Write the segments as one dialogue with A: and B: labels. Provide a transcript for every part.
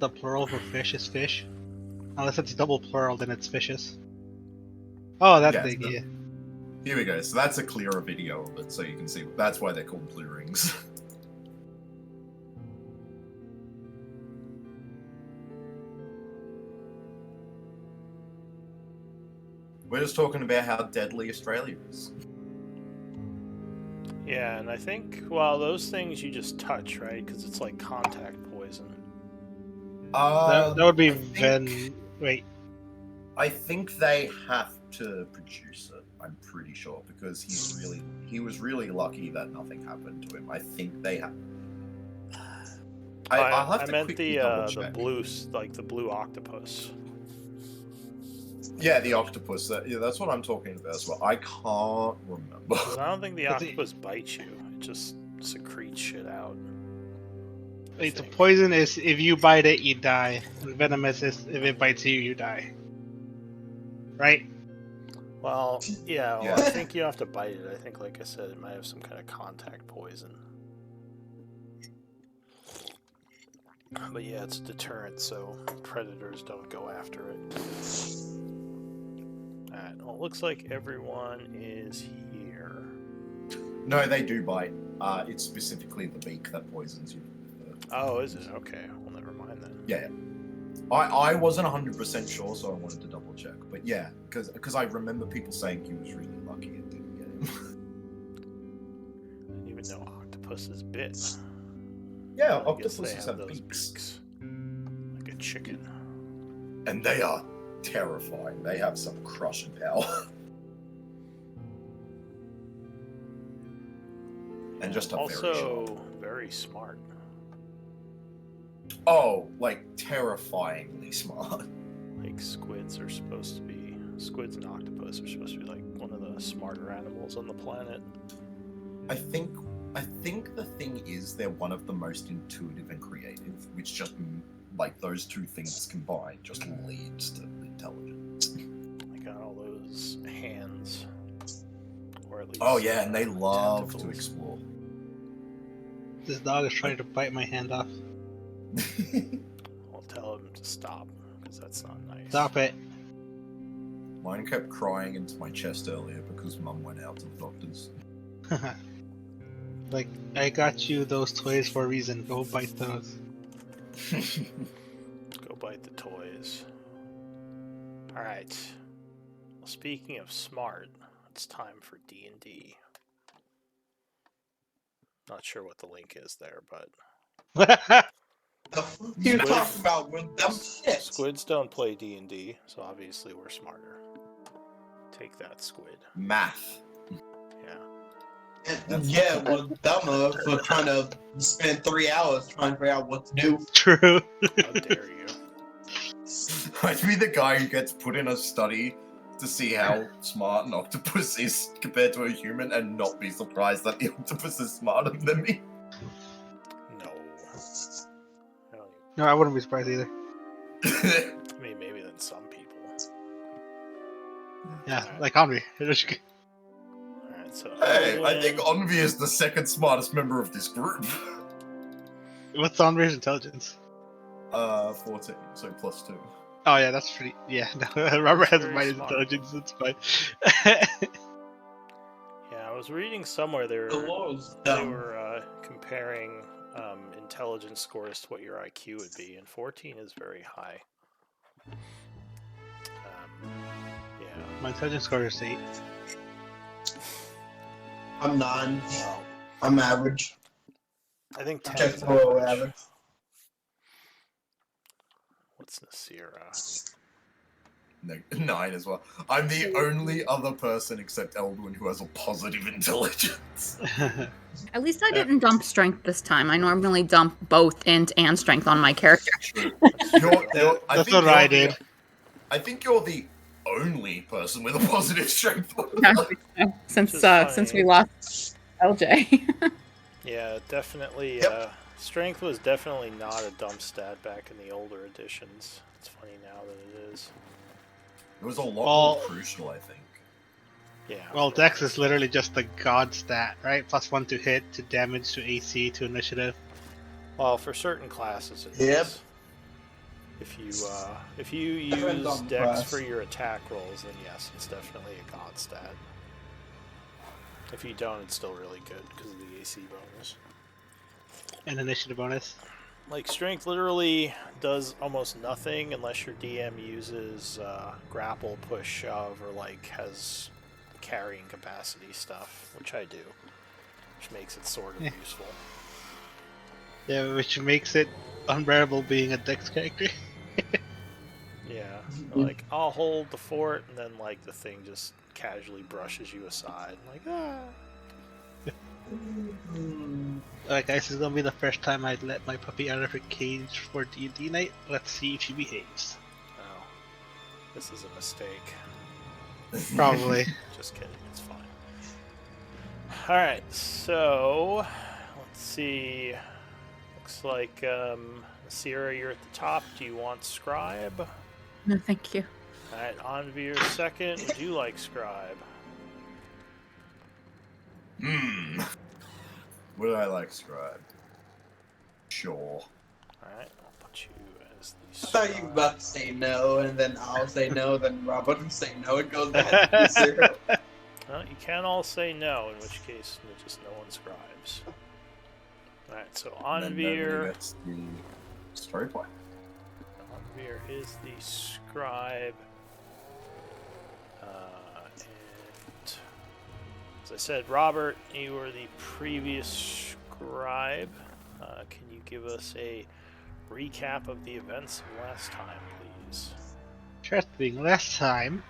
A: the plural for fish is fish. Unless it's double plural, then it's fishes. Oh, that thing, yeah.
B: Here we go. So that's a clearer video of it, so you can see. That's why they're called blue rings. We're just talking about how deadly Australia is.
C: Yeah, and I think, well, those things you just touch, right? Because it's like contact poison.
A: That would be Wait.
B: I think they have to produce it. I'm pretty sure because he was really lucky that nothing happened to him. I think they have.
C: I meant the blue, like the blue octopus.
B: Yeah, the octopus. That's what I'm talking about as well. I can't remember.
C: I don't think the octopus bites you. It just secretes shit out.
A: Wait, the poison is if you bite it, you die. And venomous is if it bites you, you die. Right?
C: Well, yeah, I think you have to bite it. I think, like I said, it might have some kind of contact poison. But yeah, it's a deterrent, so predators don't go after it. Alright, well, it looks like everyone is here.
B: No, they do bite. It's specifically the beak that poisons you.
C: Oh, is it? Okay, well, never mind then.
B: Yeah. I wasn't 100% sure, so I wanted to double check. But yeah, because I remember people saying he was really lucky it didn't get him.
C: I didn't even know octopuses bit.
B: Yeah, octopuses have beaks.
C: Like a chicken.
B: And they are terrifying. They have some crushing power. And just
C: also very smart.
B: Oh, like terrifyingly smart.
C: Like squids and octopus are supposed to be like one of the smarter animals on the planet.
B: I think the thing is they're one of the most intuitive and creative, which just like those two things combined just leads to intelligence.
C: They got all those hands, or at least.
B: Oh yeah, and they love
C: tentacles.
B: to explore.
A: This dog is trying to bite my hand off.
C: I'll tell him to stop, because that's not nice.
A: Stop it.
B: Mine kept crying into my chest earlier because Mum went out to the doctor's.
A: Like, I got you those toys for a reason. Go bite those.
C: Go bite the toys. Alright. Well, speaking of smart, it's time for D&D. Not sure what the link is there, but...
D: The fuck you talking about with them shit?
C: Squids don't play D&D, so obviously we're smarter. Take that, squid.
B: Math.
C: Yeah.
D: Yeah, well, dumber for trying to spend 3 hours trying to figure out what to do.
A: True.
C: How dare you?
B: I'd be the guy who gets put in a study to see how smart an octopus is compared to a human and not be surprised that the octopus is smarter than me.
C: No.
A: No, I wouldn't be surprised either.
C: I mean, maybe than some people.
A: Yeah, like Henry.
C: Alright, so...
B: Hey, I think Envy is the second smartest member of this group.
A: What's Henry's intelligence?
B: 14, so plus 2.
A: Oh yeah, that's pretty... Yeah, no, Robert has
C: Very
A: minus
C: smart.
A: intelligence, it's fine.
C: Yeah, I was reading somewhere they
D: The law is
C: they
D: dumb.
C: were comparing intelligence scores to what your IQ would be, and 14 is very high. Yeah.
A: My intelligence score is 8.
D: I'm 9.
C: Well,
D: I'm average.
C: I think 10
D: Check
C: is
D: below
C: average.
D: average.
C: What's Nasira?
B: No, 9 as well. I'm the only other person except Eldwin who has a positive intelligence.
E: At least I didn't dump strength this time. I normally dump both int and strength on my character.
B: True.
A: That's what I did.
B: I think you're the only person with a positive strength.
E: Since
C: Which is funny.
E: since we lost LJ.
C: Yeah, definitely.
D: Yep.
C: Strength was definitely not a dump stat back in the older editions. It's funny now that it is.
B: It was a lot
A: Well-
B: more crucial, I think.
C: Yeah.
A: Well, Dex is literally just the god stat, right? +1 to hit, to damage, to AC, to initiative.
C: Well, for certain classes it
D: Yep.
C: is. If you
D: Depends
C: use
D: on the
C: Dex
D: class.
C: for your attack rolls, then yes, it's definitely a god stat. If you don't, it's still really good because of the AC bonus.
A: An initiative bonus.
C: Like, strength literally does almost nothing unless your DM uses grapple, push, shove, or like has carrying capacity stuff, which I do, which makes it sort of useful.
A: Yeah, which makes it unbearable being a Dex character.
C: Yeah, like I'll hold the fort, and then like the thing just casually brushes you aside, like ah.
A: Alright guys, this is gonna be the first time I let my puppy out of her cage for D&D night. Let's see if she behaves.
C: Oh, this is a mistake.
A: Probably.
C: Just kidding, it's fine. Alright, so let's see. Looks like Sierra, you're at the top. Do you want Scribe?
E: No, thank you.
C: Alright, Anvir second. Would you like Scribe?
B: Would I like Scribe? Sure.
C: Alright, I'll put you as the
D: I
C: Scribe.
D: thought you were about to say no, and then I'll say no, then Robert will say no. It goes back to 0.
C: Well, you can all say no, in which case just no one scribes. Alright, so
B: And then nobody
C: Anvir.
B: gets the story point.
C: Anvir is the scribe. And as I said, Robert, you were the previous scribe. Can you give us a recap of the events of last time, please?
A: Sure thing. Last time,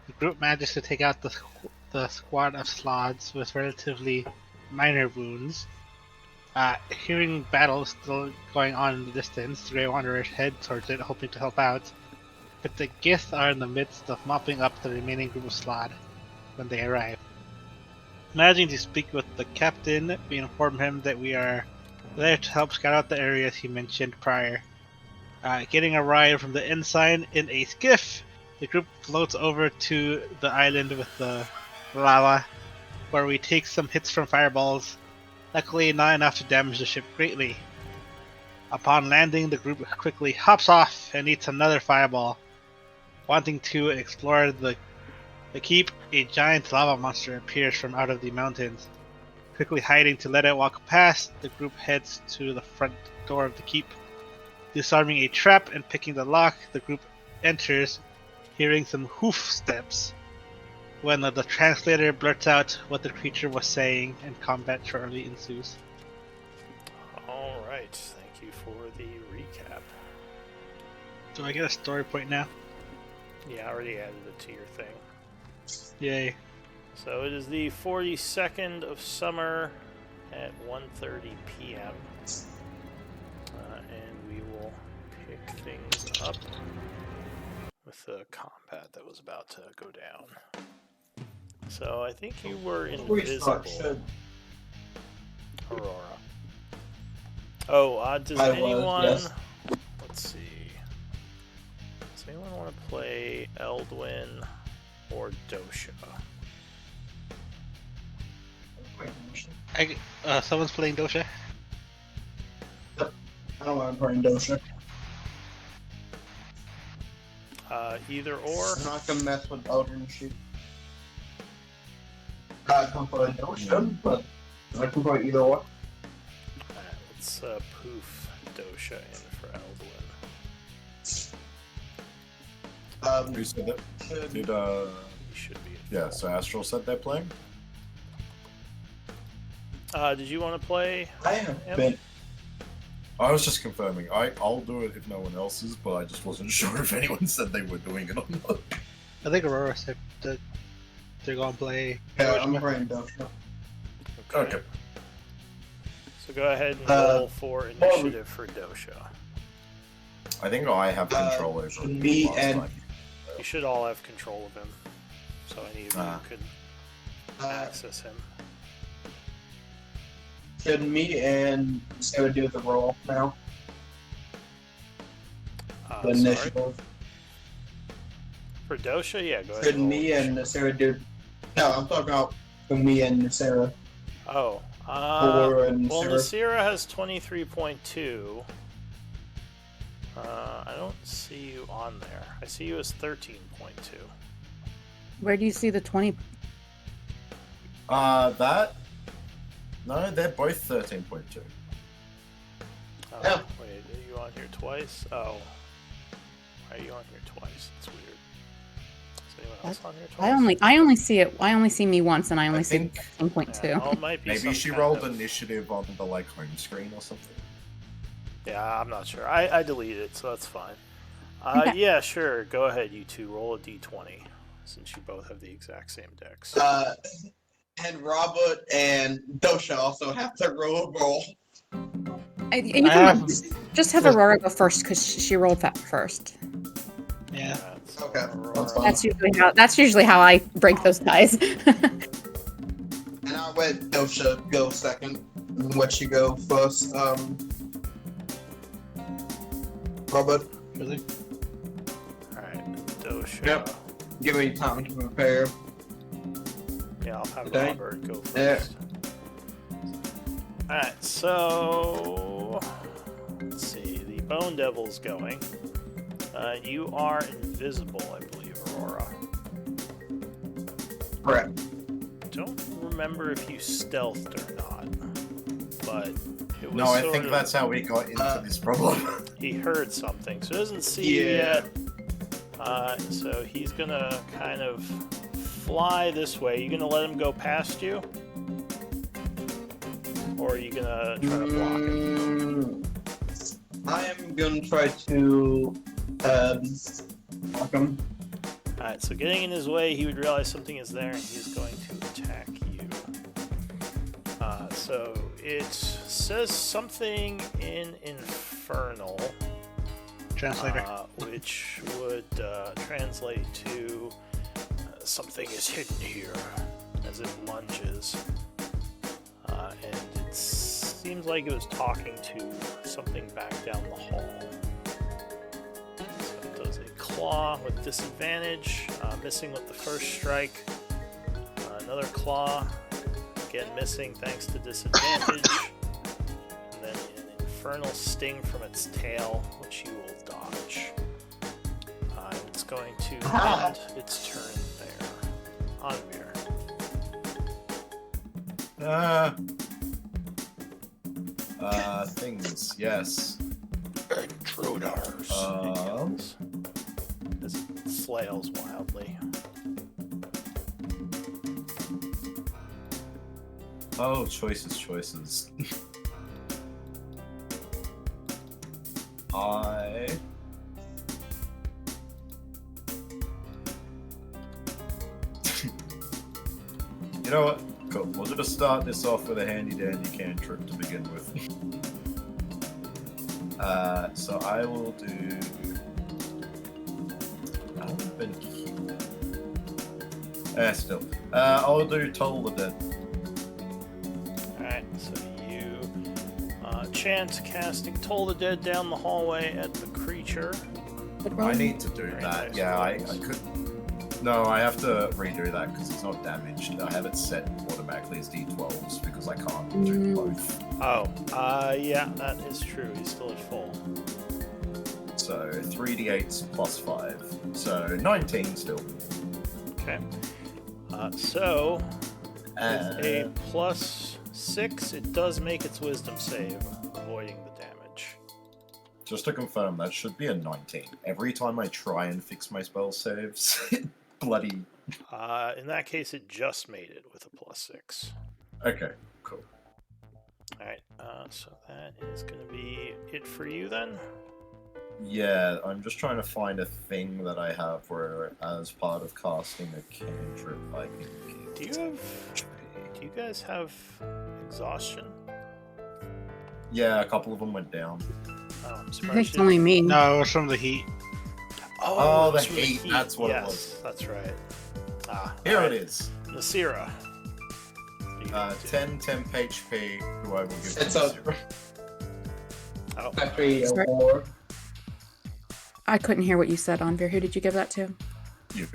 A: the group managed to take out the squad of sloths with relatively minor wounds. Hearing battle still going on in the distance, the Grey Wanderers head towards it, hoping to help out. But the Gith are in the midst of mopping up the remaining group of sloth when they arrive. Managing to speak with the captain, we inform him that we are there to help scout out the areas he mentioned prior. Getting a ride from the ensign in a skiff, the group floats over to the island with the lava, where we take some hits from fireballs, luckily not enough to damage the ship greatly. Upon landing, the group quickly hops off and eats another fireball. Wanting to explore the keep, a giant lava monster appears from out of the mountains. Quickly hiding to let it walk past, the group heads to the front door of the keep. Disarming a trap and picking the lock, the group enters, hearing some hoof steps. When the translator blurts out what the creature was saying, and combat shortly ensues.
C: Alright, thank you for the recap.
A: Do I get a story point now?
C: Yeah, I already added it to your thing.
A: Yay.
C: So it is the 42nd of summer at 1:30 p.m. And we will pick things up with the combat that was about to go down. So I think you were
D: Restart
C: invisible,
D: should.
C: Aurora. Oh, does
D: I was,
C: anyone...
D: yes.
C: Let's see. Does anyone want to play Eldwin or Dosha?
A: Someone's playing Dosha.
D: I don't want to play Dosha.
C: Either or.
D: I'm not gonna mess with Eldrin Shoot. I can play Dosha, but I can play either one.
C: Alright, let's poof Dosha in for Eldwin.
B: Who said that?
D: Should-
B: Did
C: You should be.
B: yeah? So Astral said they're playing.
C: Did you want to play?
D: I have
C: Yep.
D: been.
B: I was just confirming. I'll do it if no one else is, but I just wasn't sure if anyone said they were doing it or not.
A: I think Aurora said that they're gonna play.
D: Yeah, I'm playing Dosha.
B: Okay.
C: So go ahead and
D: Uh,
C: roll for initiative for Dosha.
B: I think I have control over
D: should
B: it
D: me
B: last
D: and-
B: time.
C: You should all have control of him, so any of you
B: Ah.
C: could
D: Uh,
C: access him.
D: should me and Sarah do the roll now? The
C: Sorry.
D: initiative.
C: For Dosha, yeah, go ahead.
D: Should
C: and roll
D: me
C: initiative.
D: and Sarah do? No, I'm talking about for me and Sarah.
C: Oh.
D: Or
C: Well,
D: Sarah.
C: Nasira has 23.2. I don't see you on there. I see you as 13.2.
E: Where do you see the 20?
B: That. No, they're both 13.2.
C: Oh,
D: Yeah.
C: wait, are you on here twice? Oh. Why are you on here twice? That's weird. Is anyone else on here twice?
E: I only see it. I only see me once, and I only
B: I
E: see
B: think-
E: 13.2.
C: Yeah, well, it might be
B: Maybe
C: some
B: she
C: kind
B: rolled
C: of-
B: initiative on the like home screen or something.
C: Yeah, I'm not sure. I deleted it, so that's fine.
E: Okay.
C: Yeah, sure. Go ahead, you two. Roll a d20, since you both have the exact same decks.
D: And Robert and Dosha also have to roll.
E: You
A: I
E: know
A: have-
E: what? Just have Aurora go first because she rolled that first.
A: Yeah.
C: That's
D: Okay,
C: Aurora.
D: that's fine.
E: That's usually how I break those ties.
D: And I'll let Dosha go second. And let you go first. Robert,
A: Really?
C: Alright, Dosha.
D: Yep. give me time to prepare.
C: Yeah, I'll have
D: Okay.
C: Robert go
D: Yeah.
C: first. Alright, so let's see. The Bone Devil's going. You are invisible, I believe, Aurora.
D: Correct.
C: Don't remember if you stealthed or not, but it was
B: No, I
C: sort
B: think
C: of-
B: that's how we got into this problem.
C: he heard something, so he doesn't see you
D: Yeah.
C: yet. So he's gonna kind of fly this way. You gonna let him go past you, or are you gonna try to block him?
D: I am gonna try to block him.
C: Alright, so getting in his way, he would realize something is there, and he's going to attack you. So it says something in Infernal.
A: Translator.
C: Which would translate to something is hidden here as it lunges. And it seems like it was talking to something back down the hall. So it does a claw with disadvantage, missing with the first strike. Another claw, again missing thanks to disadvantage. And then an infernal sting from its tail, which you will dodge. It's going to end its turn there. Anvir.
B: Things, yes.
C: Intruders. As it flails wildly.
B: Oh, choices. You know what? Cool. We'll just start this off with a handy dandy cantrip to begin with. So I will do. I haven't been cute. Still. I'll do Toll the Dead.
C: Alright, so you chant casting Toll the Dead down the hallway at the creature.
B: I need to do
C: Very
B: that.
C: nice
B: Yeah, I
C: rolls.
B: could. No, I have to redo that because it's not damaged. I have it set automatically as D12s because I can't do both.
C: Oh, yeah, that is true. He's still at full.
B: So 3d8s plus 5. So 19 still.
C: Okay. So, with a
B: And
C: plus 6, it does make its wisdom save, avoiding the damage.
B: just to confirm, that should be a 19. Every time I try and fix my spell saves, it bloody.
C: In that case, it just made it with a plus 6.
B: Okay, cool.
C: Alright, so that is going to be it for you then.
B: Yeah, I'm just trying to find a thing that I have where, as part of casting a cantrip, I can
C: Do you guys have exhaustion?
B: Yeah, a couple of them went down.
C: Oh, I'm
E: I
C: surprised
E: think it's
C: you-
E: only me.
A: No, it was from the heat.
B: Oh, the
C: it's from
B: heat, that's what it
C: yes,
B: was.
C: that's right.
B: Here
C: alright.
B: it is.
C: Nasira. You can do-
B: 10 temp HP, who I will give
D: It's
B: to
D: a-
B: 0.
C: Oh,
D: Actually, a
E: Sorry.
D: 4.
E: I couldn't hear what you said, Anvir. Who did you give that to?
B: You.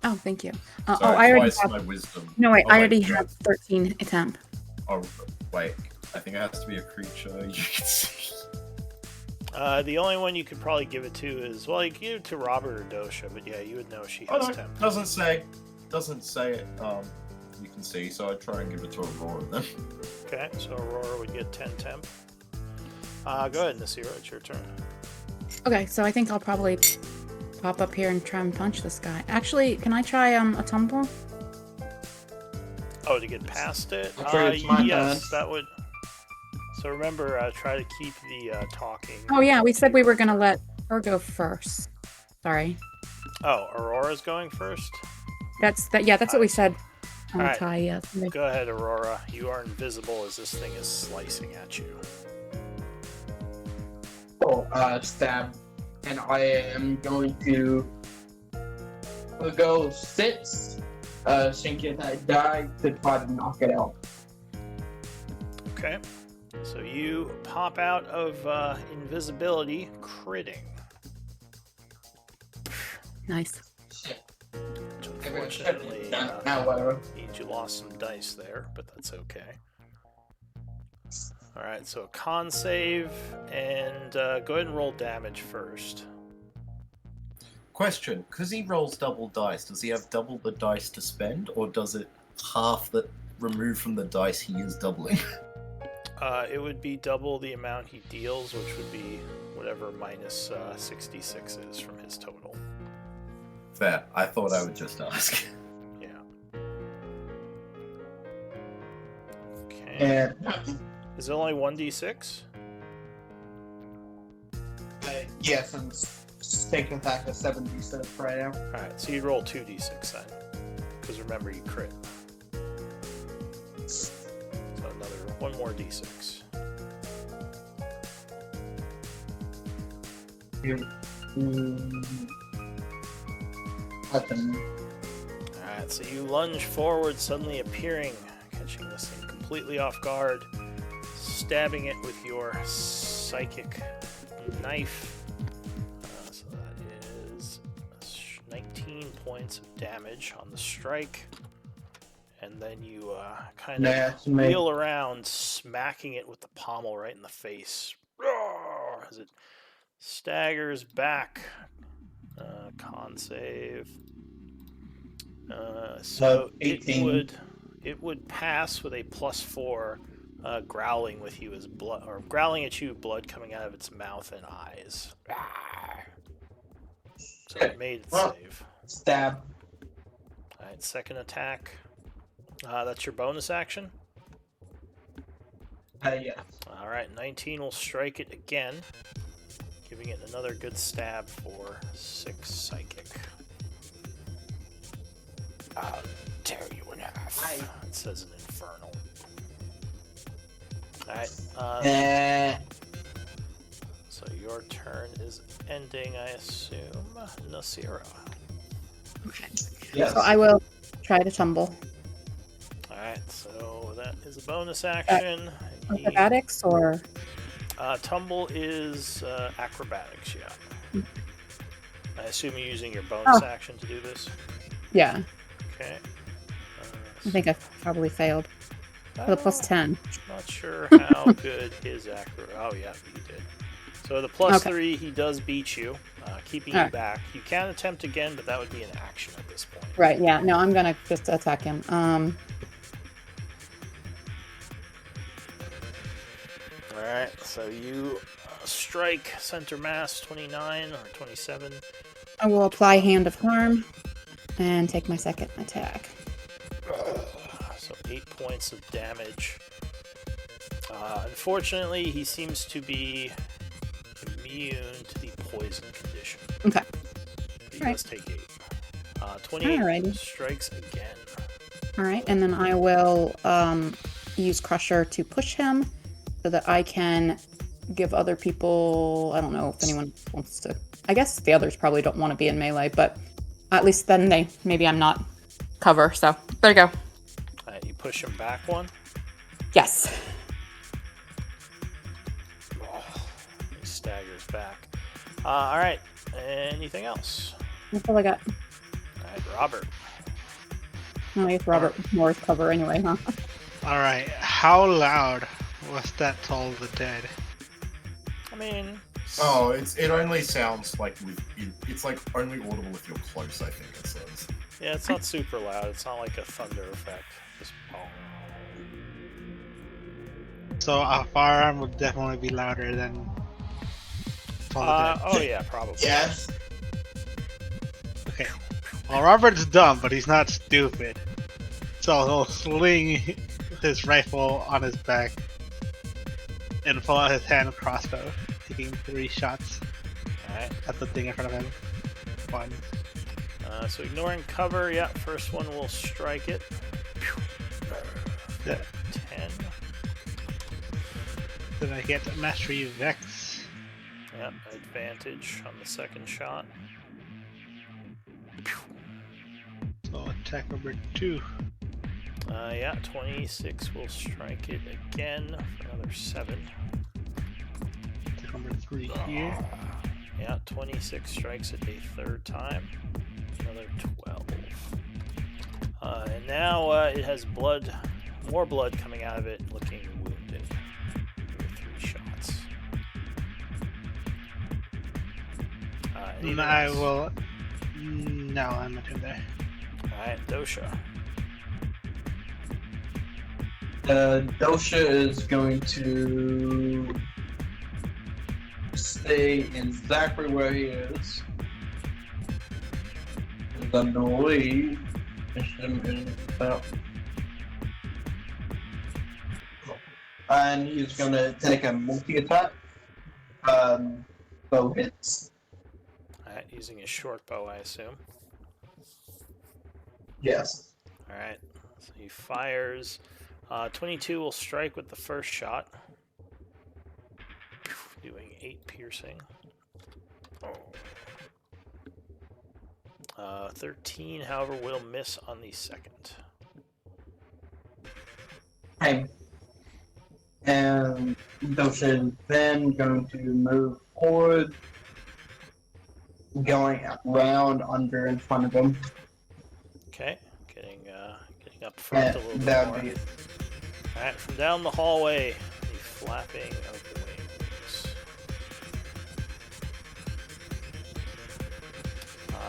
E: Oh, thank you.
B: So
E: I already
B: twice
E: have.
B: my wisdom.
E: No, wait,
B: Oh,
E: I already
B: yeah.
E: have 13 attempt.
B: Oh, wait. I think it has to be a creature. You can see.
C: The only one you could probably give it to is, well, you could give it to Robert or Dosha, but yeah, you would know she
B: Oh
C: has
B: no,
C: temp.
B: doesn't say it. You can see, so I'd try and give it to Aurora then.
C: Okay, so Aurora would get 10 temp. Go ahead, Nasira, it's your turn.
E: Okay, so I think I'll probably pop up here and try and punch this guy. Actually, can I try a tumble?
C: Oh, to get past it?
D: After it's my
C: Yes,
D: turn.
C: that would... So remember, try to keep the talking.
E: Oh yeah, we said we were gonna let her go first. Sorry.
C: Oh, Aurora's going first?
E: That's what we said.
C: Alright.
E: Ty, yeah.
C: Go ahead, Aurora. You are invisible as this thing is slicing at you.
D: Stab. And I am going to go 6. Sink it, I die to try to knock it out.
C: Okay. So you pop out of invisibility, critting.
E: Nice.
D: Shit.
C: Which unfortunately
D: Now whatever.
C: means you lost some dice there, but that's okay. Alright, so a con save, and go ahead and roll damage first.
B: Question: because he rolls double dice, does he have double the dice to spend, or does it half the remove from the dice he is doubling?
C: It would be double the amount he deals, which would be whatever minus 66 is from his total.
B: Fair. I thought I would just ask.
C: Yeah. Okay.
D: And
C: Is it only 1d6?
D: yes, I'm taking attack of 70 right now.
C: Alright, so you roll 2d6 then. Because remember, you crit. So another one more d6. Alright, so you lunge forward, suddenly appearing, catching this thing completely off guard, stabbing it with your psychic knife. So that is 19 points of damage on the strike. And then you kind of wheel around, smacking it with the pommel right in the face. Roar! As it staggers back. Con save. So
D: 18.
C: it would pass with a +4, growling with you as blood, or growling at you, blood coming out of its mouth and eyes. So it made its save.
D: Stab.
C: Alright, second attack. That's your bonus action.
D: Yeah.
C: Alright, 19 will strike it again, giving it another good stab for 6 psychic. I'll tear you in half. It says an infernal. Alright, so your turn is ending, I assume. Nasira.
E: Okay.
D: Yes.
E: So I will try to tumble.
C: Alright, so that is a bonus action.
E: Acrobatics or?
C: Tumble is acrobatics, yeah. I assume you're using your bonus action to do this?
E: Yeah.
C: Okay.
E: I think I probably failed. For the +10.
C: Not sure how good his acro. Oh yeah, you did. So the +3, he does beat you, keeping you back. You can attempt again, but that would be an action at this point.
E: Right. Yeah. No, I'm gonna just attack him.
C: All right. So you strike center mass 29 or 27.
E: I will apply Hand of Harm and take my second attack.
C: So 8 points of damage. Unfortunately, he seems to be immune to the poison condition.
E: Okay.
C: He
E: Right.
C: does take 8. 28
E: Alrighty.
C: strikes again.
E: All right, and then I will use Crusher to push him so that I can give other people. I don't know if anyone wants to. I guess the others probably don't want to be in melee, but at least then maybe I'm not cover. So there you go.
C: Alright, you push him back one.
E: Yes.
C: He staggers back. Alright, anything else?
E: That's all I got.
C: Alright, Robert.
E: No, I guess Robert Moore's cover anyway, huh?
A: Alright, how loud was that Toll of the Dead?
C: I mean,
B: Oh, it only sounds like it's like only audible if you're close. I think it says.
C: Yeah, it's not super loud. It's not like a thunder effect. Just boom.
A: So a firearm would definitely be louder than.
C: Oh yeah, probably.
D: Yes.
A: Okay. Well, Robert's dumb, but he's not stupid. So he'll sling his rifle on his back and pull out his hand crossbow, taking 3 shots
C: Alright.
A: at the thing in front of him. 1.
C: So ignoring cover, yeah, first one will strike it.
A: Yeah.
C: 10.
A: Then I get Mastery Vex.
C: Yep, advantage on the second shot.
A: So attack number 2.
C: Yeah, 26 will strike it again for another 7.
A: Attack number 3 here.
C: Yeah, 26 strikes it a third time. Another 12. And now it has blood, more blood coming out of it, looking wounded. 3 shots.
A: And I will. No, I'm not in there.
C: Alright, Dosha.
D: Dosha is going to stay exactly where he is. And I believe and he's going to take a multi-attack. Bow hits.
C: Alright, using his short bow, I assume.
D: Yes.
C: Alright, so he fires. 22 will strike with the first shot, doing 8 piercing. 13, however, will miss on the second.
D: Okay. And Dosha is then going to move forward, going around under in front of him.
C: Okay, getting up front a little bit more. Alright, from down the hallway, the flapping of the wings.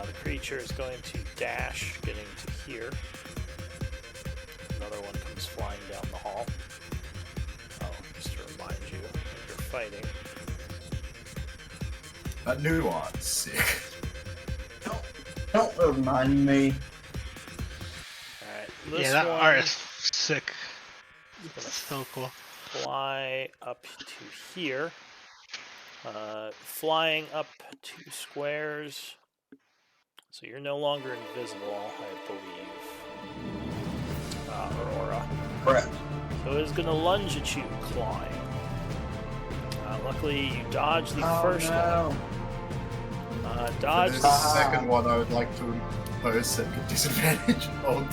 C: The creature is going to dash, getting to here. Another one comes flying down the hall. Oh, just to remind you, if you're fighting.
B: That new art's sick.
D: Don't remind me.
C: Alright, this
A: Yeah, that
C: one
A: art is sick.
C: is gonna
A: So cool.
C: fly up to here. Flying up 2 squares. So you're no longer invisible, I believe. Aurora.
D: Correct.
C: So it is going to lunge at you, clawing. Luckily, you dodged the first one.
B: For
C: Dodge.
B: this second one, I would like to impose second disadvantage. Oh,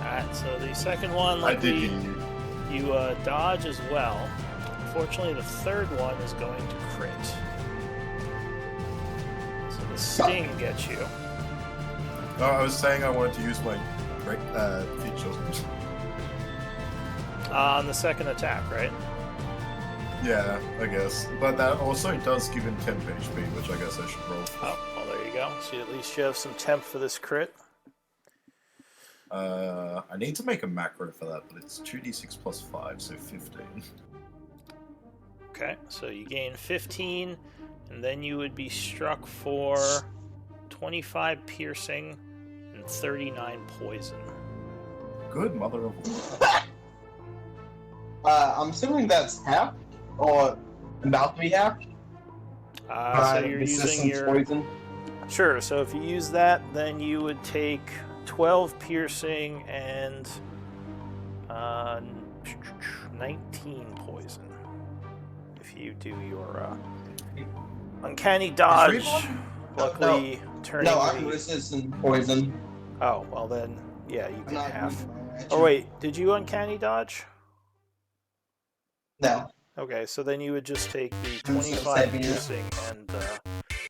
C: Alright, so the second one,
B: I did
C: luckily,
B: hear you.
C: you dodge as well. Unfortunately, the third one is going to crit. So the sting gets you.
B: No, I was saying I wanted to use my feature.
C: On the second attack, right?
B: Yeah, I guess. But that also does give him 10 HP, which I guess I should roll.
C: Oh, well, there you go. So at least you have some temp for this crit.
B: I need to make a macro for that, but it's 2d6 plus 5, so 15.
C: Okay, so you gain 15, and then you would be struck for 25 piercing and 39 poison.
B: Good mother of...
D: I'm assuming that's half, or about to be half.
C: So you're using
D: resistance
C: your...
D: poison.
C: Sure, so if you use that, then you would take 12 piercing and 19 poison. If you do your uncanny dodge, luckily turning
D: No, I'm
C: the...
D: resistant poison.
C: Oh, well then, yeah, you
D: I'm
C: can
D: not
C: half.
D: using my action.
C: Oh wait, did you uncanny dodge?
D: No.
C: Okay, so then you would just take the
D: I'm still
C: 25
D: saving it.
C: piercing and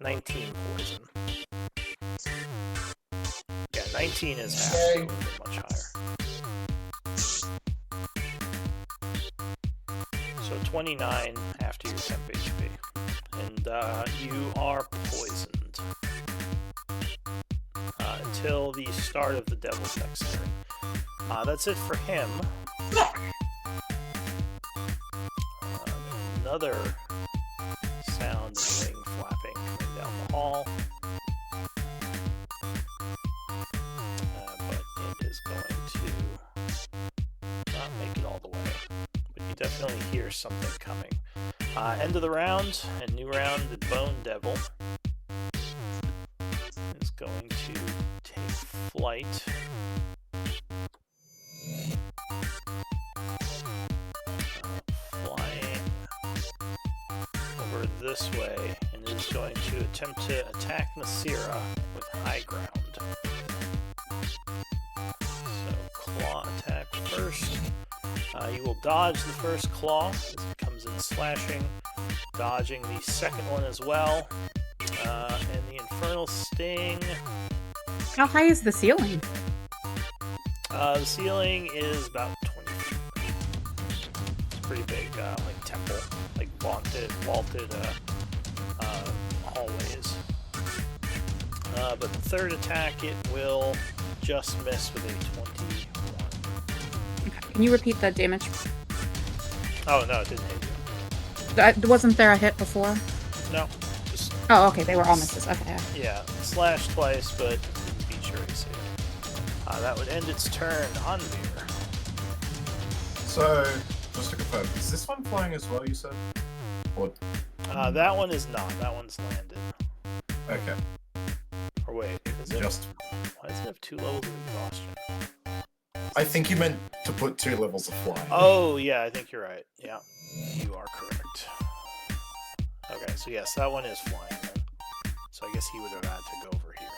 C: 19 poison. Yeah, 19 is half, so
D: Okay.
C: it would be much higher. So 29 after your temp HP. And you are poisoned until the start of the Devil's next turn. That's it for him. Another sound of wing flapping coming down the hall. But it is going to not make it all the way. But you definitely hear something coming. End of the round, and new round, the Bone Devil is going to take flight. Flying over this way, and is going to attempt to attack Nasira with high ground. So, claw attack first. You will dodge the first claw as it comes in slashing, dodging the second one as well, and the Infernal Sting.
E: How high is the ceiling?
C: The ceiling is about 20 feet. It's pretty big, like temple, like vaulted hallways. But the third attack, it will just miss with a 21.
E: Okay. Can you repeat that damage?
C: Oh no, it didn't hit you.
E: Wasn't there a hit before?
C: No, just
E: Oh, okay, they were all misses. Okay.
C: yeah, slash twice, but didn't beat your AC. That would end its turn. Anvir.
B: So, just to confirm, is this one flying as well, you said? Or,
C: That one is not. That one's landed.
B: okay,
C: Or wait, is it?
B: just...
C: Why does it have 2 levels of exhaustion?
B: I think you meant to put 2 levels of flying.
C: Oh, yeah, I think you're right. Yeah, you are correct. Okay, so yes, that one is flying then. So I guess he would have had to go over here.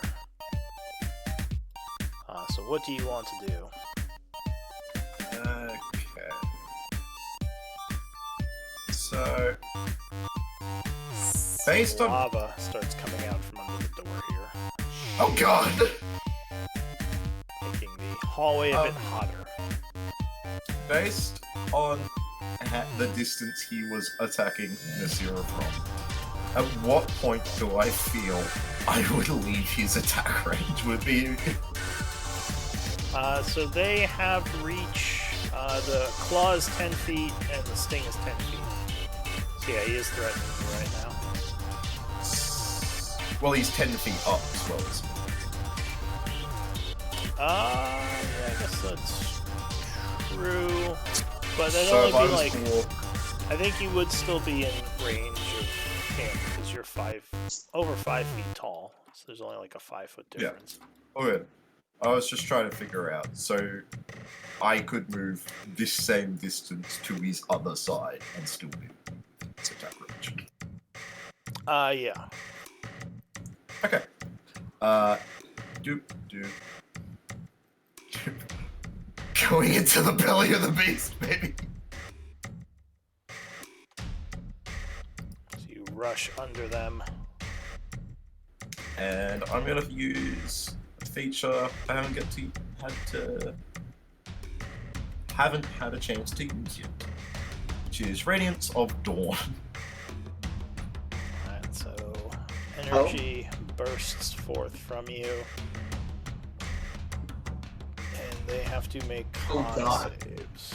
C: So what do you want to do?
B: Okay. So, based on...
C: Lava starts coming out from under the door here,
B: Oh god!
C: making the hallway a bit hotter.
B: Based on the distance he was attacking Nasira from, at what point do I feel I would leave his attack range with me?
C: So they have reach. The claw is 10 feet and the sting is 10 feet. So yeah, he is threatening you right now.
B: Well, he's 10 feet up as well as me.
C: Yeah, I guess that's true. But that'd
B: So if I
C: only be
B: was
C: like,
B: to walk...
C: I think you would still be in range of him because you're over 5 feet tall. So there's only like a 5-foot
B: Yeah.
C: difference.
B: Oh yeah. I was just trying to figure out, so I could move this same distance to his other side and still be his attack range.
C: Yeah.
B: Okay. Doop. Going into the belly of the beast, baby.
C: So you rush under them.
B: And I'm gonna use a feature I haven't had a chance to use yet, which is Radiance of Dawn.
C: Alright, so energy bursts forth from you. And they have to make con saves.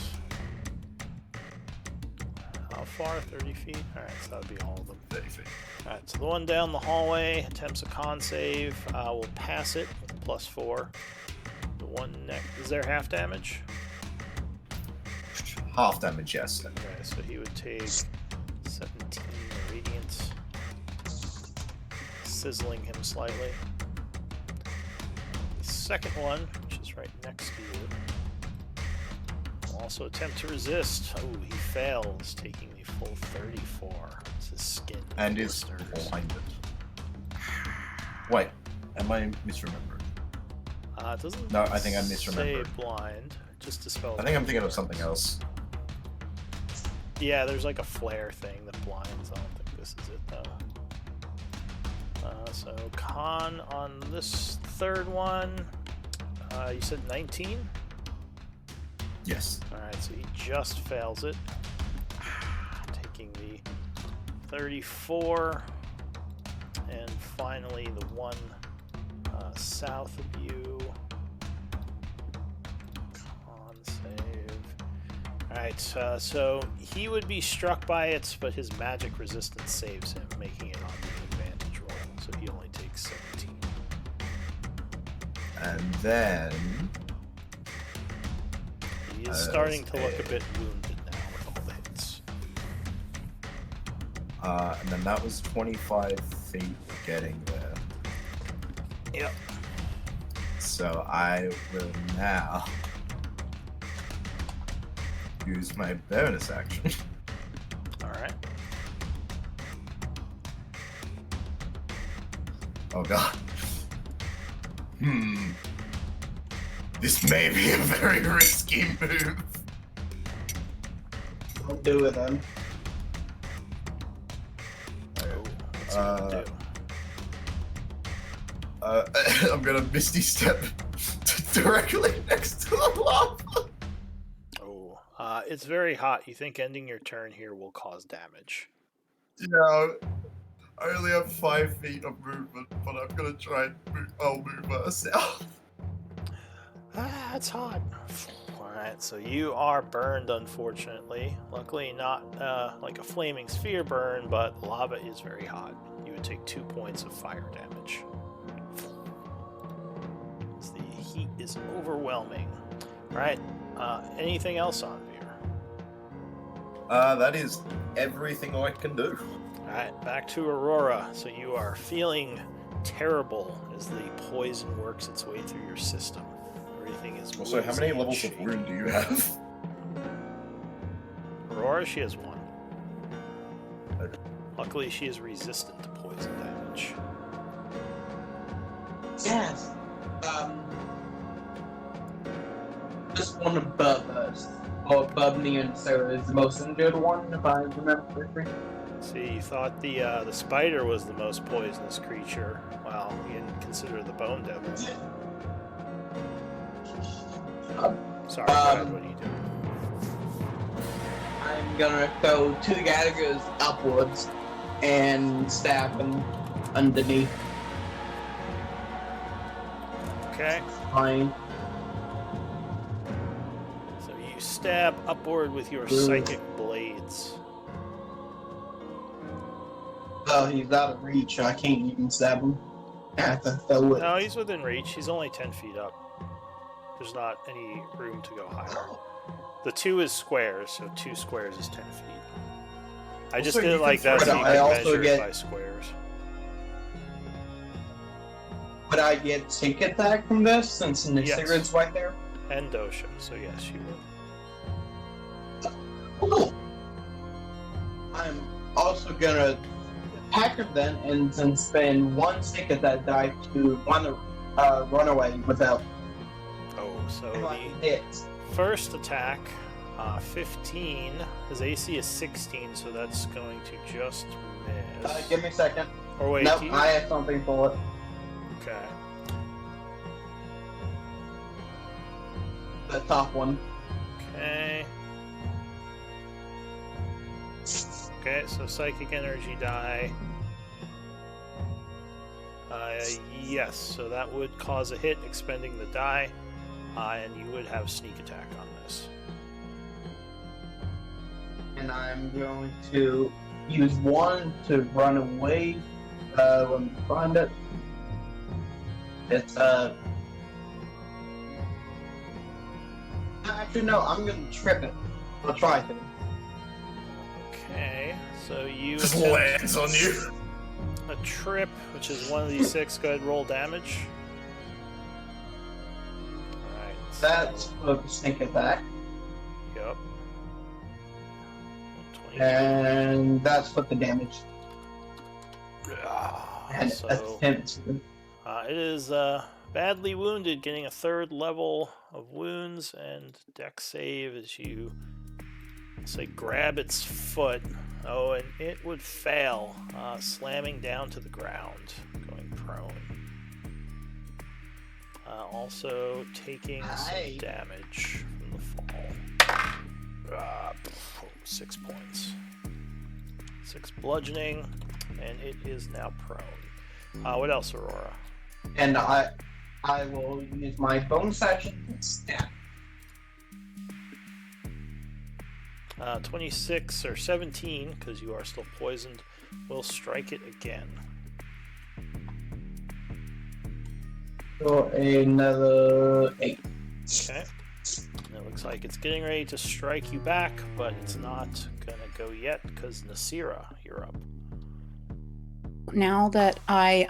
C: How far? 30 feet? Alright, so that would be all of them.
B: 30 feet.
C: Alright, so the one down the hallway attempts a con save. Will pass it with +4. The one next. Is there half damage?
B: Half damage, yes.
C: Okay, so he would take 17 radiant, sizzling him slightly. The second one, which is right next to you, will also attempt to resist. Oh, he fails, taking the full 34. It's his skin.
B: And is
C: blisters.
B: blinded. Wait, am I misremembering?
C: It doesn't
B: No, I think I
C: say
B: misremembered.
C: blind. It just dispels.
B: I think I'm thinking of something else.
C: Yeah, there's like a flare thing that blinds. I don't think this is it though. So con on this third one. You said 19?
B: Yes.
C: Alright, so he just fails it. Taking the 34. finally the one south of you. Con save. Alright, so he would be struck by it, but his magic resistance saves him, making it on the advantage roll. So he only takes 17.
B: And then
C: He is starting to look a bit wounded now with all the hits.
B: and then that was 25 feet getting there.
C: Yep.
B: So I will now use my bonus action.
C: Alright.
B: Oh god. This may be a very risky move.
D: Don't do it then.
C: Oh, what's he gonna do?
B: I'm gonna Misty Step directly next to the lava.
C: Oh, it's very hot. You think ending your turn here will cause damage?
B: Yeah, I only have 5 feet of movement, but I'm gonna try and I'll move myself.
C: It's hot. Alright, so you are burned, unfortunately. Luckily not like a flaming sphere burn, but the lava is very hot. You would take 2 points of fire damage. As the heat is overwhelming. Alright, anything else on Veer?
B: That is everything I can do.
C: Alright, back to Aurora. So you are feeling terrible as the poison works its way through your system. Everything is
B: Also, how many
C: woozy and
B: levels of
C: shaky.
B: wound do you have?
C: Aurora, she has 1.
B: Okay.
C: Luckily, she is resistant to poison damage.
D: Yes. Just one above us. Or above me and Sarah is the most injured one, if I remember correctly.
C: See, you thought the spider was the most poisonous creature. Well, you didn't consider the bone devil. Sorry, Brad, what are you doing?
D: I'm gonna go to the guy that goes upwards and stab him underneath.
C: Okay,
D: Fine.
C: so you stab upward with your
D: Ooh.
C: psychic blades.
D: Oh, he's out of reach. I can't even stab him. I have to throw it.
C: No, he's within reach. He's only 10 feet up. There's not any room to go higher. The 2 is squares, so 2 squares is 10 feet. I just
B: Also,
C: did
B: you
C: it like
B: can
C: that so
B: throw
C: you
B: it.
D: I
C: can
D: also
C: measure it
D: get-
C: by squares.
D: Would I get sneak attack from this since Nisigra's right there?
C: And Dosha, so yes, you will.
D: Cool. I'm also gonna attack her then and spend 1 sneak attack die to run away without
C: Oh, so
D: any
C: the
D: hits.
C: first attack, 15. His AC is 16, so that's going to just miss.
D: Give me a second.
C: Or wait,
D: Nope,
C: do you-
D: I have something for it.
C: okay.
D: The top one.
C: Okay. Okay, so psychic energy die. Yes, so that would cause a hit, expending the die, and you would have sneak attack on this.
D: And I'm going to use 1 to run away. Let me find it. It's actually no, I'm gonna trip it. I'll try to.
C: Okay, so you
B: Just
C: attempt
B: lands on you.
C: a trip, which is 1d6. Go ahead, roll damage. Alright.
D: That's a sneak attack.
C: Yep. 20.
D: And that's what the damage. And
C: So,
D: attempt.
C: it is badly wounded, getting a 3rd level of wounds, and dex save as you say grab its foot. Oh, and it would fail, slamming down to the ground, going prone. Also taking some
D: Aye.
C: damage from the fall. 6 points. 6 bludgeoning, and it is now prone. What else, Aurora?
D: And I will use my bonus action to snap.
C: 26 or 17, because you are still poisoned, will strike it again.
D: So another 8.
C: Okay. And it looks like it's getting ready to strike you back, but it's not gonna go yet because Nasira, you're up.
E: Now that I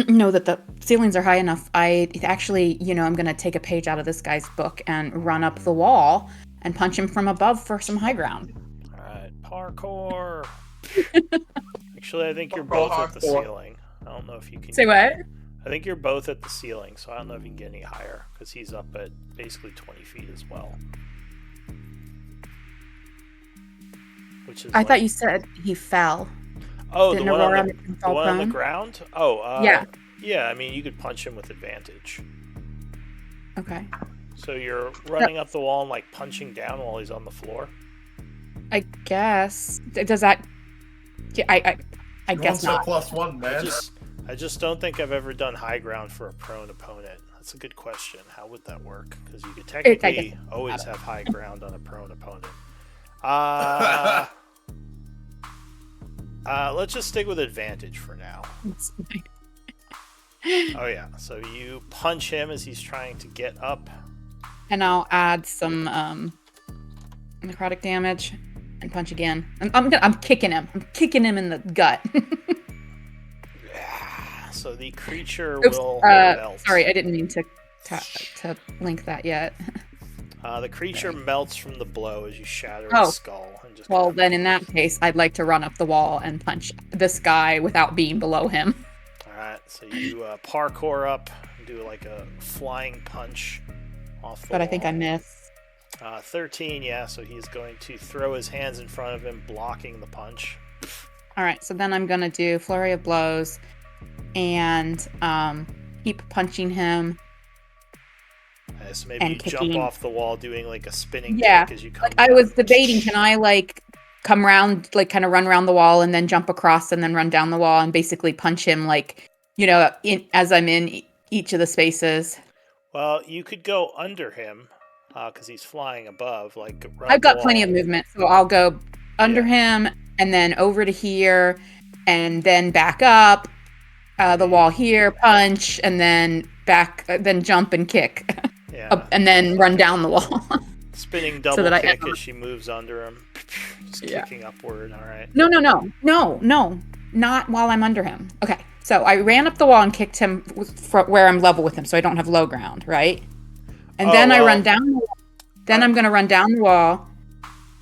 E: know that the ceilings are high enough, I actually, I'm going to take a page out of this guy's book and run up the wall and punch him from above for some high ground.
C: All right, parkour. Actually, I think you're both at the ceiling. I don't know if you can.
E: Say what?
C: I think you're both at the ceiling, so I don't know if you can get any higher because he's up at basically 20 feet as well. Which is.
E: I thought you said he fell.
C: Oh,
E: Didn't
C: the one,
E: Aurora
C: on
E: make him
C: the
E: fall
C: one on the
E: prone?
C: ground? Oh,
E: Yeah.
C: Yeah, I mean, you could punch him with advantage.
E: Okay.
C: So you're running up the wall and, like, punching down while he's on the floor?
E: I guess. Does that... I guess not.
B: +1, man.
C: I just don't think I've ever done high ground for a prone opponent. That's a good question. How would that work? Because you could technically always have high ground on a prone opponent. Let's just stick with advantage for now. Oh yeah, so you punch him as he's trying to get up.
E: And I'll add some necrotic damage and punch again. I'm kicking him. I'm kicking him in the gut.
C: So the creature
E: Oops,
C: will melt.
E: Sorry, I didn't mean to link that yet.
C: The creature melts from the blow as you shatter
E: Oh.
C: its skull. And just
E: Well, then in that case, I'd like to run up the wall and punch this guy without being below him.
C: Alright, so you parkour up and do like a flying punch off the
E: But
C: wall.
E: I think I missed.
C: 13, yeah, so he's going to throw his hands in front of him, blocking the punch.
E: All right, so then I'm going to do Flurry of Blows and keep punching him.
C: So maybe
E: And
C: you
E: kicking.
C: jump off the wall doing like a spinning
E: Yeah,
C: kick as you come
E: Like I
C: down.
E: was debating, can I like come around, like kind of run around the wall and then jump across and then run down the wall and basically punch him like, as I'm in each of the spaces.
C: Well, you could go under him because he's flying above. Like run
E: I've got
C: the
E: plenty
C: wall.
E: of movement, so I'll go under him and then over to here and then back up the wall here, punch, and then back, then jump and kick,
C: Yeah,
E: and then run down the wall.
C: spinning double
E: that I
C: kick
E: am-
C: as she moves under him, just
E: Yeah.
C: kicking upward. All right.
E: No, not while I'm under him. Okay, so I ran up the wall and kicked him where I'm level with him, so I don't have low ground, right? And then I run down the wall. Then I'm going to run down the wall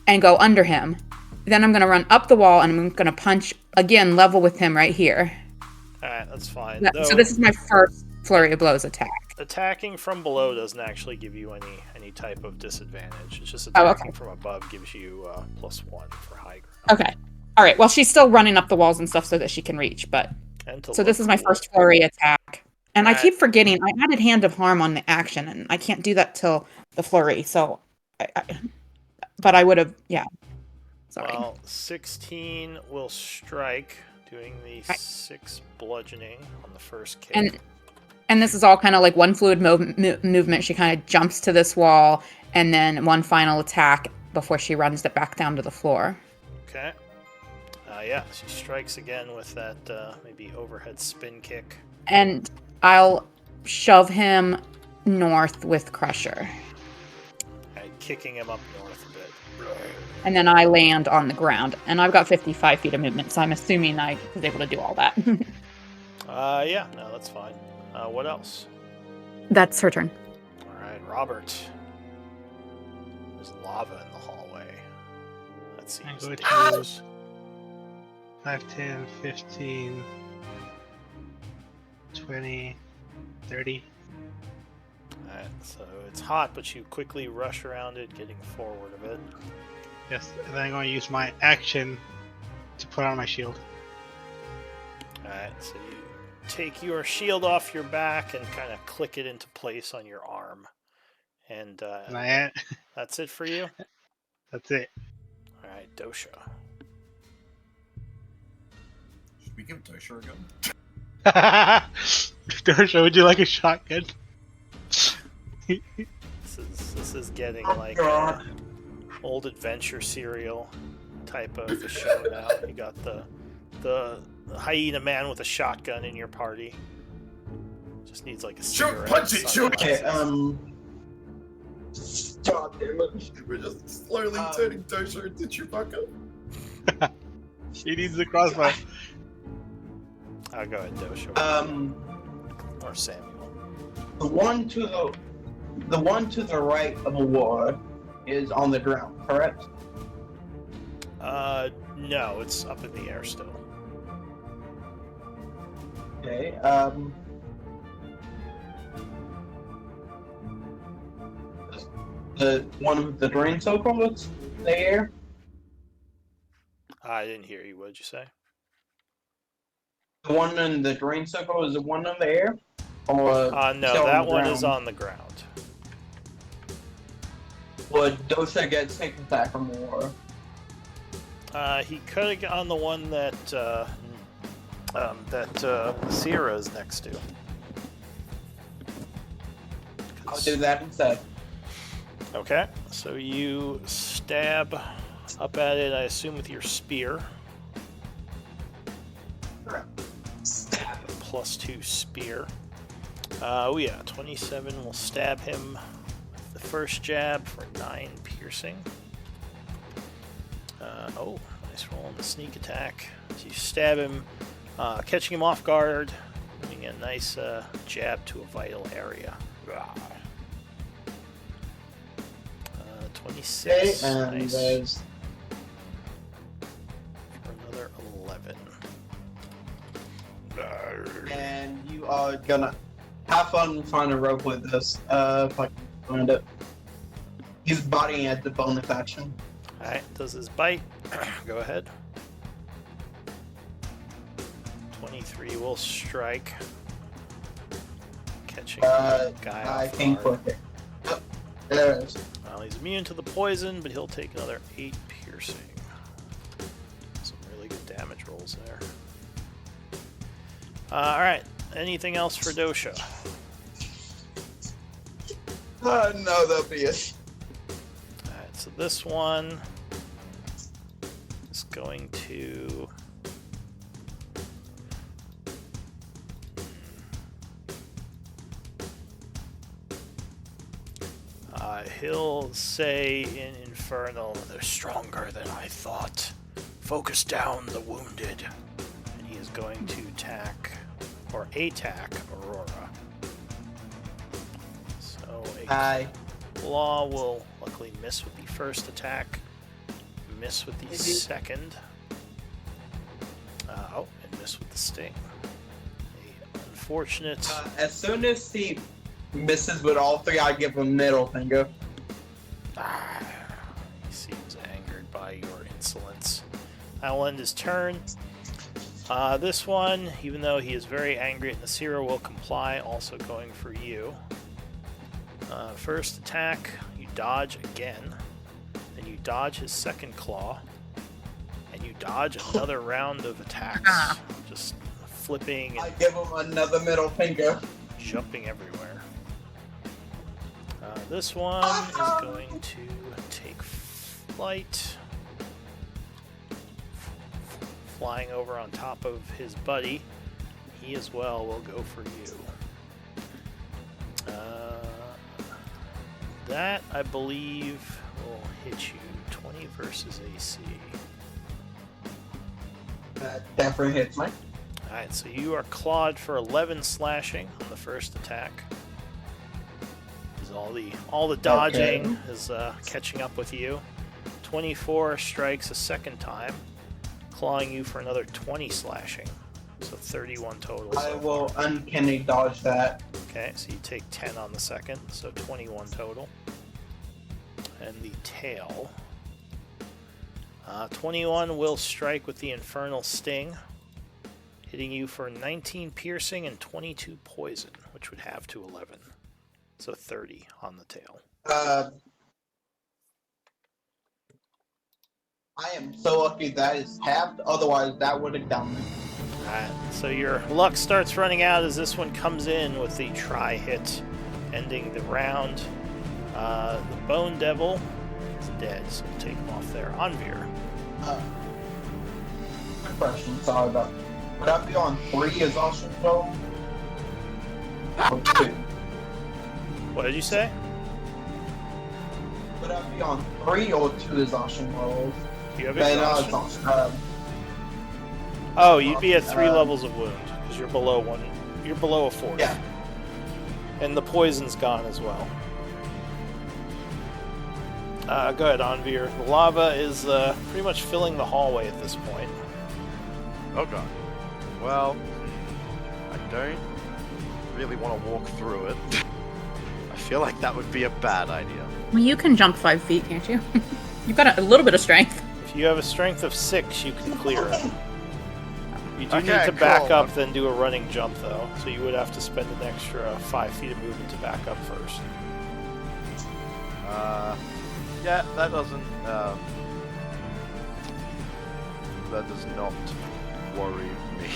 E: and go under him. Then I'm going to run up the wall and I'm going to punch again level with him right here.
C: All right, that's fine.
E: So
C: Though,
E: this is my first Flurry of Blows attack.
C: attacking from below doesn't actually give you any type of disadvantage. It's just
E: Oh,
C: attacking
E: okay.
C: from above gives you +1 for high ground.
E: Okay. All right. Well, she's still running up the walls and stuff so that she can reach, but
C: And to
E: so this
C: look
E: is my
C: cool.
E: first flurry attack. And I
C: Alright.
E: keep forgetting I added Hand of Harm on the action, and I can't do that till the flurry. So, but I would have, yeah. Sorry.
C: Well, 16 will strike, doing the
E: Right.
C: 6 bludgeoning on the first kick.
E: And this is all kind of like one fluid movement. She kind of jumps to this wall, and then one final attack before she runs it back down to the floor.
C: Okay. Yeah, she strikes again with that maybe overhead spin kick.
E: And I'll shove him north with Crusher.
C: Right, kicking him up north a bit.
E: And then I land on the ground. And I've got 55 feet of movement, so I'm assuming I was able to do all that.
C: Yeah, no, that's fine. What else?
E: That's her turn.
C: All right, Robert. There's lava in the hallway. That seems
A: go to-
C: dangerous.
A: 5, 10, 15, 20, 30.
C: Alright, so it's hot, but you quickly rush around it, getting forward a bit.
A: Yes, and then I'm going to use my action to put on my shield.
C: Alright, so you take your shield off your back and kind of click it into place on your arm. And
A: And
C: that's it for you?
A: that's it.
C: Alright, Dosha.
B: Should we give Dosha a gun?
A: Dosha, would you like a shotgun?
C: This is getting
D: Oh,
C: like
D: God.
C: old adventure serial type of a show now. You got the hyena man with a shotgun in your party. Just needs like a
B: Shoot,
C: cigarette.
B: punch it, shoot.
D: Okay, God damn it.
B: We're just slowly turning Dosha into Chewbacca.
A: He needs the crossbow.
C: I'll go ahead, Dosha. Or Samuel.
D: The one to the right of the ward is on the ground, correct?
C: No, it's up in the air still.
D: Okay, the one with the drain circle that's there.
C: I didn't hear you. What did you say?
D: The one in the drain circle is the one in the air, or
C: No,
D: still on
C: that
D: the
C: one is
D: ground?
C: on the ground.
D: Would Dosha get sneak attack or more?
C: He could have gone the one that Sierra is next to.
D: I'll do that instead.
C: Okay, so you stab up at it, I assume with your spear. +2 spear. Oh yeah, 27 will stab him with the first jab for 9 piercing. Oh, nice roll on the sneak attack. So you stab him, catching him off guard, doing a nice jab to a vital area. 26.
D: Okay, and
C: Nice.
D: there's
C: For another 11.
D: and you are gonna have fun finding a rope with this. If I can find it. He's bodying at the bonus action.
C: Alright, does his bite. Go ahead. 23 will strike. Catching the guy
D: I
C: off
D: can't
C: guard.
D: click it. Yep, there it is.
C: Well, he's immune to the poison, but he'll take another 8 piercing. Some really good damage rolls there. Alright, anything else for Dosha?
D: No, that'll be it.
C: Alright, so this one is going to... he'll say in Infernal, "They're stronger than I thought. Focus down the wounded." And he is going to attack Aurora. So a
D: Hi.
C: claw will luckily miss with the first attack, miss with the second. And miss with the sting. A unfortunate.
D: As soon as he misses with all three, I give him middle finger.
C: He seems angered by your insolence. I will end his turn. This one, even though he is very angry at Nasira, will comply, also going for you. First attack, you dodge again. Then you dodge his second claw. And you dodge another round of attacks. Just flipping
D: I
C: and
D: give him another middle finger.
C: jumping everywhere. This one is going to take flight, flying over on top of his buddy. He as well will go for you. That, I believe, will hit you 20 versus AC.
D: That definitely hits me.
C: Alright, so you are clawed for 11 slashing on the first attack. All the dodging is catching up with you. 24 strikes a second time, clawing you for another 20 slashing. So 31 total.
D: I
C: so
D: will
C: far.
D: uncanny dodge that.
C: Okay, so you take 10 on the second, so 21 total. And the tail. 21 will strike with the Infernal Sting, hitting you for 19 piercing and 22 poison, which would have to 11. So 30 on the tail.
D: I am so lucky that is halved, otherwise that would have done me.
C: Alright, so your luck starts running out as this one comes in with the tri-hit, ending the round. The Bone Devil is dead, so we'll take him off there. Anvir.
D: Good question. Sorry about. Would I be on 3 exhaustion roll? Or 2?
C: What did you say?
D: Would I be on 3 or 2 exhaustion rolls?
C: Do you have
D: Then,
C: exhaustion? Oh, you'd be at 3 levels of wound because you're below 1. You're below a 4.
D: Yeah.
C: And the poison's gone as well. Go ahead, Anvir. The lava is pretty much filling the hallway at this point.
F: Oh god. Well, I don't really want to walk through it. I feel like that would be a bad idea.
E: Well, you can jump 5 feet, can't you? You've got a little bit of strength.
C: If you have a strength of 6, you can clear it. You do
F: Okay,
C: need to back
F: cool.
C: up, then do a running jump, though. So you would have to spend an extra 5 feet of movement to back up first.
F: Yeah, that doesn't, that does not worry me.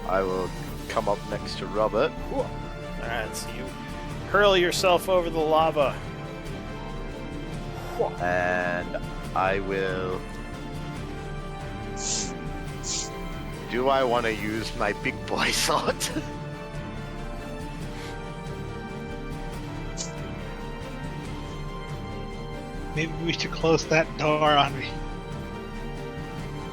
F: I will come up next to Robert.
C: Alright, so you hurl yourself over the lava.
F: And I will... Do I want to use my big boy sword?
A: Maybe we should close that door on me.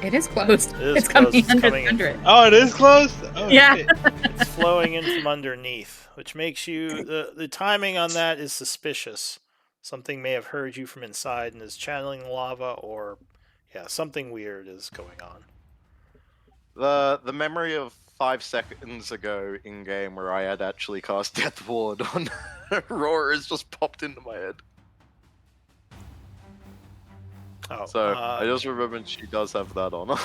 E: It is closed.
C: It is
E: It's
C: closed.
E: coming
C: It's
E: under
C: coming
E: the
C: in.
E: under it.
A: Oh, it is closed? Oh,
E: Yeah.
A: shit.
C: It's flowing in from underneath, which makes you... The timing on that is suspicious. Something may have heard you from inside and is channeling the lava, or... Yeah, something weird is going on.
F: The memory of 5 seconds ago in game where I had actually cast Death Ward on Aurora has just popped into my head.
C: Oh,
F: So I just remembered she does have that on her.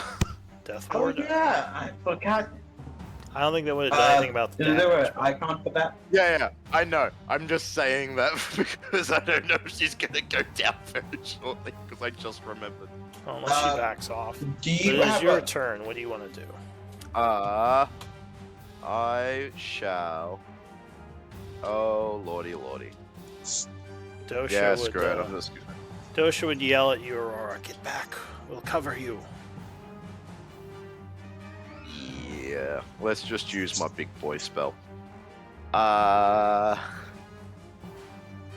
C: Death
D: Oh
C: Ward.
D: yeah, I forgot.
C: I don't think that would have done anything about the
D: Is there
C: damage.
D: an icon for that?
F: Yeah, I know. I'm just saying that because I don't know if she's gonna go down very shortly because I just remembered.
C: Unless she backs off.
D: Do
C: But
D: you
C: it is
D: have
C: your
D: a...
C: turn. What do you want to do?
F: I shall. Oh lordy.
C: Dosha
F: Yeah,
C: would,
F: screw it. I'm just gonna.
C: Dosha would yell at you, Aurora, get back. We'll cover you.
F: Yeah, let's just use my big boy spell.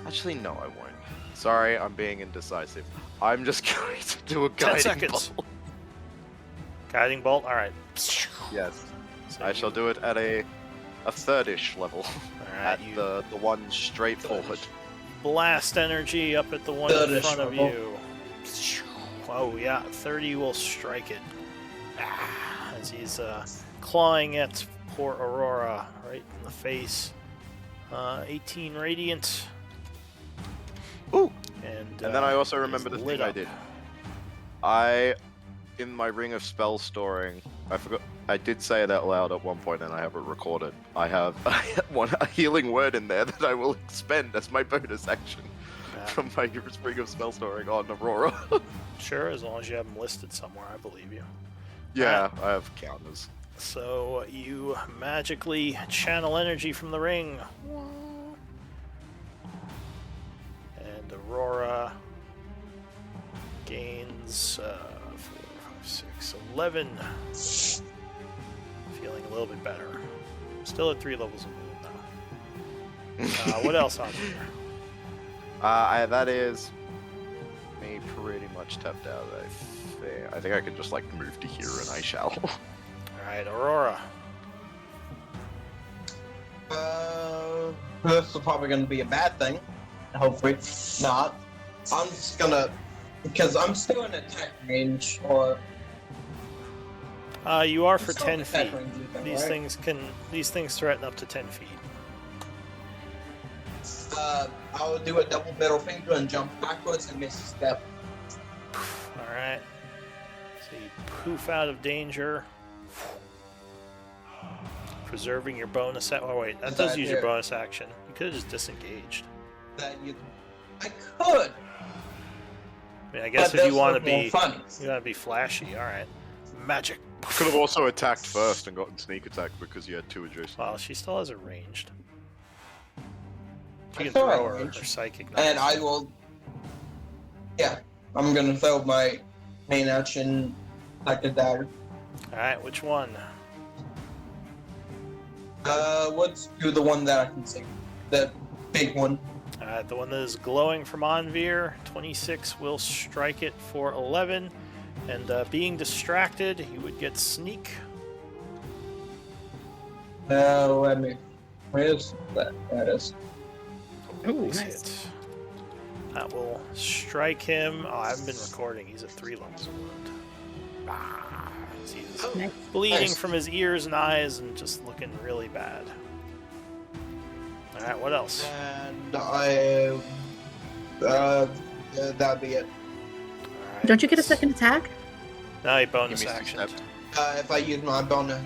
F: Actually, no, I won't. Sorry, I'm being indecisive. I'm just going to do a
C: 10
F: guiding
C: seconds.
F: bolt.
C: Guiding bolt? Alright.
F: Yes,
C: So
F: I
C: you-
F: shall do it at a thirdish level.
C: Alright,
F: At
C: you
F: the one straight forward.
C: blast energy up at the one in
D: Thirdish
C: front of
D: level.
C: you. Oh yeah, 30 will strike it. As he's clawing at poor Aurora right in the face. 18 radiant.
F: Ooh!
C: And
F: And then I also
C: is
F: remember the
C: lit
F: thing I
C: up.
F: did. In my ring of spell storing, I forgot. I did say it out loud at one point, and I have it recorded. I have a healing word in there that I will expend as my bonus action
C: Yeah,
F: from my ring of spell storing on Aurora.
C: sure, as long as you have them listed somewhere, I believe you.
F: Yeah, I have counters.
C: So you magically channel energy from the ring. And Aurora gains 4, 5, 6, 11. Feeling a little bit better. Still at 3 levels of movement though. What else on here?
F: That is me pretty much tapped out. I think I can just like move to here, and I shall.
C: Alright, Aurora.
D: This is probably going to be a bad thing. Hopefully not. I'm just gonna, because I'm still in attack range, or
C: You are for
D: I'm still
C: 10
D: in attack
C: feet.
D: range, you think,
C: These things threaten up to 10 feet.
D: right? I will do a double middle finger and jump backwards and miss a step.
C: Alright. So you poof out of danger. Preserving your bonus action. Oh, wait. That
D: Is
C: does
D: that
C: use your
D: here?
C: bonus action. You could have just disengaged.
D: That you, I could.
C: I mean, I guess
D: But
C: if you
D: those
C: want to
D: look more
C: be,
D: fun.
C: you want to be flashy. All right, magic.
F: Could have also attacked first and gotten sneak attack because you had 2 adjacent.
C: Well, she still has her ranged. She
D: I
C: can
D: still have
C: throw her
D: ranged.
C: psychic.
D: And
C: knives.
D: I will. Yeah, I'm gonna throw my main action like a dagger.
C: All right, which one?
D: Let's do the one that I can see. The big one.
C: All right, the one that is glowing from Anvir. 26 will strike it for 11, and being distracted, you would get sneak.
D: Let me. Where's that? That is.
E: Ooh,
C: Nice
E: nice.
C: hit. That will strike him. Oh, I haven't been recording. He's at 3 levels of wound. Ah, he's
E: Nice.
C: bleeding
D: Nice.
C: from his ears and eyes and just looking really bad. All right, what else?
D: And that'd be it.
C: All right,
E: Don't you get a
C: let's-
E: second attack?
C: No, he bonus
F: Give me
C: action.
F: some steps.
D: If I use my bonus.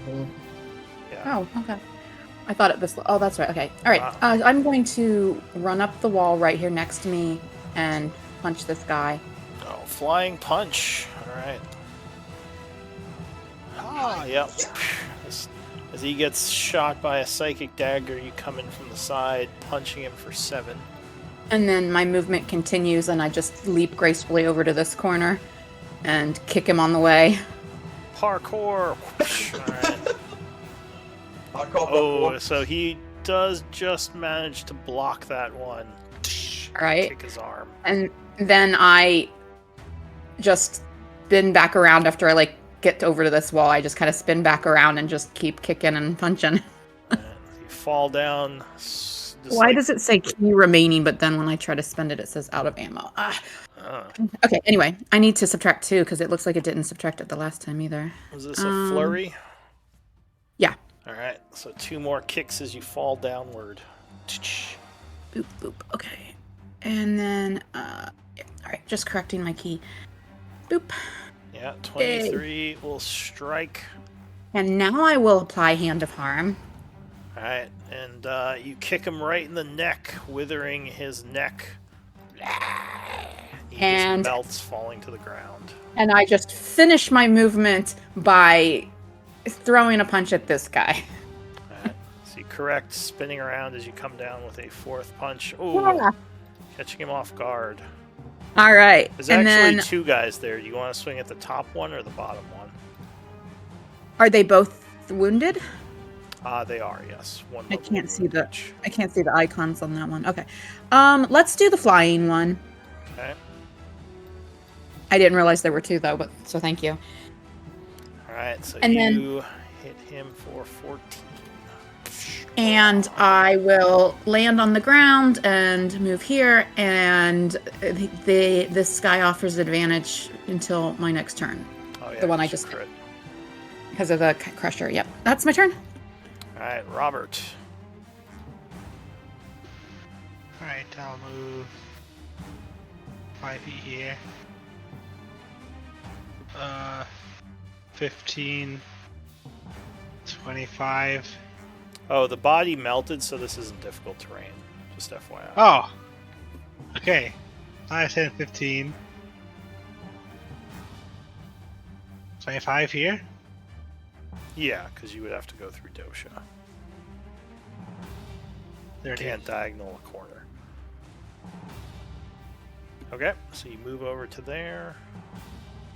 C: Yeah.
E: Oh, okay. I thought it this. Oh, that's right. Okay. All right.
C: Wow.
E: I'm going to run up the wall right here next to me and punch this guy.
C: Oh, flying punch. All right. Ah, yep. As he gets shot by a psychic dagger, you come in from the side, punching him for 7.
E: And then my movement continues, and I just leap gracefully over to this corner and kick him on the way.
C: Parkour. All right.
D: I'll call
C: Oh, so he does just manage to block that one.
E: All right.
C: Kick his arm.
E: And then I just spin back around after I get over to this wall. I just kind of spin back around and just keep kicking and punching.
C: And you fall down.
E: Why does it say key remaining, but then when I try to spend it, it says out of ammo? Ah. Okay, anyway, I need to subtract 2 because it looks like it didn't subtract it the last time either.
C: Was this a flurry?
E: Yeah.
C: All right. So 2 more kicks as you fall downward.
E: Boop, boop. Okay. And then, yeah. All right, just correcting my key. Boop.
C: Yeah, 23 will strike.
E: And now I will apply Hand of Harm.
C: All right, and you kick him right in the neck, withering his neck. He
E: And-
C: just melts, falling to the ground.
E: And I just finish my movement by throwing a punch at this guy.
C: All right, so you correct, spinning around as you come down with a 4th punch. Ooh,
E: Yeah.
C: catching him off guard.
E: All right.
C: There's
E: and
C: actually
E: then,
C: 2 guys there. Do you want to swing at the top one or the bottom one?
E: are they both wounded?
C: They are, yes. One
E: I
C: level
E: can't see the-
C: each.
E: I can't see the icons on that one. Okay. Let's do the flying one.
C: Okay.
E: I didn't realize there were 2 though, but so thank you.
C: All right, so
E: And then-
C: you hit him for 14.
E: And I will land on the ground and move here, and this guy offers advantage until my next turn
C: Oh, yeah,
E: the one I
C: it's
E: just-
C: crit.
E: because of the crusher. Yep, that's my turn.
C: All right, Robert.
A: Alright, I'll move 5 feet here. 15, 25.
C: Oh, the body melted, so this isn't difficult terrain. Just FYI.
A: Oh! Okay. 5, 10, 15. 25 here?
C: Yeah, because you would have to go through Dosha.
A: 30.
C: Can't diagonal a corner. Okay, so you move over to there.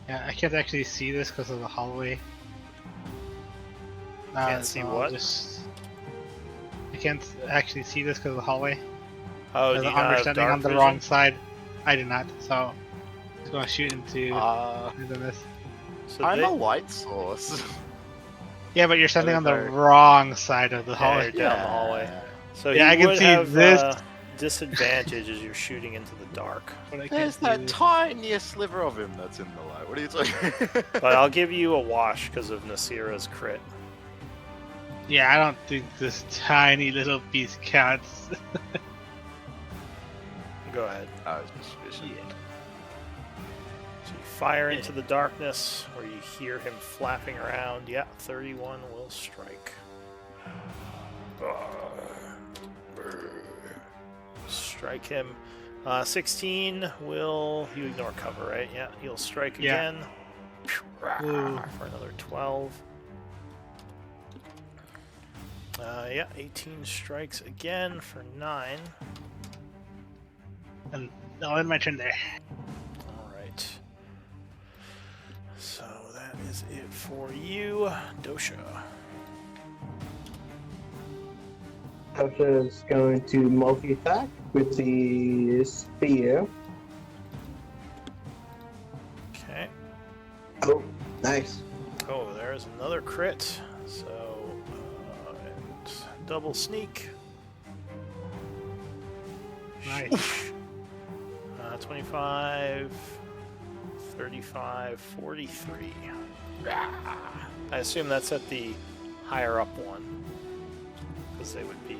A: Yeah, I can't actually see this because of the hallway.
C: Can't see
A: I'll
C: what?
A: I can't actually see this because of the hallway.
C: Oh, do
A: Because
C: you
A: I'm
C: not have
A: standing
C: dark
A: on the
C: vision?
A: wrong side. I do not, so I'm going to shoot into this.
C: So
F: I'm
C: they-
F: a light source.
A: Yeah, but you're standing on the
F: Sorry.
A: wrong side of the
C: Yeah,
A: hallway.
C: you're down the hallway. So
A: Yeah,
C: you
A: I can
C: would
A: see
C: have
A: this.
C: Disadvantage as you're shooting into the dark.
A: But I can't
F: There's
A: see
F: that
A: this.
F: tiniest sliver of him that's in the light. What are you talking?
C: But I'll give you a wash because of Nasira's crit.
A: Yeah, I don't think this tiny little piece counts.
C: Go ahead.
F: I was just fishing.
C: So you fire into the darkness, or you hear him flapping around. Yeah, 31 will strike. Strike him. 16 will... You ignore cover, right? Yeah, he'll strike
A: Yeah.
C: again.
A: Ooh.
C: For another 12. Yeah, 18 strikes again for 9.
A: And I'll end my turn there.
C: Alright. So that is it for you, Dosha.
D: Dosha is going to multi-attack with the spear.
C: Okay.
D: Oh, nice.
C: Oh, there's another crit. So, and double sneak.
A: Nice.
C: 25, 35, 43. I assume that's at the higher up one. Because they would be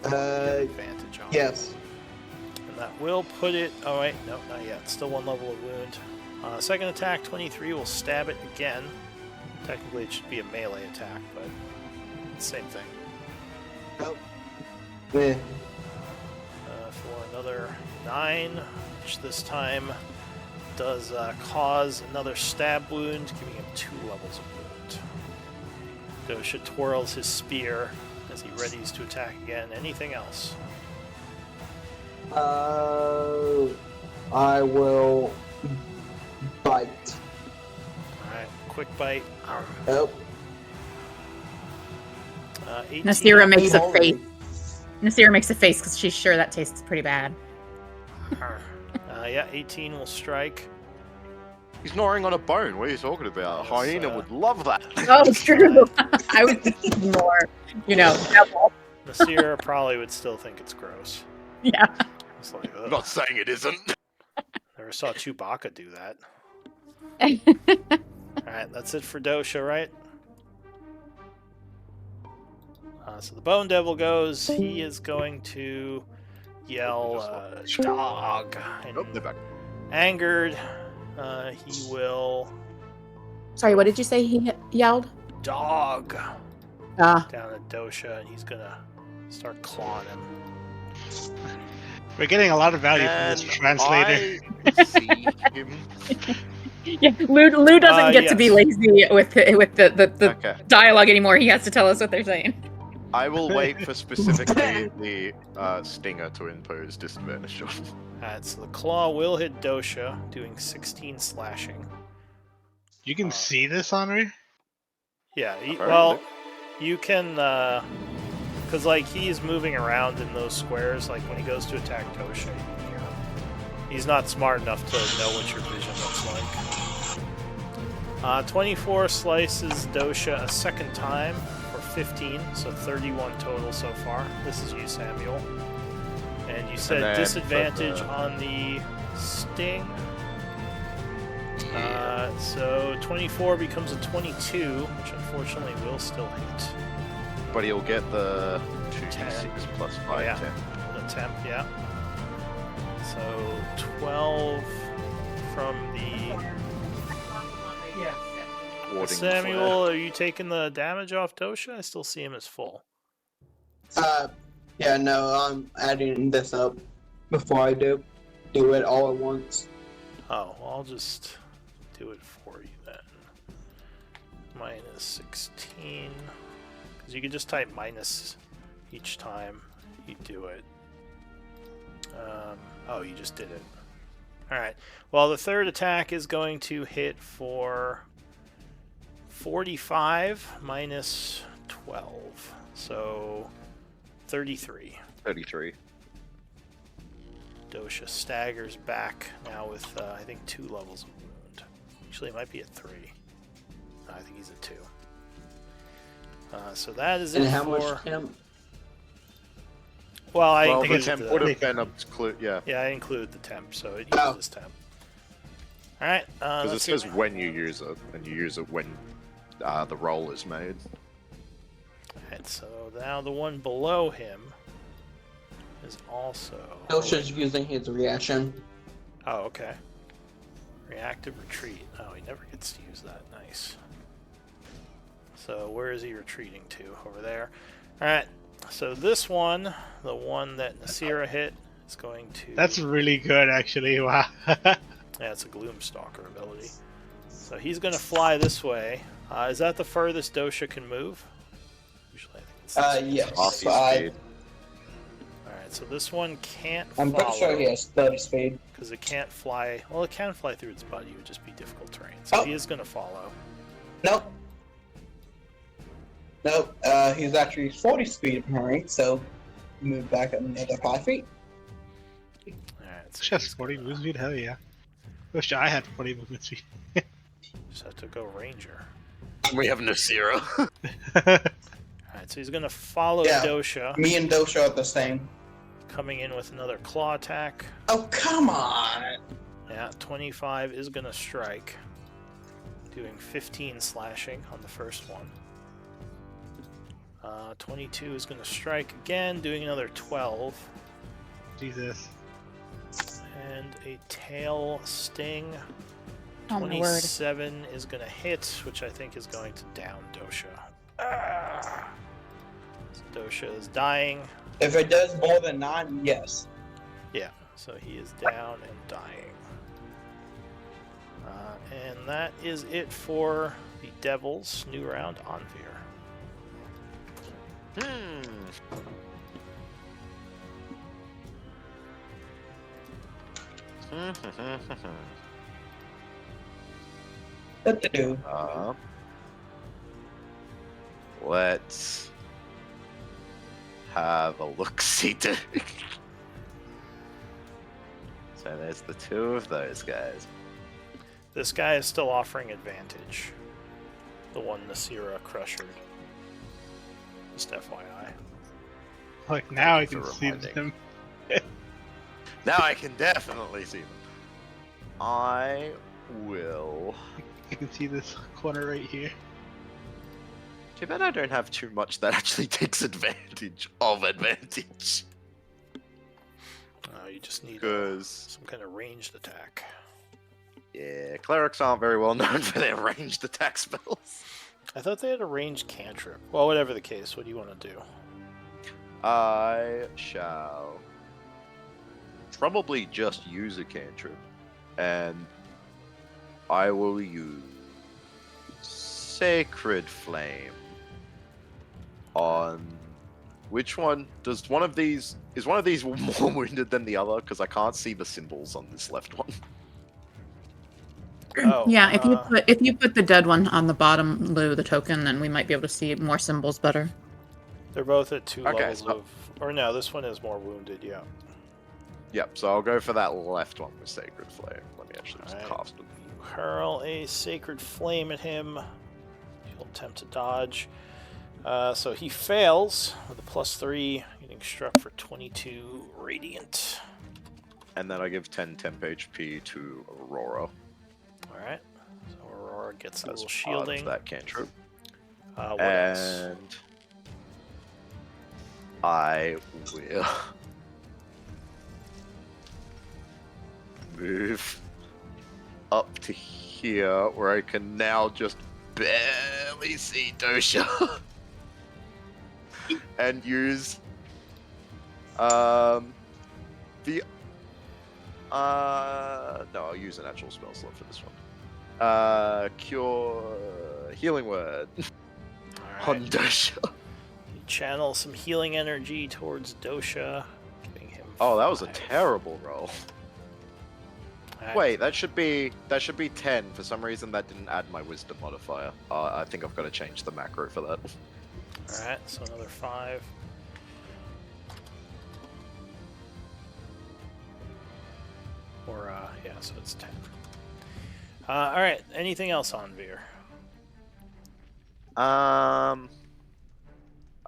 C: advantage on it.
D: Yes.
C: And that will put it... Oh, wait. No, not yet. Still 1 level of wound. Second attack, 23, will stab it again. Technically, it should be a melee attack, but same thing.
D: Oh. Yeah.
C: For another 9, which this time does cause another stab wound, giving him 2 levels of wound. Dosha twirls his spear as he readies to attack again. Anything else?
D: I will bite.
C: Alright, quick bite.
D: Oh.
C: 18.
E: Nasira makes a
D: Already.
E: face. Nasira makes a face because she's sure that tastes pretty bad.
C: Yeah, 18 will strike.
F: He's gnawing on a bone. What are you talking about? A
C: Yes,
F: hyena would love that.
E: Oh, it's true. I would think more, devil.
C: Nasira probably would still think it's gross.
E: Yeah.
C: It's like,
F: I'm
C: ugh.
F: not saying it isn't.
C: Never saw Chewbacca do that. Alright, that's it for Dosha, right? So the Bone Devil goes. He is going to yell, dog.
F: Oh, they're
C: And
F: back.
C: angered, he will
E: Sorry, what did you say he yelled?
C: dog
E: Ah.
C: down at Dosha, and he's gonna start clawing him.
A: We're getting a lot of value from this
F: And
A: translator.
F: I see him.
E: Yeah, Lou doesn't get to be
C: yes.
E: lazy with the
F: Okay.
E: dialogue anymore. He has to tell us what they're saying.
F: I will wait for specifically the stinger to impose disadvantage on.
C: Alright, so the claw will hit Dosha, doing 16 slashing.
A: You can see this, Henri?
C: Yeah,
F: Apparently.
C: well, you can, because, like, he's moving around in those squares. Like, when he goes to attack Dosha, you can hear him. He's not smart enough to know what your vision looks like. 24 slices Dosha a second time for 15, so 31 total so far. This is you, Samuel. And you said
F: then for
C: disadvantage
F: the-
C: on the sting. So 24 becomes a 22, which unfortunately will still hit.
F: But he'll get the
C: 10.
F: 2d6 plus 5,
C: Oh, yeah.
F: 10.
C: The temp, yeah. So 12 from the...
F: Warding
C: Samuel, are you taking the damage off Dosha? I still see him as full.
D: Yeah, no, I'm adding this up before I do it all at once.
C: Oh, well, I'll just do it for you then. Minus 16. Because you can just type minus each time you do it. Oh, you just did it. Alright. Well, the third attack is going to hit for 45 minus 12. So 33.
F: 33.
C: Dosha staggers back now with, I think, 2 levels of wound. Actually, it might be at 3. No, I think he's at 2. So that is
D: And
C: it
D: how
C: for...
D: much temp?
C: Well, I
F: Well, the
C: included
F: temp
C: the-
F: would have been include, yeah.
C: Yeah, I included the temp, so it
D: Oh.
C: uses temp. Alright,
F: Because it
C: let's
F: says
C: see.
F: when you use it, and you use it when the roll is made.
C: Alright, so now the one below him is also...
D: Dosha's using his reaction.
C: Oh, okay. Reactive retreat. Oh, he never gets to use that. Nice. So where is he retreating to? Over there. Alright, so this one, the one that Nasira hit, is going to.
A: That's really good, actually. Wow.
C: Yeah, it's a Gloomstalker ability. So he's going to fly this way. Is that the furthest Dosha can move? Usually I think it's this way.
D: Yes.
F: Half his speed.
C: Alright, so this one can't
D: I'm pretty sure
C: follow
D: he has 30 speed.
C: because it can't fly. Well, it can fly through its body. It would just be difficult terrain. So
D: Oh.
C: he is going to follow.
D: Nope. Nope. He's actually 40 speed apparently, so move back another 5 feet.
C: Alright, so
A: She has
C: he's
A: 40
C: gonna-
A: movement speed? Hell yeah. Wish I had 40 movement speed.
C: Just have to go Ranger.
F: We have Nasira.
C: Alright, so he's going to follow
D: Yeah.
C: Dosha,
D: Me and Dosha are the same.
C: coming in with another claw attack.
D: Oh, come on!
C: Yeah, 25 is going to strike, doing 15 slashing on the first one. 22 is going to strike again, doing another 12.
A: Jesus.
C: And a tail sting.
E: Oh my word.
C: 27 is going to hit, which I think is going to down Dosha. Ah. So Dosha is dying.
D: If it does more than 9, yes.
C: Yeah, so he is down and dying. And that is it for the Devils. New round, Anvir.
D: What to do?
F: Let's have a look-see. So there's the two of those guys.
C: This guy is still offering advantage. The one Nasira crushered. Just FYI.
A: Like, now I
F: Thank you
A: can
F: for
A: see
F: reminding.
A: them.
F: Now I can definitely see them. I will.
A: You can see this corner right here.
F: Too bad I don't have too much that actually takes advantage of advantage.
C: You just need
F: Because,
C: some kind of ranged attack.
F: yeah, clerics aren't very well known for their ranged attack spells.
C: I thought they had a ranged cantrip. Well, whatever the case, what do you want to do?
F: I shall probably just use a cantrip, and I will use Sacred Flame on which one? Is one of these more wounded than the other? Because I can't see the symbols on this left one.
C: Oh,
E: Yeah, if you put the dead one on the bottom, Lou, the token, then we might be able to see more symbols better.
C: they're both at 2
F: Okay,
C: levels
F: so-
C: of... Or no, this one is more wounded, yeah.
F: Yep, so I'll go for that left one with Sacred Flame. Let me actually just
C: Alright.
F: cast it.
C: You hurl a Sacred Flame at him. He'll attempt to dodge. So he fails with a +3, getting struck for 22 Radiant.
F: And then I give 10 temp HP to Aurora
C: Alright, so Aurora gets a
F: as
C: little
F: part
C: shielding.
F: of that cantrip.
C: What else?
F: And I will move up to here where I can now just barely see Dosha and use the no, I'll use an actual spell slot for this one. Cure Healing Word on
C: Alright,
F: Dosha.
C: you channel some healing energy towards Dosha, giving him
F: Oh, that was a
C: 5.
F: terrible roll.
C: Alright,
F: Wait, that should be 10. For some reason, that didn't add my wisdom modifier. I think I've got to change the macro for that.
C: Alright, so another 5. Or, yeah, so it's 10. Alright, anything else on Veer?
F: I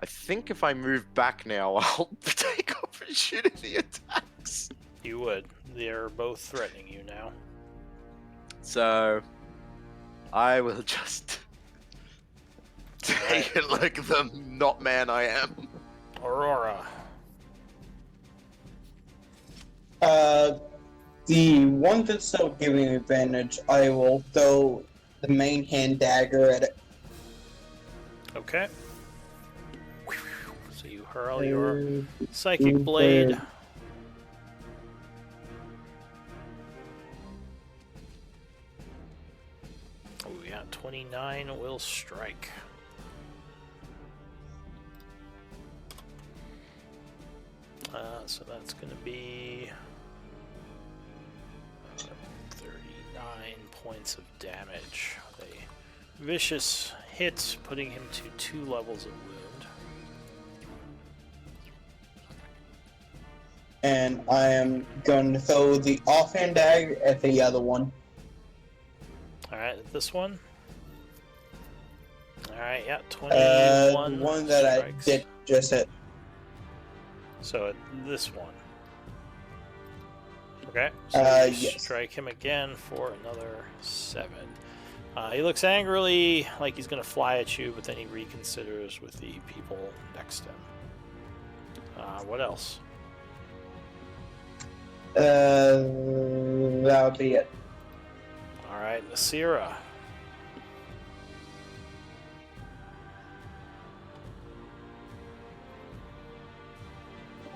F: think if I move back now, I'll take opportunity attacks.
C: You would. They're both threatening you now.
F: So, I will just take it like the not man I am.
C: Aurora.
D: The one that's still giving advantage, I will throw the main hand dagger at it.
C: Okay. So you hurl your Psychic Blade. 29 will strike. So that's going to be 39 points of damage. A vicious hit, putting him to 2 levels of wound.
D: And I am going to throw the offhand dagger at the other one.
C: Alright, this one. Alright, yeah, 21
D: The one that
C: strikes.
D: I did just hit.
C: So this one. Okay, so you
D: yes.
C: strike him again for another 7. He looks angrily like he's going to fly at you, but then he reconsiders with the people next to him. What else?
D: That would be it.
C: Alright, Nasira.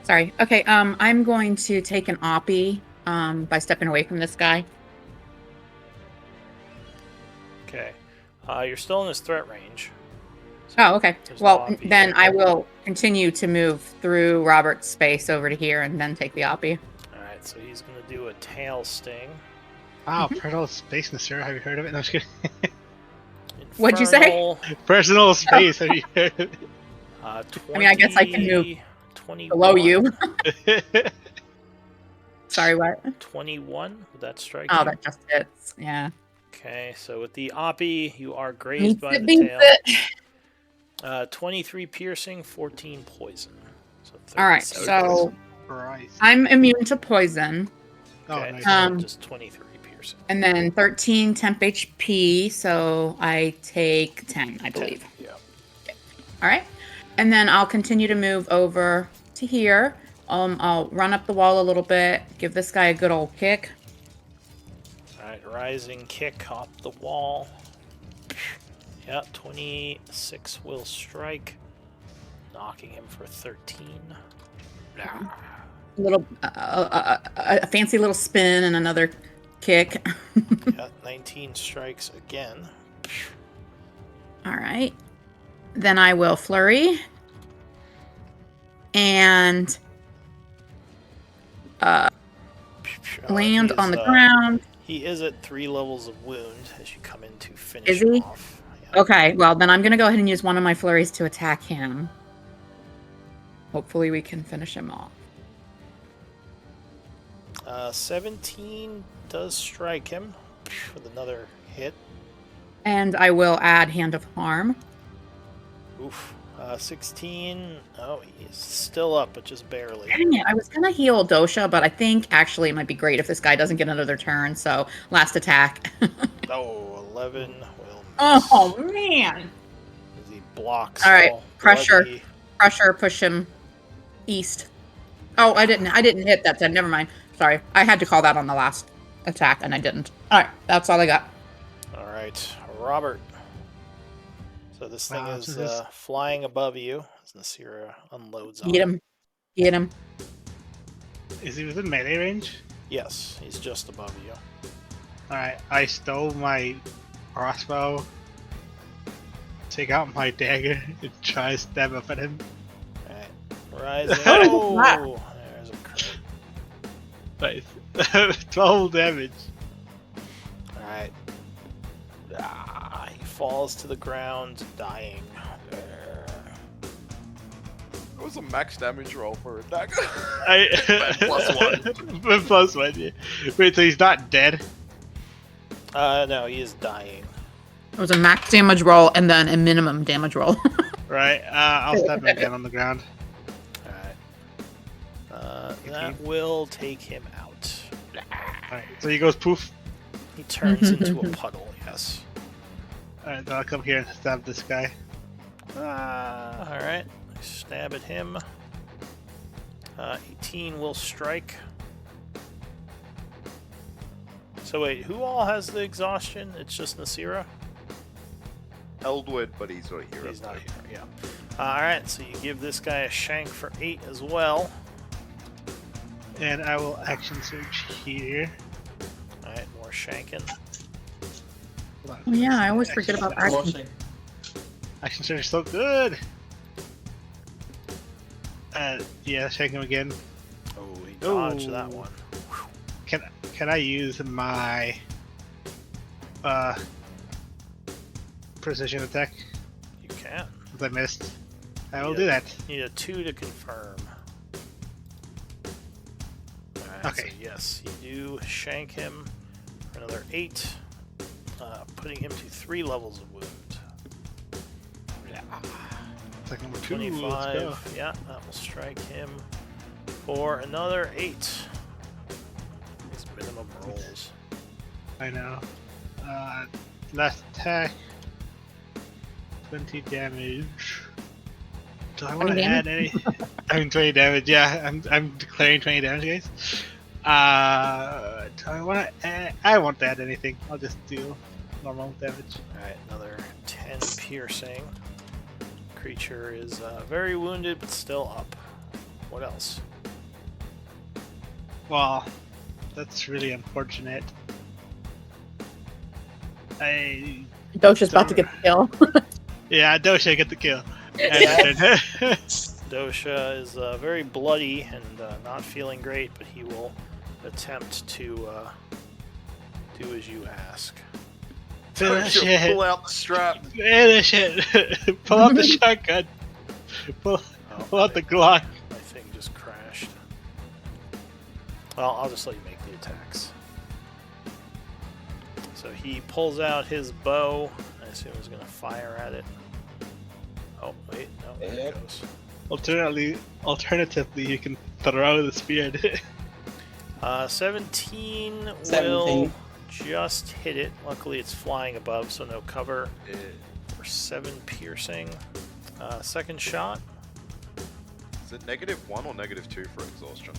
E: Sorry. Okay, I'm going to take an Oppie by stepping away from this guy.
C: Okay. You're still in his threat range. So
E: Oh, okay.
C: there's no
E: Well,
C: Oppie
E: then
C: yet.
E: I will continue to move through Robert's space over to here and then take the Oppie.
C: Alright, so he's going to do a tail sting.
A: Wow, personal space, Nasira. Have you heard of it? No, I'm just kidding.
E: What'd you say?
C: Infernal,
A: Personal space. Have you heard of
C: 20,
E: I mean, I guess I can move
C: 21.
E: Below you.
A: it?
E: Sorry, what?
C: 21? Would that strike
E: Oh,
C: you?
E: that just hits. Yeah.
C: Okay, so with the Oppie, you are grazed
E: Beats
C: by
E: it,
C: the
E: beats
C: tail.
E: it.
C: 23 piercing, 14 poison. So
E: All right,
C: 37
E: so
C: poison.
A: Christ.
E: I'm immune to poison,
A: Oh,
C: Okay,
A: nice.
C: so just 23 piercing.
E: and then 13 temp HP, so I take 10, I believe.
C: Yeah.
E: All right, and then I'll continue to move over to here. I'll run up the wall a little bit, give this guy a good old kick.
C: Alright, rising kick up the wall. Yeah, 26 will strike, knocking him for 13.
E: A little, a fancy little spin and another kick.
C: Yeah, 19 strikes again.
E: All right. Then I will flurry. And land on the ground.
C: He is at 3 levels of wound as you come in to finish
E: Is
C: him
E: he?
C: off. Yeah.
E: Okay, well, then I'm going to go ahead and use one of my flurries to attack him. Hopefully we can finish him off.
C: 17 does strike him with another hit.
E: And I will add Hand of Harm.
C: Oof. 16. Oh, he's still up, but just barely.
E: Dang it, I was going to heal Dosha, but I think actually it might be great if this guy doesn't get another turn, so last attack.
C: Oh, 11 will miss.
E: Oh, man.
C: As he blocks.
E: All right,
C: all
E: pressure.
C: bloody.
E: Pressure, push him east. Oh, I didn't hit that then. Never mind. Sorry. I had to call that on the last attack, and I didn't. All right, that's all I got.
C: All right, Robert. So this thing
A: Wow,
C: is
A: so this-
C: flying above you as Nasira unloads on
E: Get him. Get him.
A: Is he within melee range?
C: Yes, he's just above you.
A: Alright, I stole my crossbow, take out my dagger, and try to stab up at him.
C: All right, rising.
E: Oh,
C: Oh, there's a crit.
A: Nice. 12 damage.
C: All right. He falls to the ground, dying.
F: It was a max damage roll for a dagger.
A: +1. +1, yeah. Wait, so he's not dead?
C: No, he is dying.
E: It was a max damage roll and then a minimum damage roll.
A: Right, I'll stab him again on the ground.
C: Alright. That will take him out.
A: Alright, so he goes poof.
C: He turns into a puddle, yes.
A: Alright, then I'll come here and stab this guy.
C: Alright. Stab at him. 18 will strike. So wait, who all has the exhaustion? It's just Nasira?
F: Eldwood, but he's not here.
C: He's not here, yeah. Alright, so you give this guy a shank for 8 as well.
A: And I will action search here.
C: Alright, more shanking.
A: Hold on.
E: Oh, yeah, I always forget about action.
D: Flushing.
A: Action surge is so good. Yeah, check him again.
C: Oh, he dodged
A: Ooh.
C: that one.
A: Can I use my precision attack?
C: You can.
A: Since I missed. I will
C: Yeah.
A: do that.
C: Need a 2 to confirm. Alright,
A: Okay.
C: so yes, you do shank him for another 8, putting him to 3 levels of wound.
A: Attack number 2. Let's go.
C: 25, yeah, that will strike him for another 8. These minimum rolls.
A: I know. Last attack. 20 damage. Do I want to
E: 20
A: add any? I mean 20 damage. Yeah, I'm declaring 20 damage, guys. Do I want to? I won't add anything. I'll just do normal damage.
C: Alright, another 10 piercing. Creature is very wounded, but still up. What else?
A: Well, that's really unfortunate.
E: Dosha's about to get the kill.
A: Yeah, Dosha get the kill. And
C: Dosha is very bloody and not feeling great, but he will attempt to do as you ask.
A: finish
F: Pull
A: it.
F: out the strap.
A: Finish it. Pull out the shotgun. Pull out the Glock.
C: My thing just crashed. Well, I'll just let you make the attacks. So he pulls out his bow. I assume he's going to fire at it. Oh, wait. No, there it
D: Yep.
C: goes.
A: Alternatively, you can throw the spear at it.
C: 17 will
D: 17.
C: just hit it. Luckily, it's flying above, so no cover. For 7 piercing. Second shot.
F: Is it -1 or -2 for exhaustion?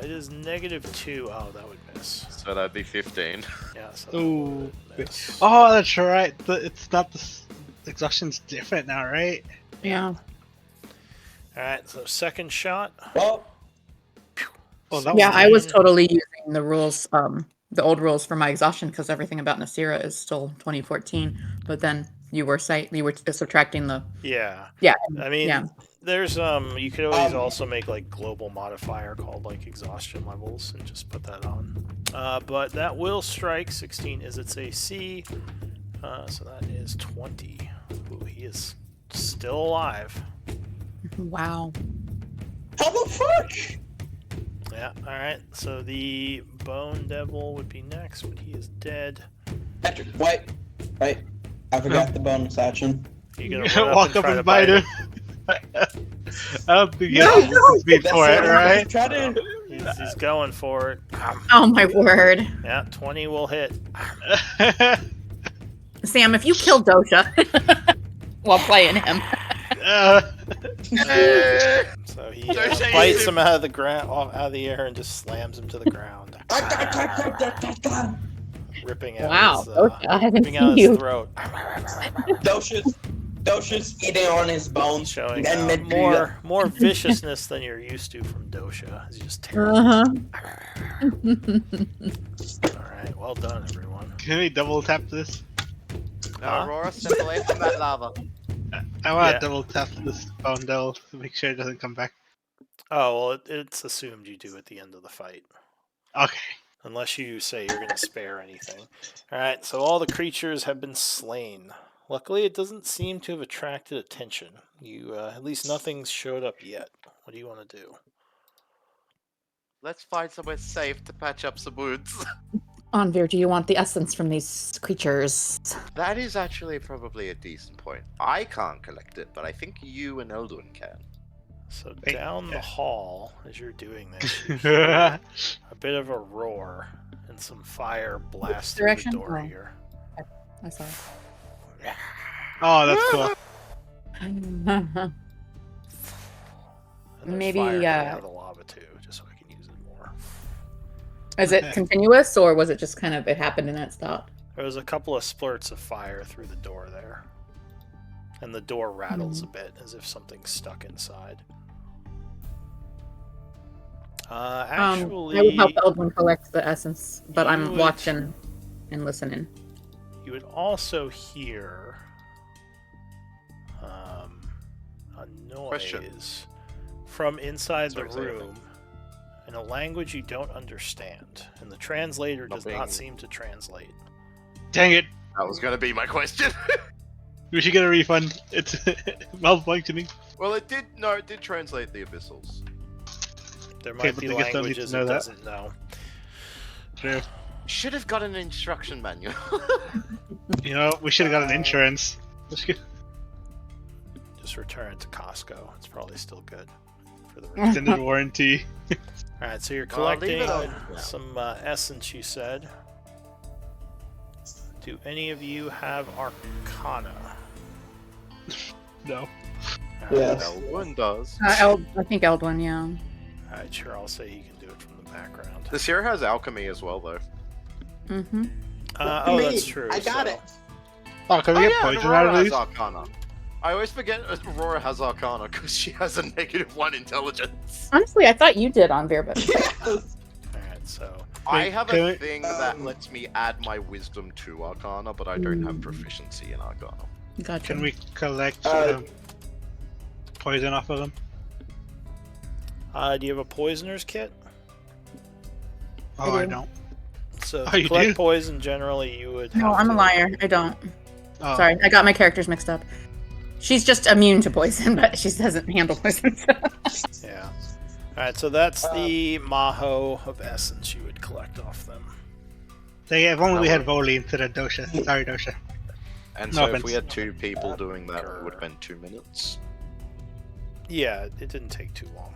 C: It is -2. Oh, that would miss.
F: So that'd be 15.
C: Yeah, so that
A: Ooh.
C: would miss.
A: Oh, that's right. It's not the exhaustion's different now, right?
E: Yeah.
C: Alright, so second shot.
D: Well,
A: Oh, that
E: Yeah,
A: was
E: I was totally using the rules, the old rules for my exhaustion because everything about Nasira is still 2014. But then you were subtracting the
C: Yeah.
E: yeah.
C: I mean,
E: Yeah.
C: there's you could always
D: Um,
C: also make like global modifier called like exhaustion levels and just put that on. But that will strike. 16 is its AC. So that is 20. Ooh, he is still alive.
E: Wow.
D: how the fuck?
C: Yeah. All right. So the Bone Devil would be next, but he is dead.
D: Patrick, wait. I forgot the bonus action.
C: You gonna run up
A: walk
C: and
A: up
C: try
A: and
C: to
A: bite him. I don't think you have the speed
D: That's
A: for
D: what
A: it,
D: I'm
A: right?
D: trying to.
C: He's going for it.
E: Oh my word.
C: Yeah, 20 will hit.
E: Sam, if you kill Dosha while playing him.
C: So he
F: Don't say
C: bites
F: anything.
C: him out of the ground, out of the air, and just slams him to the ground, ripping out
E: Wow,
C: his,
E: Dosha, I haven't
C: ripping out
E: seen
C: his
E: you.
C: throat,
D: Dosha's eating on his bones.
C: showing
D: And then
C: more viciousness than you're used to from Dosha. He's just terrible.
E: Uh-huh.
C: All right, well done, everyone.
A: Can we double tap this?
F: No,
C: Huh?
F: Aurora, step away from that lava.
A: I want to
C: Yeah.
A: double tap this Bone Devil to make sure it doesn't come back.
C: Oh well, it's assumed you do at the end of the fight.
A: Okay.
C: Unless you say you're going to spare anything. Alright, so all the creatures have been slain. Luckily, it doesn't seem to have attracted attention. At least nothing's showed up yet. What do you want to do?
F: Let's find somewhere safe to patch up some wounds.
E: Anvir, do you want the essence from these creatures?
F: That is actually probably a decent point. I can't collect it, but I think you and Eldwin can.
C: So
A: Hey,
C: down the
A: yeah.
C: hall, as you're doing this, you hear a bit of a roar and some fire blast through the
E: direction?
C: door
E: Oh.
C: here.
E: I saw
A: Oh, that's cool.
E: it.
C: And there's
E: Maybe,
C: fire coming out of the lava too, just so I can use it more.
E: Is it continuous or was it just kind of it happened and it stopped?
C: There was a couple of splurts of fire through the door there. And the door rattles a bit as if something's stuck inside.
E: I would
C: Actually,
E: help Eldwin collect the essence, but
C: you
E: I'm
C: would-
E: watching and listening.
C: You would also hear a noise
F: Question.
C: from inside
F: Sorry,
C: the
F: say it.
C: room in a language you don't understand, and the translator
F: Not
C: does
F: being-
C: not seem to translate.
A: Dang it!
F: That was going to be my question.
A: We should get a refund. It's malfunctioning.
F: Well, it did. No, it did translate the abyssals.
C: There
A: Okay,
C: might
A: but
C: be
A: I guess they'll need
C: languages
A: to
C: it
A: know that.
C: doesn't know.
A: True.
F: Should have got an instruction manual.
A: You know, we should have got an insurance. Let's get
C: Just return it to Costco. It's probably still good for the
A: extended warranty.
C: All right, so you're
F: Well, leave
C: collecting
F: it on.
C: some essence, you said. Do any of you have Arcana?
A: No.
C: All right,
D: Yes.
F: Elwyn does.
E: I think Eldwin, yeah.
C: All right, sure. I'll say he can do it from the background.
F: This here has alchemy as well, though.
E: Mm-hmm.
C: Oh, that's true.
D: I got
C: so-
D: it.
A: Oh, can we get
F: and
A: poison out
F: Aurora
A: of
F: has
A: these?
F: Arcana. I always forget Aurora has Arcana because she has a -1 intelligence.
E: Honestly, I thought you did on Beer, but
D: Yes.
C: All right, so
F: I have
A: can
F: a
A: we-
F: thing that lets me add my wisdom to Arcana, but I don't have proficiency in Arcana.
E: gotcha.
A: Can we collect
D: Uh,
A: poison off of them?
C: do you have a poisoner's kit?
A: Oh,
E: I
A: I
E: do.
A: don't.
C: So
A: Oh,
C: to
A: you
C: collect
A: do?
C: poison, generally you would.
E: No,
C: have
E: I'm a
C: to-
E: liar. I don't.
A: Oh.
E: Sorry, I got my characters mixed up. She's just immune to poison, but she doesn't handle poison. So.
C: Yeah. All right, so that's the Maho of essence you would collect off them.
A: Dang it, if only we
F: No.
A: had Voli instead of Dosha. Sorry, Dosha.
F: And
A: No
F: so if
A: offense.
F: we had 2 people doing that, it would have been 2 minutes.
C: Yeah, it didn't take too long.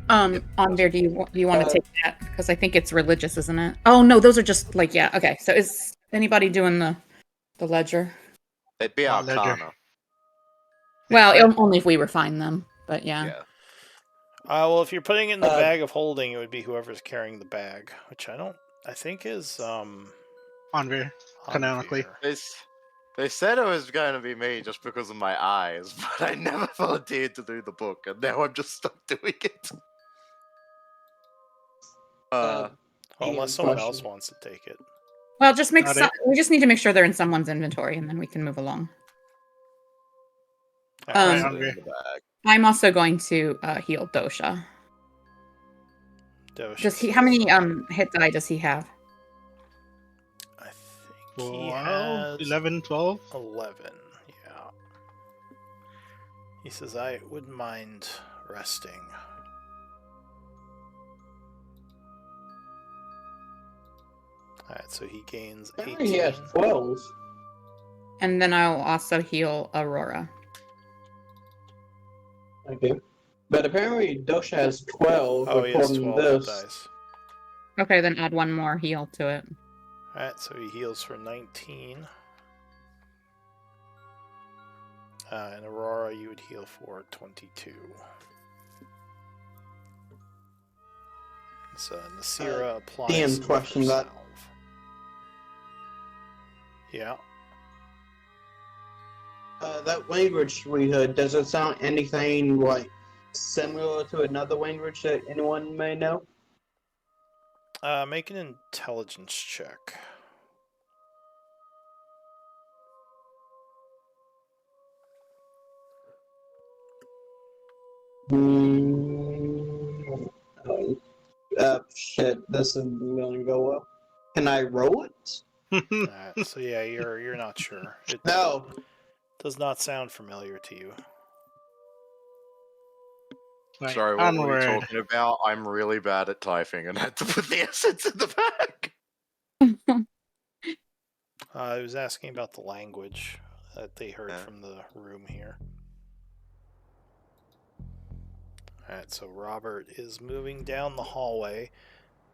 E: On there, do you want to take that? Because I think it's religious, isn't it? Oh no, those are just like yeah. Okay, so is anybody doing the ledger?
F: It'd be
A: Ledger.
F: Arcana.
E: Well, only if we refine them. But yeah.
F: Yeah.
C: Well, if you're putting it in the
D: Uh,
C: bag of holding, it would be whoever's carrying the bag, which I think is
A: Anvir, canonically.
C: Anvir.
F: They said it was going to be me just because of my eyes, but I never volunteered to do the book, and now I'm just stuck doing it.
C: Well, unless someone
D: question.
C: else wants to take it.
E: Well, just make
A: Got
E: some,
A: it.
E: we just need to make sure they're in someone's inventory, and then we can move along.
C: Alright,
A: Right,
E: Um,
A: Anvir.
F: In the bag.
E: I'm also going to heal Dosha.
C: Dosha
E: Does he?
C: says-
E: How many hit die does he have?
C: I think he
A: 12,
C: has
A: 11, 12?
C: 11. Yeah. He says I wouldn't mind resting. Alright, so he gains
D: I
C: 18.
D: think he has 12.
E: And then I'll also heal Aurora.
D: Okay. But apparently Dosha has 12
C: Oh, he has
D: according
C: 12
D: to
C: hit
D: this.
C: dice.
E: Okay, then add one more heal to it.
C: Alright, so he heals for 19. And Aurora, you would heal for 22. So Nasira applies
D: DM
C: some of
D: question
C: her
D: that.
C: salve. Yeah.
D: That language we heard, does it sound anything like similar to another language that anyone may know?
C: Make an intelligence check.
D: Shit, this isn't gonna go well. Can I roll it?
C: Alright, so yeah, you're not sure. It
D: No.
C: does not sound familiar to you.
A: Right,
F: Sorry, what were we
A: onward.
F: talking about? I'm really bad at typing and had to put the essence in the bag.
C: I was asking about the language that they heard
F: Yeah.
C: from the room here. Alright, so Robert is moving down the hallway.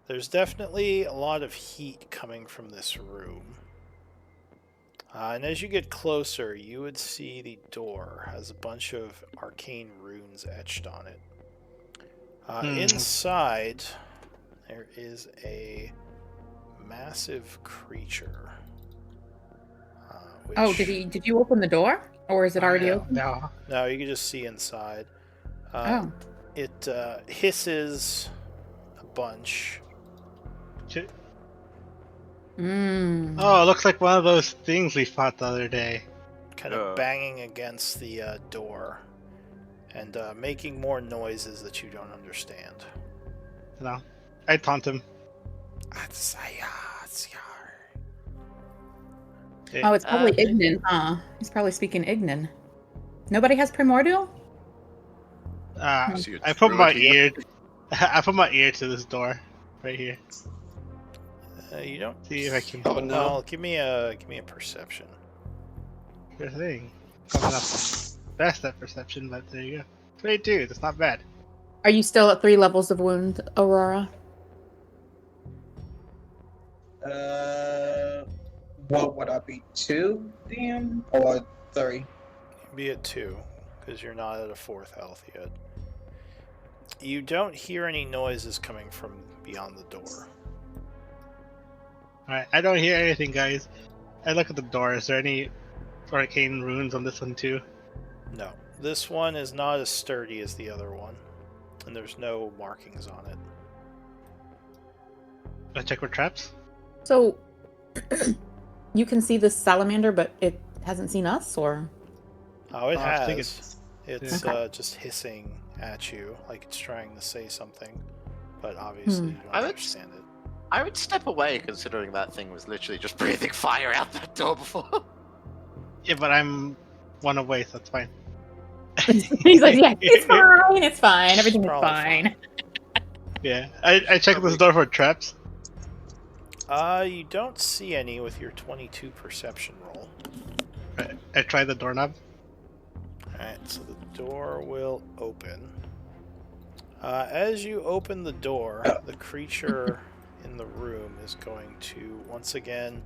C: There's definitely a lot of heat coming from this room. And as you get closer, you would see the door has a bunch of arcane runes etched on it. Inside, there is a massive creature.
E: Oh,
C: which-
E: did you open the door, or is it already open?
A: No.
C: No, you can just see inside.
E: Oh,
C: It hisses a bunch.
A: Shit.
E: Mm.
A: Oh, it looks like one of those things we fought the other day.
C: Kind of banging against the door and making more noises that you don't understand.
A: You know, I taunt him.
E: Oh, it's probably Ignan, huh? He's probably speaking Ignan. Nobody has Primordial?
F: See a
A: I put my
F: druid here?
A: ear. I put my ear to this door, right here.
C: You don't.
A: See if I can.
D: Oh no.
C: Well, give me a perception.
A: Sure thing. Coming up best at perception, but there you go. 22. That's not bad.
E: Are you still at 3 levels of wound, Aurora?
D: What would I be? 2 DM or 3?
C: Be at 2, because you're not at a 4th health yet. You don't hear any noises coming from beyond the door.
A: Alright, I don't hear anything, guys. I look at the door. Is there any arcane runes on this one too?
C: No. This one is not as sturdy as the other one, and there's no markings on it.
A: I check for traps.
E: So, you can see this salamander, but it hasn't seen us, or?
C: Oh, it
A: I think
C: has. It's just hissing at you, like it's trying to say something, but obviously you don't
F: I would-
C: understand it.
F: I would step away, considering that thing was literally just breathing fire out that door before.
A: Yeah, but I'm one away, so that's fine.
E: He's like, yeah, it's fine, everything is
C: Probably
E: fine.
A: Yeah, I check this door for traps.
C: You don't see any with your 22 perception roll.
A: I try the doorknob.
C: Alright, so the door will open. As you open the door, the creature in the room is going to once again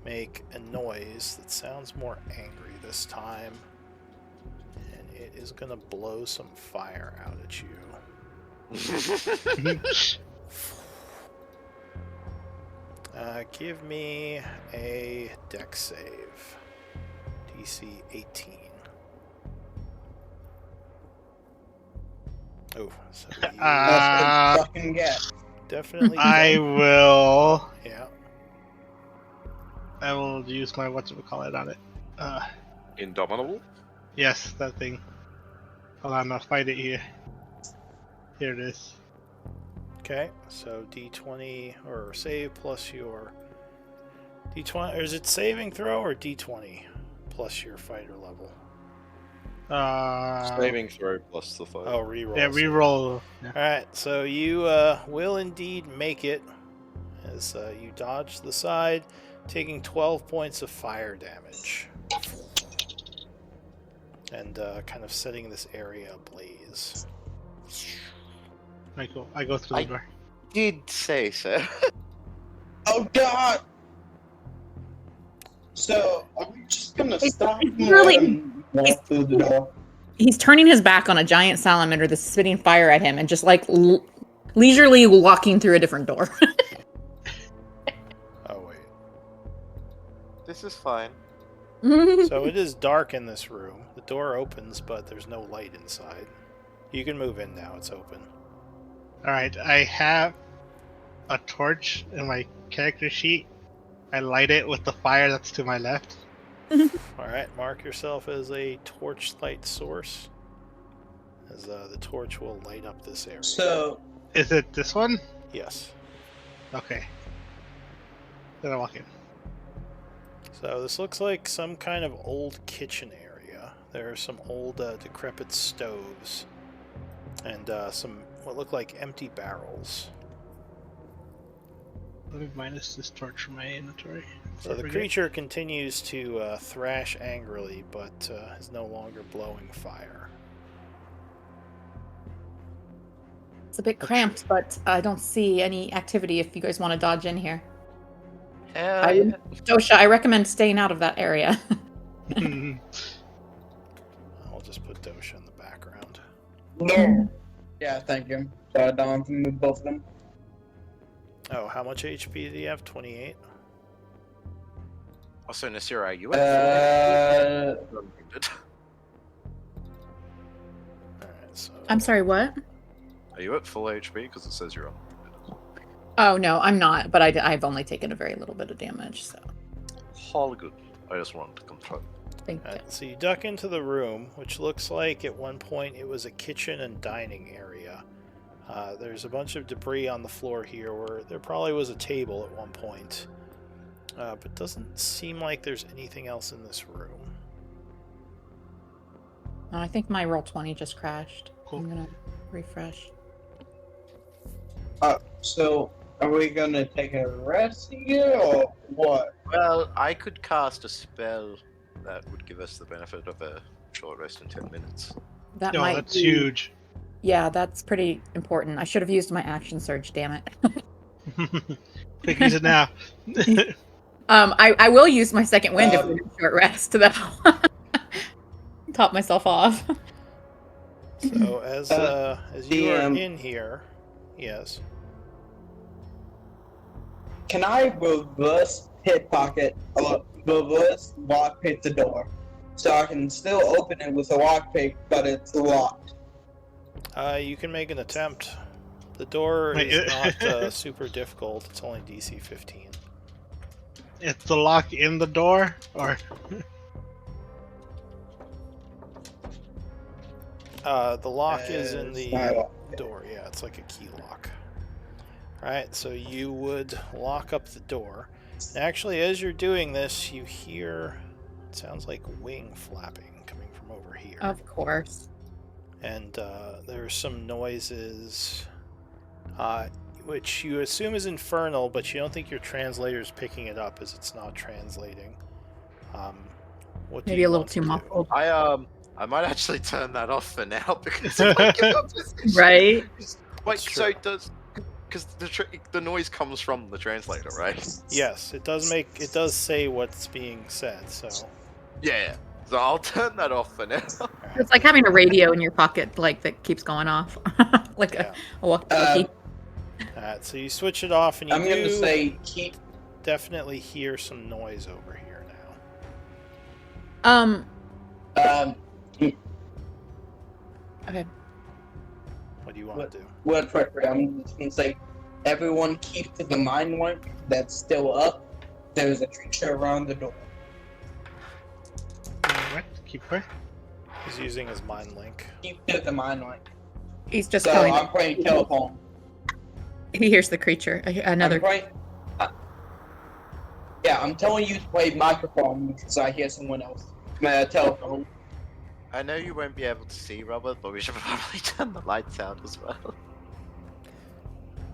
C: make a noise that sounds more angry this time. And it is going to blow some fire out at you. Give me a dex save. DC 18. Oh, so you
D: That's what I fucking get.
C: definitely.
A: I
C: don't-
A: will.
C: Yeah.
A: I will use my whatchamacallit on it.
F: Indomitable?
A: Yes, that thing. Hold on, I'll find it here. Here it is.
C: Okay, so D20 or save plus your D20, or is it saving throw or D20 plus your fighter level?
F: Saving throw plus the fight.
C: Oh, reroll.
A: Yeah, reroll. Yeah.
C: Alright, so you will indeed make it as you dodge the side, taking 12 points of fire damage. And kind of setting this area ablaze.
A: I go through the door.
F: Did say so.
D: Oh god! So, are we just gonna stop and
E: really-
D: let him walk through the door?
E: He's turning his back on a giant salamander that's spitting fire at him and just like leisurely walking through a different door.
C: Oh, wait.
F: This is fine.
C: So it is dark in this room. The door opens, but there's no light inside. You can move in now, it's open.
A: Alright, I have a torch in my character sheet. I light it with the fire that's to my left.
C: Alright, mark yourself as a torchlight source, as the torch will light up this area.
D: So,
A: Is it this one?
C: Yes.
A: Okay. Then I walk in.
C: So this looks like some kind of old kitchen area. There are some old decrepit stoves and some what look like empty barrels.
A: Let me minus this torch from my inventory.
C: So the creature continues to thrash angrily, but is no longer blowing fire.
E: It's a bit cramped, but I don't see any activity if you guys want to dodge in here.
F: Hell yeah.
E: Dosha, I recommend staying out of that area.
C: I'll just put Dosha in the background.
D: no. Yeah, thank you. So I don't have to move both of them.
C: Oh, how much HP do you have? 28?
F: Also, Nasira, are you at
D: Uh,
C: Alright, so...
E: I'm sorry, what?
F: Are you at full HP? Because it says you're on.
E: Oh no, I'm not. But I've only taken a very little bit of damage, so
F: All good. I just wanted to confirm.
E: thank you.
C: So you duck into the room, which looks like at one point it was a kitchen and dining area. There's a bunch of debris on the floor here where there probably was a table at one point. But doesn't seem like there's anything else in this room.
E: I think my roll 20 just crashed.
A: Cool.
E: I'm gonna refresh.
D: So, are we gonna take a rest here, or what?
F: Well, I could cast a spell that would give us the benefit of a short rest in 10 minutes.
E: That
A: No,
E: might
A: that's
E: be...
A: huge.
E: Yeah, that's pretty important. I should have used my action surge, damn it.
A: Quick, use it now.
E: I will use my second wind if we're in a short rest, though. Top myself off.
C: So as you are in here, yes.
D: Can I reverse pickpocket or reverse lockpick the door? So I can still open it with a lockpick, but it's locked.
C: You can make an attempt. The door
A: Wait,
C: is not super difficult. It's only DC 15.
A: It's the lock in the door, or
C: The lock is in the
D: not
C: door. Yeah, it's like a key lock. Right, so you would lock up the door. And actually, as you're doing this, you hear, it sounds like wing flapping coming from over here.
E: Of course.
C: And there's some noises, which you assume is infernal, but you don't think your translator's picking it up, as it's not translating. What do
E: Maybe
C: you
E: a little
C: want
E: too
C: to do?
E: muffled.
F: I might actually turn that off for now because it might give up this issue.
E: Right?
F: Wait,
C: That's
F: so
C: true.
F: because the noise comes from the translator, right?
C: Yes, it does say what's being said. So
F: Yeah. So I'll turn that off for now.
E: It's like having a radio in your pocket, like that keeps going off, like
C: Yeah.
E: a walkie-talkie.
C: Alright, so you switch it off, and you
D: I'm gonna
C: do
D: say keep.
C: definitely hear some noise over here now.
D: Um,
E: Okay.
C: What do you want to do?
D: Well, quickly, I'm just gonna say, everyone keep to the mind link that's still up. There's a creature around the door.
A: what? Keep quick.
C: He's using his mind link.
D: Keep to the mind link.
E: He's just
D: So
E: telling.
D: I'm playing telephone.
E: He hears the creature. Another.
D: I'm playing, yeah, I'm telling you to play microphone because I hear someone else. Telephone.
F: I know you won't be able to see Robert, but we should probably turn the lights out as well.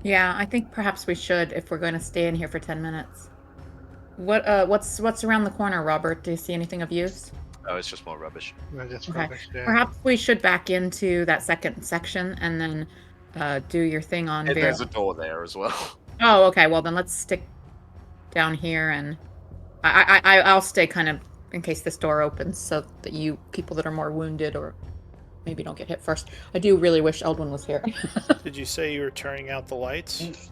E: Yeah, I think perhaps we should if we're going to stay in here for 10 minutes. What's around the corner, Robert? Do you see anything of use?
F: Oh, it's just more rubbish.
A: No, just
E: Okay.
A: rubbish, yeah.
E: Perhaps we should back into that second section and then do your thing on
F: And
E: Vera.
F: there's a door there as well.
E: Oh, okay. Well, then let's stick down here, and I'll stay kind of in case this door opens, so that you people that are more wounded or maybe don't get hit first. I do really wish Eldwin was here.
C: Did you say you were turning out the lights?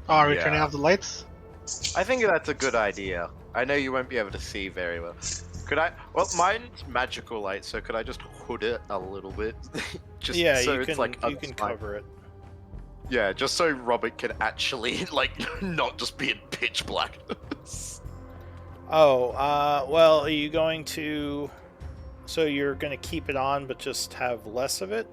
A: Oh, are we
F: Yeah.
A: turning off the lights?
F: I think that's a good idea. I know you won't be able to see very well. Could I? Well, mine's magical light, so could I just hood it a little bit? Just
C: Yeah,
F: so
C: you
F: it's
C: can
F: like
C: you can cover it.
F: Yeah, just so Robert can actually like not just be in pitch blackness.
C: Oh, well, are you going to? So you're going to keep it on, but just have less of it?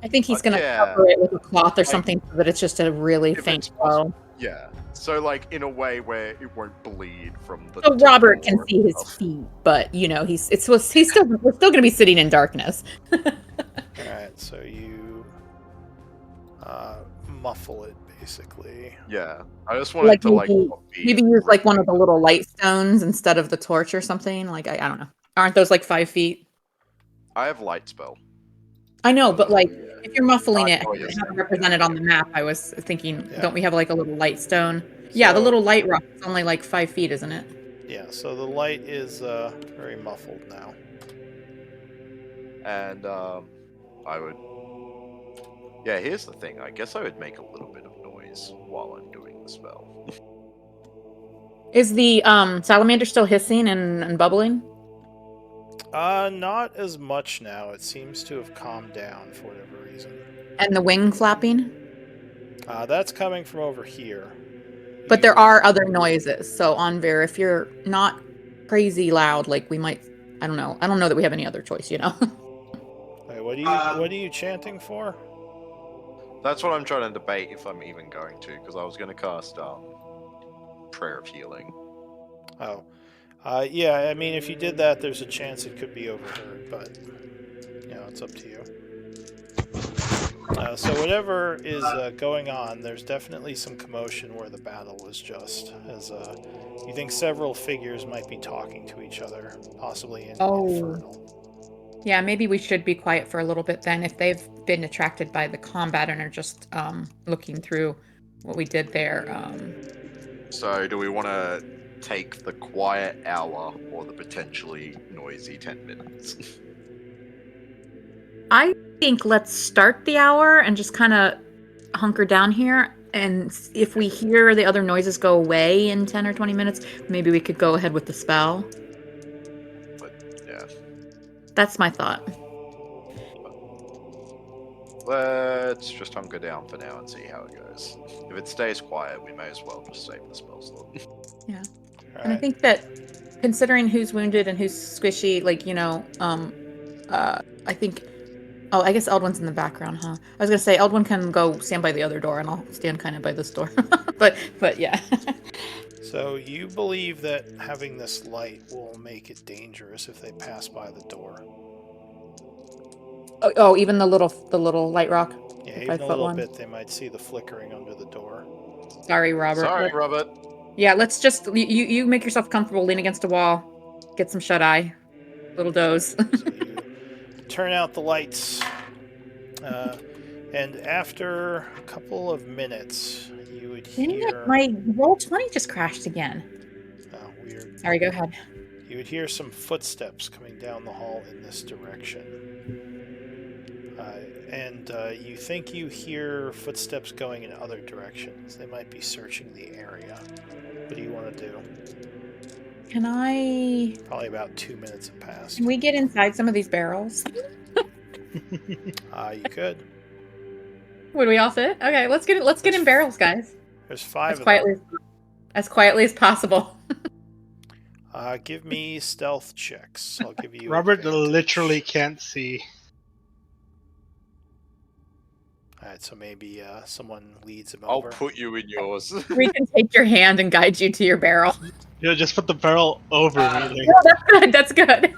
E: I think he's gonna
F: Yeah.
E: cover it with a cloth or
F: Like,
E: something so that it's just a really
F: if
E: faint
F: it's possible.
E: glow.
F: Yeah. So like in a way where it won't bleed from the.
E: So Robert can
F: door
E: see his
F: itself.
E: feet, but you know he's still we're still gonna be sitting in darkness.
C: Alright, so you muffle it, basically.
F: Yeah, I just wanted
E: Like
F: to like
E: maybe use like one of the little light stones instead of the torch or something. Like I don't know. Aren't those like 5 feet?
F: I have light spell.
E: I know, but like if you're muffling
F: I
E: it,
F: know what you're
E: have it
F: saying.
E: represented on the map. I was thinking,
C: Yeah.
E: don't we have like a little light stone? Yeah, the
C: So-
E: little light rock is only like 5 feet, isn't it?
C: Yeah, so the light is very muffled now.
F: And I would. Yeah, here's the thing. I guess I would make a little bit of noise while I'm doing the spell.
E: Is the salamander still hissing and bubbling?
C: Not as much now. It seems to have calmed down for whatever reason.
E: And the wing flapping?
C: That's coming from over here.
E: But there are other noises. So Anvir, if you're not crazy loud, like we might, I don't know. I don't know that we have any other choice, you know.
C: Wait, what are you chanting for?
F: That's what I'm trying to debate if I'm even going to, because I was going to cast Prayer of Healing.
C: Oh. Yeah, I mean, if you did that, there's a chance it could be overheard, but, you know, it's up to you. So whatever is going on, there's definitely some commotion where the battle was just, as you think several figures might be talking to each other, possibly in Infernal.
E: Yeah, maybe we should be quiet for a little bit then if they've been attracted by the combat and are just looking through what we did there.
F: So do we want to take the quiet hour or the potentially noisy 10 minutes?
E: I think let's start the hour and just kind of hunker down here. And if we hear the other noises go away in 10 or 20 minutes, maybe we could go ahead with the spell.
F: But yeah.
E: That's my thought.
F: Let's just hunker down for now and see how it goes. If it stays quiet, we may as well just save the spell slot.
E: Yeah.
C: All
E: And I
C: right.
E: think that considering who's wounded and who's squishy, like, you know, I think... Oh, I guess Eldwin's in the background, huh? I was gonna say Eldwin can go stand by the other door, and I'll stand kind of by this door. but yeah.
C: So you believe that having this light will make it dangerous if they pass by the door?
E: Oh, even the little light rock.
C: Yeah,
E: The
C: even a
E: 5-foot
C: little
E: one.
C: bit, they might see the flickering under the door.
E: Sorry, Robert.
F: Sorry, Robert.
E: Yeah, let's just you make yourself comfortable, lean against a wall, get some shut eye, little doze.
C: So you turn out the lights, and after a couple of minutes, you would
E: Dang
C: hear...
E: it, my roll 20 just crashed again.
C: Oh, weird.
E: Sorry, go ahead.
C: You would hear some footsteps coming down the hall in this direction. And you think you hear footsteps going in other directions. They might be searching the area. What do you want to do?
E: Can
C: Probably about 2 minutes have passed.
E: we get inside some of these barrels?
C: You could.
E: Would we all fit? Okay, let's get in barrels, guys.
C: There's 5
E: As
C: of
E: quietly
C: them.
E: as quietly as possible.
C: Give me stealth checks. I'll give you
A: Robert
C: advantage.
A: literally can't see.
C: Alright, so maybe someone leads him
F: I'll
C: over.
F: put you in yours.
E: We can take your hand and guide you to your barrel.
A: You know, just put the barrel over me. Like,
E: No, that's good. That's good.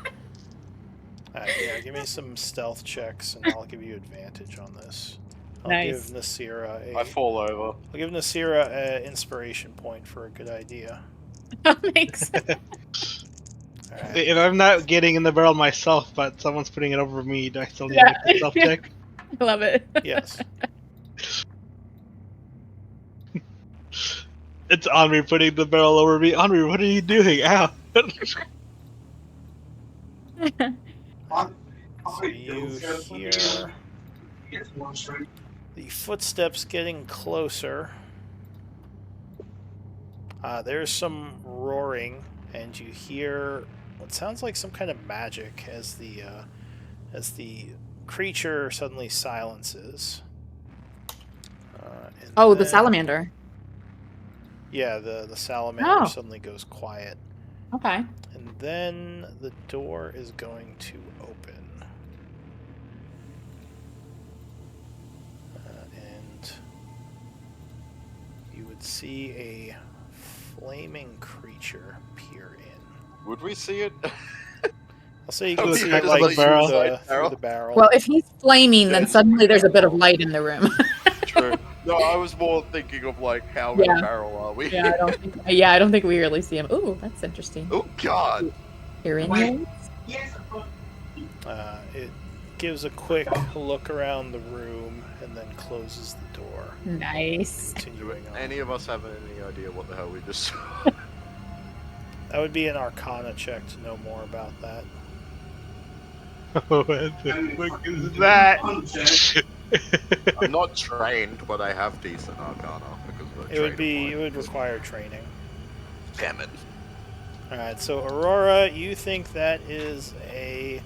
C: Alright, yeah, give me some stealth checks, and I'll give you advantage on this. I'll
E: Nice.
C: give Nasira
F: I fall over.
C: I'll give Nasira an inspiration point for a good idea.
E: Thanks.
C: Alright.
A: if I'm not getting in the barrel myself, but someone's putting it over me, do I still need
E: Yeah.
A: to make a self check?
E: I love it.
C: Yes.
A: It's Henri putting the barrel over me. Henri, what are you doing? Ow!
C: So you hear the footsteps getting closer. There's some roaring, and you hear what sounds like some kind of magic as the creature suddenly silences. And
E: Oh, the
C: then-
E: salamander.
C: Yeah, the salamander
E: Oh.
C: suddenly goes quiet.
E: Okay.
C: And then the door is going to open. And you would see a flaming creature peer in.
F: Would we see it?
C: I'll say you
F: Oh,
C: can
F: the
C: see
A: back
C: it
A: of
C: like
A: the barrel.
C: through the barrel.
E: Well, if he's flaming, then suddenly there's a bit of light in the room.
F: True. No, I was more thinking of like how in
E: Yeah.
F: a barrel are we?
E: I don't think we really see him. Ooh, that's interesting.
F: Oh God.
E: Here in
D: Wait.
C: It gives a quick look around the room and then closes the door.
E: Nice.
F: Do
C: Continuing on.
F: any of us have any idea what the hell we just saw?
C: That would be an Arcana check to know more about that.
A: What the fuck is that?
F: I'm not trained, but I have decent arcana because
C: It would require training.
F: Damn it.
C: Alright, so Aurora, you think that is a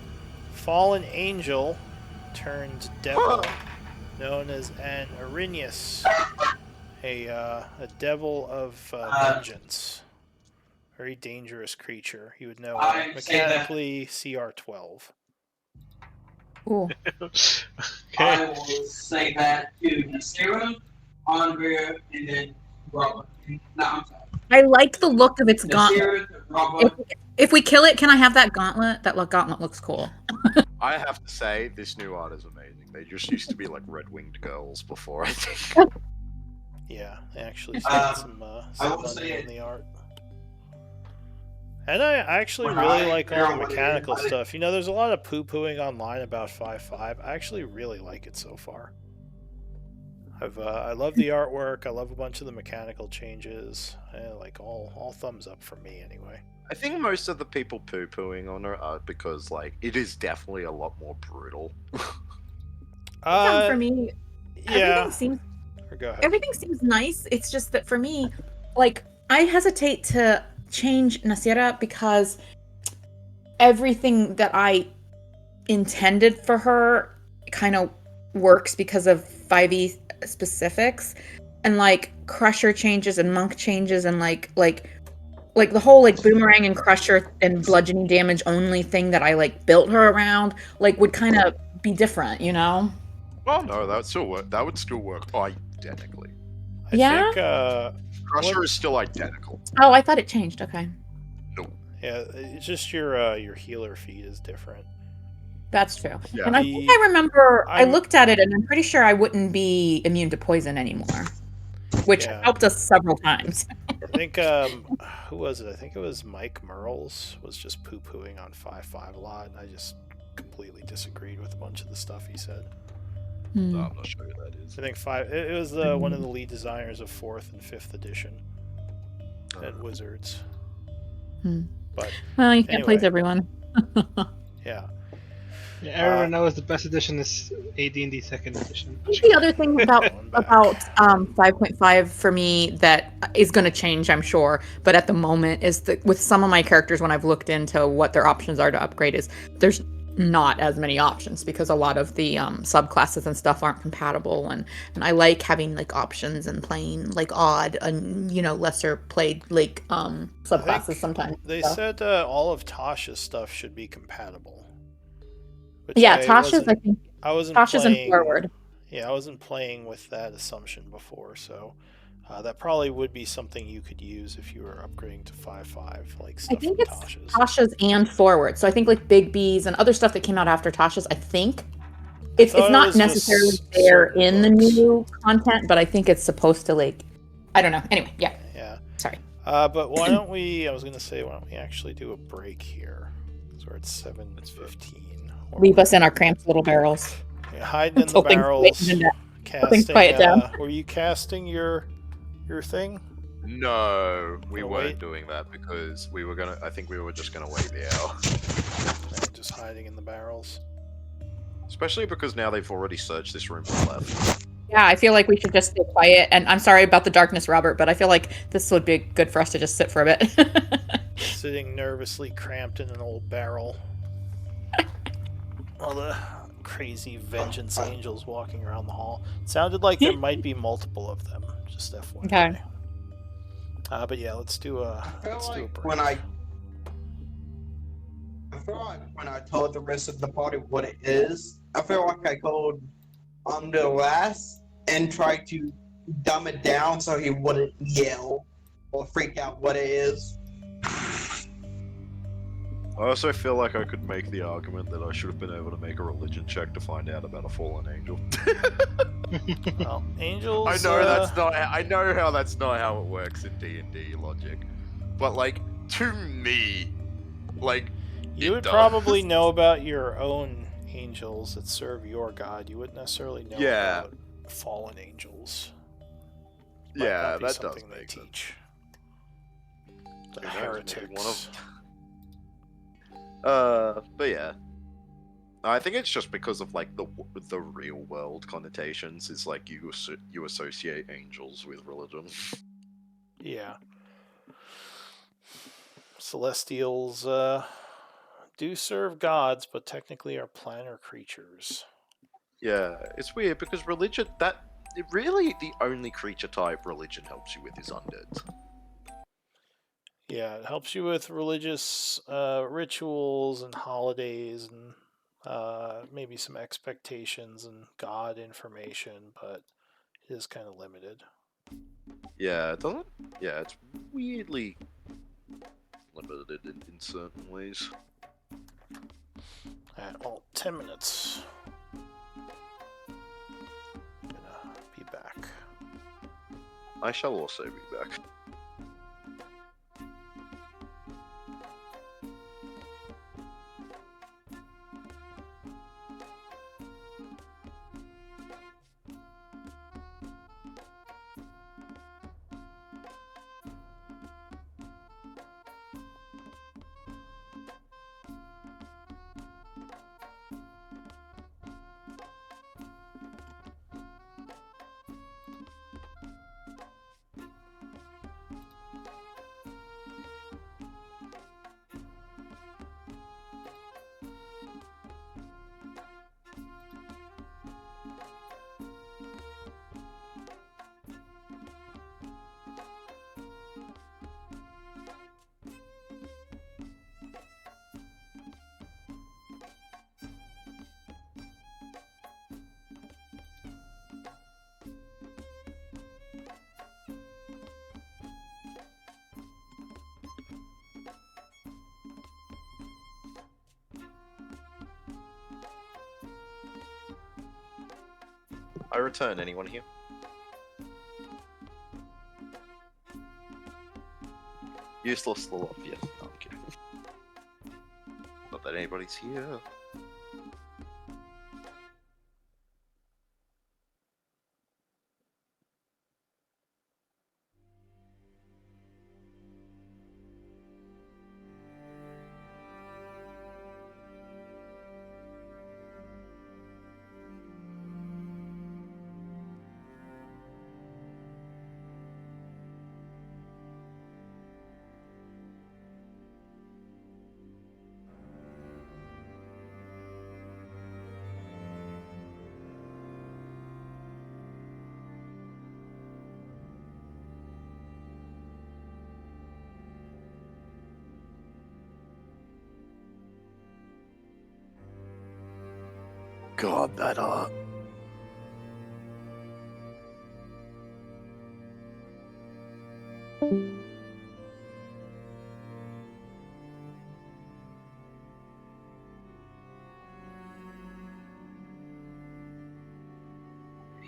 C: fallen angel turned devil known as an Arrhenius. A devil of vengeance. Very dangerous creature. You would know
D: I say that-
C: mechanically CR12.
E: Ooh.
D: I
A: Okay.
D: will say that to Nasira, Andrea, and then Robert. No, I'm sorry.
E: I like the look of its gauntlet.
D: Nasira, Robert.
E: If we kill it, can I have that gauntlet? That gauntlet looks cool.
F: I have to say, this new art is amazing. They just used to be like red-winged girls before, I think.
C: Yeah, they actually spent some
D: will
C: money
D: say
C: on the art. And I actually
D: When
C: really
D: I
C: like all
D: hear
C: the
D: what it
C: mechanical
D: is,
C: stuff. You know, there's a lot of poo-pooing online about 5.5. I actually really like it so far. I love the artwork. I love a bunch of the mechanical changes. Like all thumbs up for me anyway.
F: I think most of the people poo-pooing on her are because, like, it is definitely a lot more brutal.
E: For me,
C: Yeah. Go ahead.
E: everything seems nice. It's just that for me, like, I hesitate to change Nasira because everything that I intended for her kind of works because of 5e specifics, and like Crusher changes and Monk changes and like the whole like boomerang and Crusher and bludgeoning damage only thing that I like built her around like would kind of be different, you know?
F: Well, no, that would still work. That would still work identically.
C: I
E: Yeah?
C: think,
F: Crusher is still identical.
E: Oh, I thought it changed. Okay.
C: yeah, it's just your healer feed is different.
E: That's true.
F: Yeah.
E: And I think I remember I
C: I'm-
E: looked at it and I'm pretty sure I wouldn't be immune to poison anymore, which
C: Yeah.
E: helped us several times.
C: I think who was it? I think it was Mike Merles was just poo-pooing on 5.5 a lot, and I just completely disagreed with a bunch of the stuff he said.
F: No, I'm not sure who that is.
C: I think it was one of the lead designers of 4th and 5th edition at Wizards.
E: Hmm.
C: But
E: Well, you can't
C: Anyway.
E: please everyone.
C: yeah,
A: Yeah, everyone knows the best edition is AD&D second edition.
E: I think the other thing about
C: Going back.
E: 5.5 for me that is going to change, I'm sure, but at the moment is that with some of my characters, when I've looked into what their options are to upgrade, is there's not as many options because a lot of the subclasses and stuff aren't compatible, and I like having like options and playing like odd and lesser played like subclasses sometimes.
C: they
E: so.
C: said all of Tasha's stuff should be compatible. Which
E: Yeah,
C: I
E: Tasha's
C: wasn't-
E: I think
C: I wasn't
E: Tasha's
C: playing,
E: in forward.
C: Yeah, I wasn't playing with that assumption before, so that probably would be something you could use if you were upgrading to 5.5, like
E: I
C: stuff
E: think
C: from
E: it's
C: Tasha's.
E: Tasha's and forward. So I think like Big B's and other stuff that came out after Tasha's, I think it's
C: thought it
E: not
C: was just
E: necessarily there
C: certain
E: in the
C: books.
E: new content, but I think it's supposed to like I don't know. Anyway, yeah.
C: Yeah.
E: Sorry.
C: But why don't we? I was gonna say, why don't we actually do a break here? So we're at 7:15.
E: Leave us in our cramped little barrels.
C: Yeah, hiding in the
E: Until things
C: barrels.
E: quieten down.
C: Casting.
E: quiet down.
C: Were you casting your thing?
F: No, we
C: Gonna
F: weren't
C: wait?
F: doing that because we were gonna. I think we were just gonna wait the hour.
C: Just hiding in the barrels.
F: Especially because now they've already searched this room and left.
E: Yeah, I feel like we should just stay quiet. And I'm sorry about the darkness, Robert, but I feel like this would be good for us to just sit for a bit.
C: Sitting nervously cramped in an old barrel. All the crazy vengeance angels walking around the hall. It sounded like there might be multiple of them. Just FYI.
E: Okay.
C: But yeah, let's do a break.
D: When I feel like when I told the rest of the party what it is, I feel like I told the last and tried to dumb it down so he wouldn't yell or freak out what it is.
F: I also feel like I could make the argument that I should have been able to make a religion check to find out about a fallen angel.
C: Well, angels.
F: I know that's not. I know how that's not how it works in D&D logic, but like to me, like
C: You
F: it
C: would
F: does.
C: probably know about your own angels that serve your god. You wouldn't necessarily know
F: Yeah.
C: about fallen angels. Might
F: Yeah,
C: not be
F: that does
C: something they
F: make sense.
C: teach. The
F: Who knows, maybe
C: heretics.
F: one but yeah, I think it's just because of like the real world connotations. Is like you associate angels with religion.
C: Yeah. Celestials do serve gods, but technically are planar creatures.
F: Yeah, it's weird because religion that really, the only creature type religion helps you with is undead.
C: Yeah, it helps you with religious rituals and holidays and maybe some expectations and God information, but it is kind of limited.
F: Yeah, it doesn't. Yeah, it's weirdly limited in certain ways.
C: Alright, well, 10 minutes. I'm gonna be back.
F: I shall also be back. I return. Anyone here? Useless the lot. Yes. No, I'm kidding. Not that anybody's here. God, that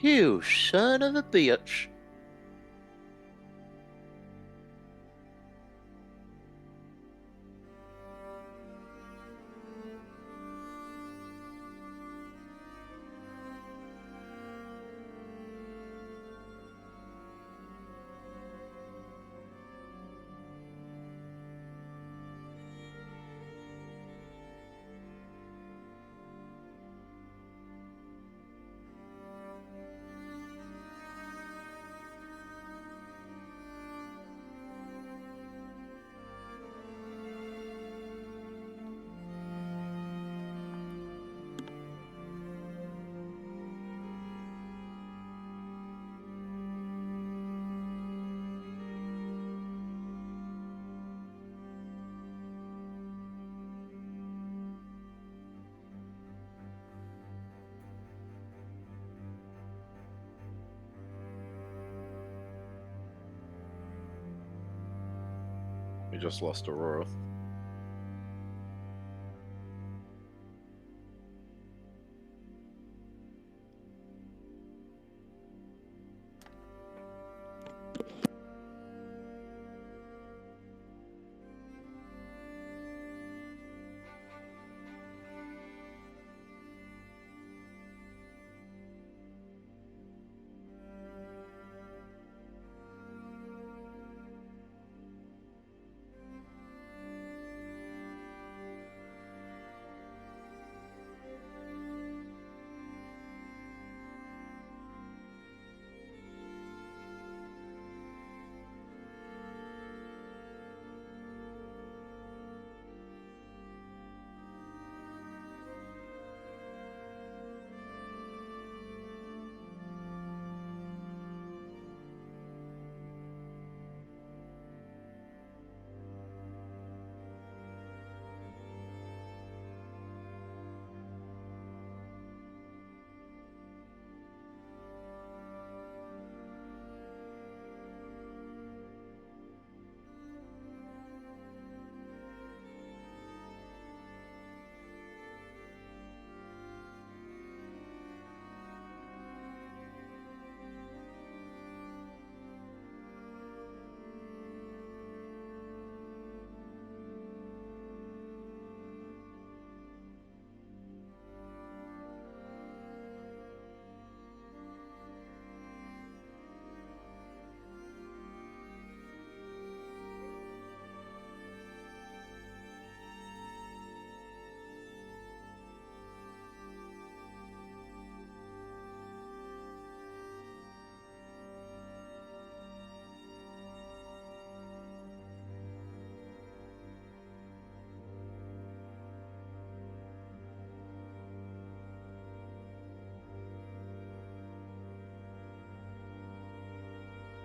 F: You son of a bitch. We just lost Aurora.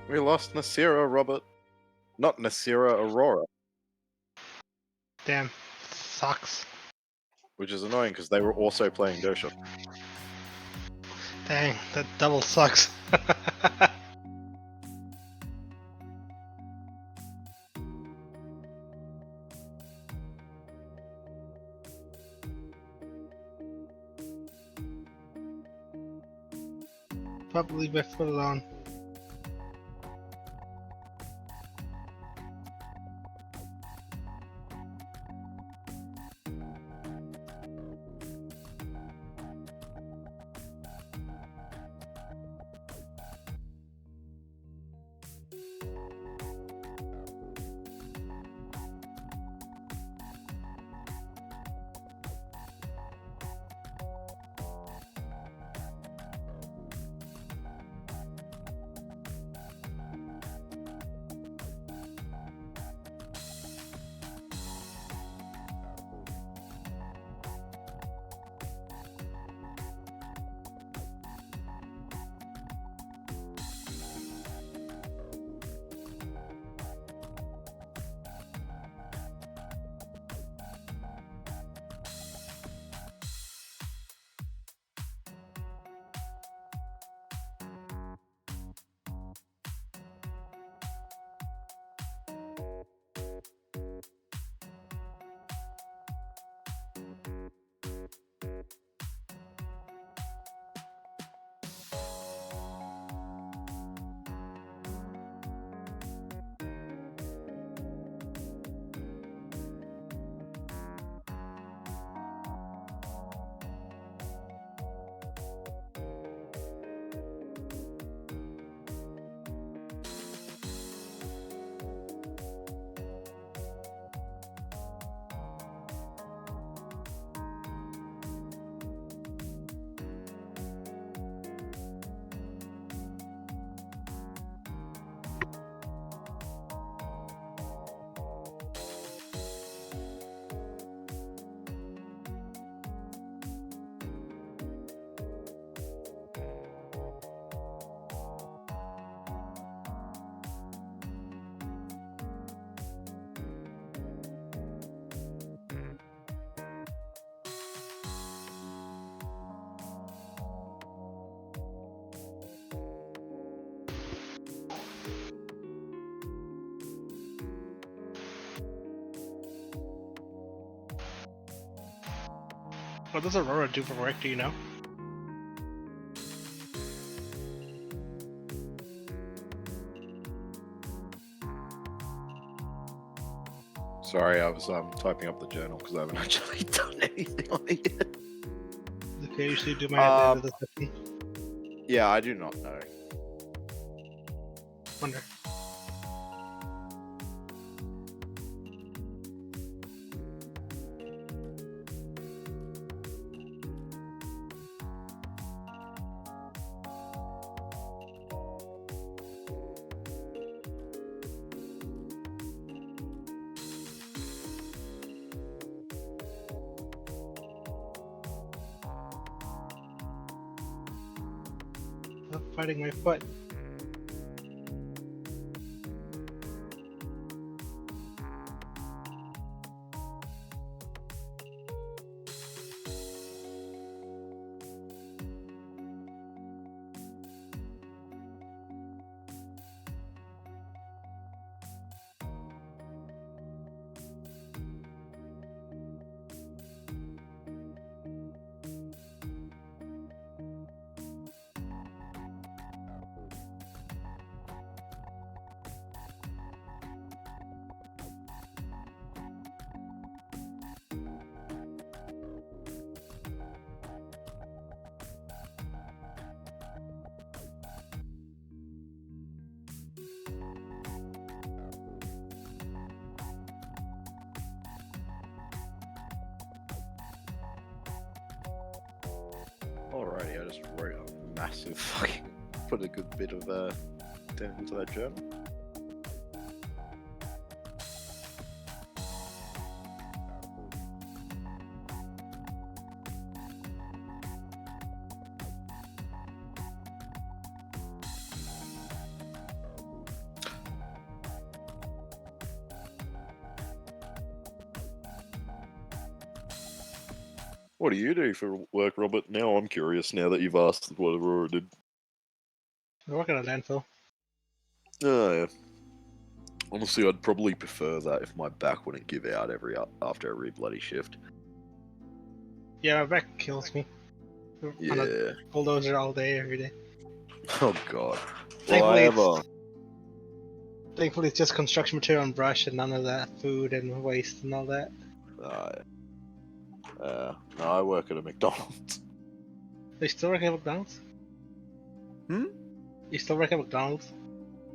F: We lost Nasira, Robert. Not Nasira, Aurora.
A: Damn, sucks.
F: Which is annoying because they were also playing Dosha.
A: Dang, that double sucks. Probably leave my foot alone. What does Aurora do for work, do you know?
F: Sorry, I was typing up the journal because I haven't actually done anything on it yet.
A: Okay, I usually do mine at the end of the session.
F: Yeah, I do not know.
A: Wonder. Stop fighting my foot.
F: Alrighty, I just wrote a massive fucking, put a good bit of dent into that journal. What do you do for work, Robert? Now I'm curious. Now that you've asked what Aurora did.
A: I work at a landfill.
F: Oh, yeah. Honestly, I'd probably prefer that if my back wouldn't give out after every bloody shift.
A: Yeah, my back kills me. On a
F: Yeah.
A: bulldozer all day, every day.
F: Oh god.
A: Thankfully,
F: Well,
A: Thankfully, it's just construction material and brush, and none of that food and waste and all that.
F: no, I work at a McDonald's.
A: They still work at McDonald's?
F: Hmm?
A: You still work at McDonald's?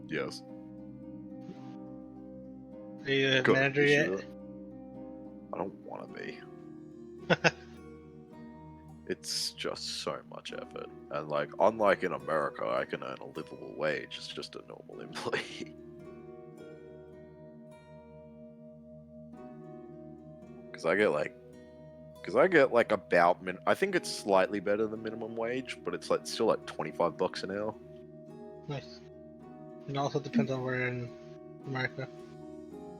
F: Yes.
A: Are you a
F: Got
A: manager
F: an
A: yet?
F: issue. I don't want to be. It's just so much effort, and like, unlike in America, I can earn a livable wage as just a normal employee. Because I get like about I think it's slightly better than minimum wage, but it's like still like $25 an hour.
A: Nice. It also depends on where in America.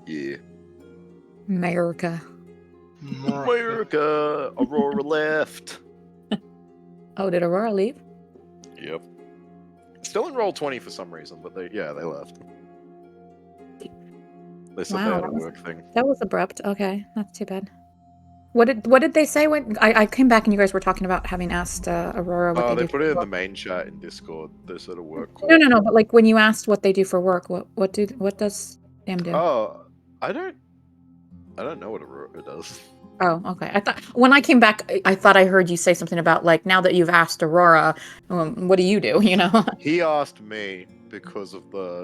F: Yeah.
E: America.
F: America, Aurora left.
E: Oh, did Aurora leave?
F: Yep. Still in roll 20 for some reason, but they left. They said
E: Wow,
F: they had
E: that
F: a
E: was-
F: work thing.
E: That was abrupt. Okay, that's too bad. What did they say when I came back and you guys were talking about having asked Aurora what
F: Oh,
E: they
F: they
E: do?
F: put
E: for
F: it in the
E: work?
F: main chat in Discord. They said a work call.
E: No. But like when you asked what they do for work, what does Sam do?
F: Oh, I don't know what Aurora does.
E: Oh, okay. I thought when I came back, I thought I heard you say something about like now that you've asked Aurora, what do you do? You know?
F: He asked me because of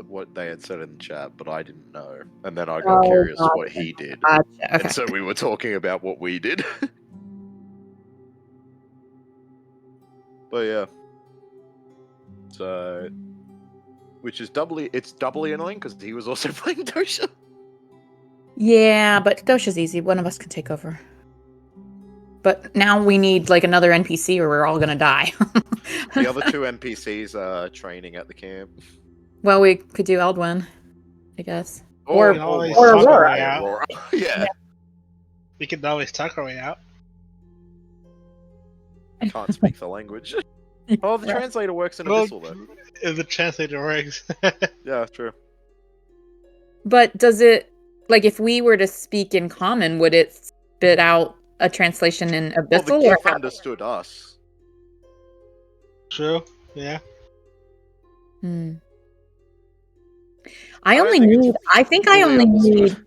F: what they had said in the chat, but I didn't know. And then I got curious
E: gotcha.
F: what he did.
E: Gotcha. Okay.
F: And so we were talking about what we did. But yeah. So, which is doubly annoying because he was also playing Dosha.
E: Yeah, but Dosha's easy. One of us can take over. But now we need like another NPC or we're all gonna die.
F: The other two NPCs are training at the camp.
E: Well, we could do Eldwin, I guess.
A: Or-
E: Or
A: Aurora.
F: Aurora. Yeah.
A: We can always talk our way out.
F: Can't speak the language. Oh, the translator works in
A: Well,
F: Abyssal though.
A: if the translator works.
F: Yeah, true.
E: But does it like if we were to speak in common, would it spit out a translation in
F: Well, the
E: Abyssal
F: GIF
E: or
F: understood us.
A: True. Yeah.
E: Hmm.
F: I
E: I
F: don't
E: only
F: think it's
E: need. I think I
F: fully
E: only
F: understood.
E: need.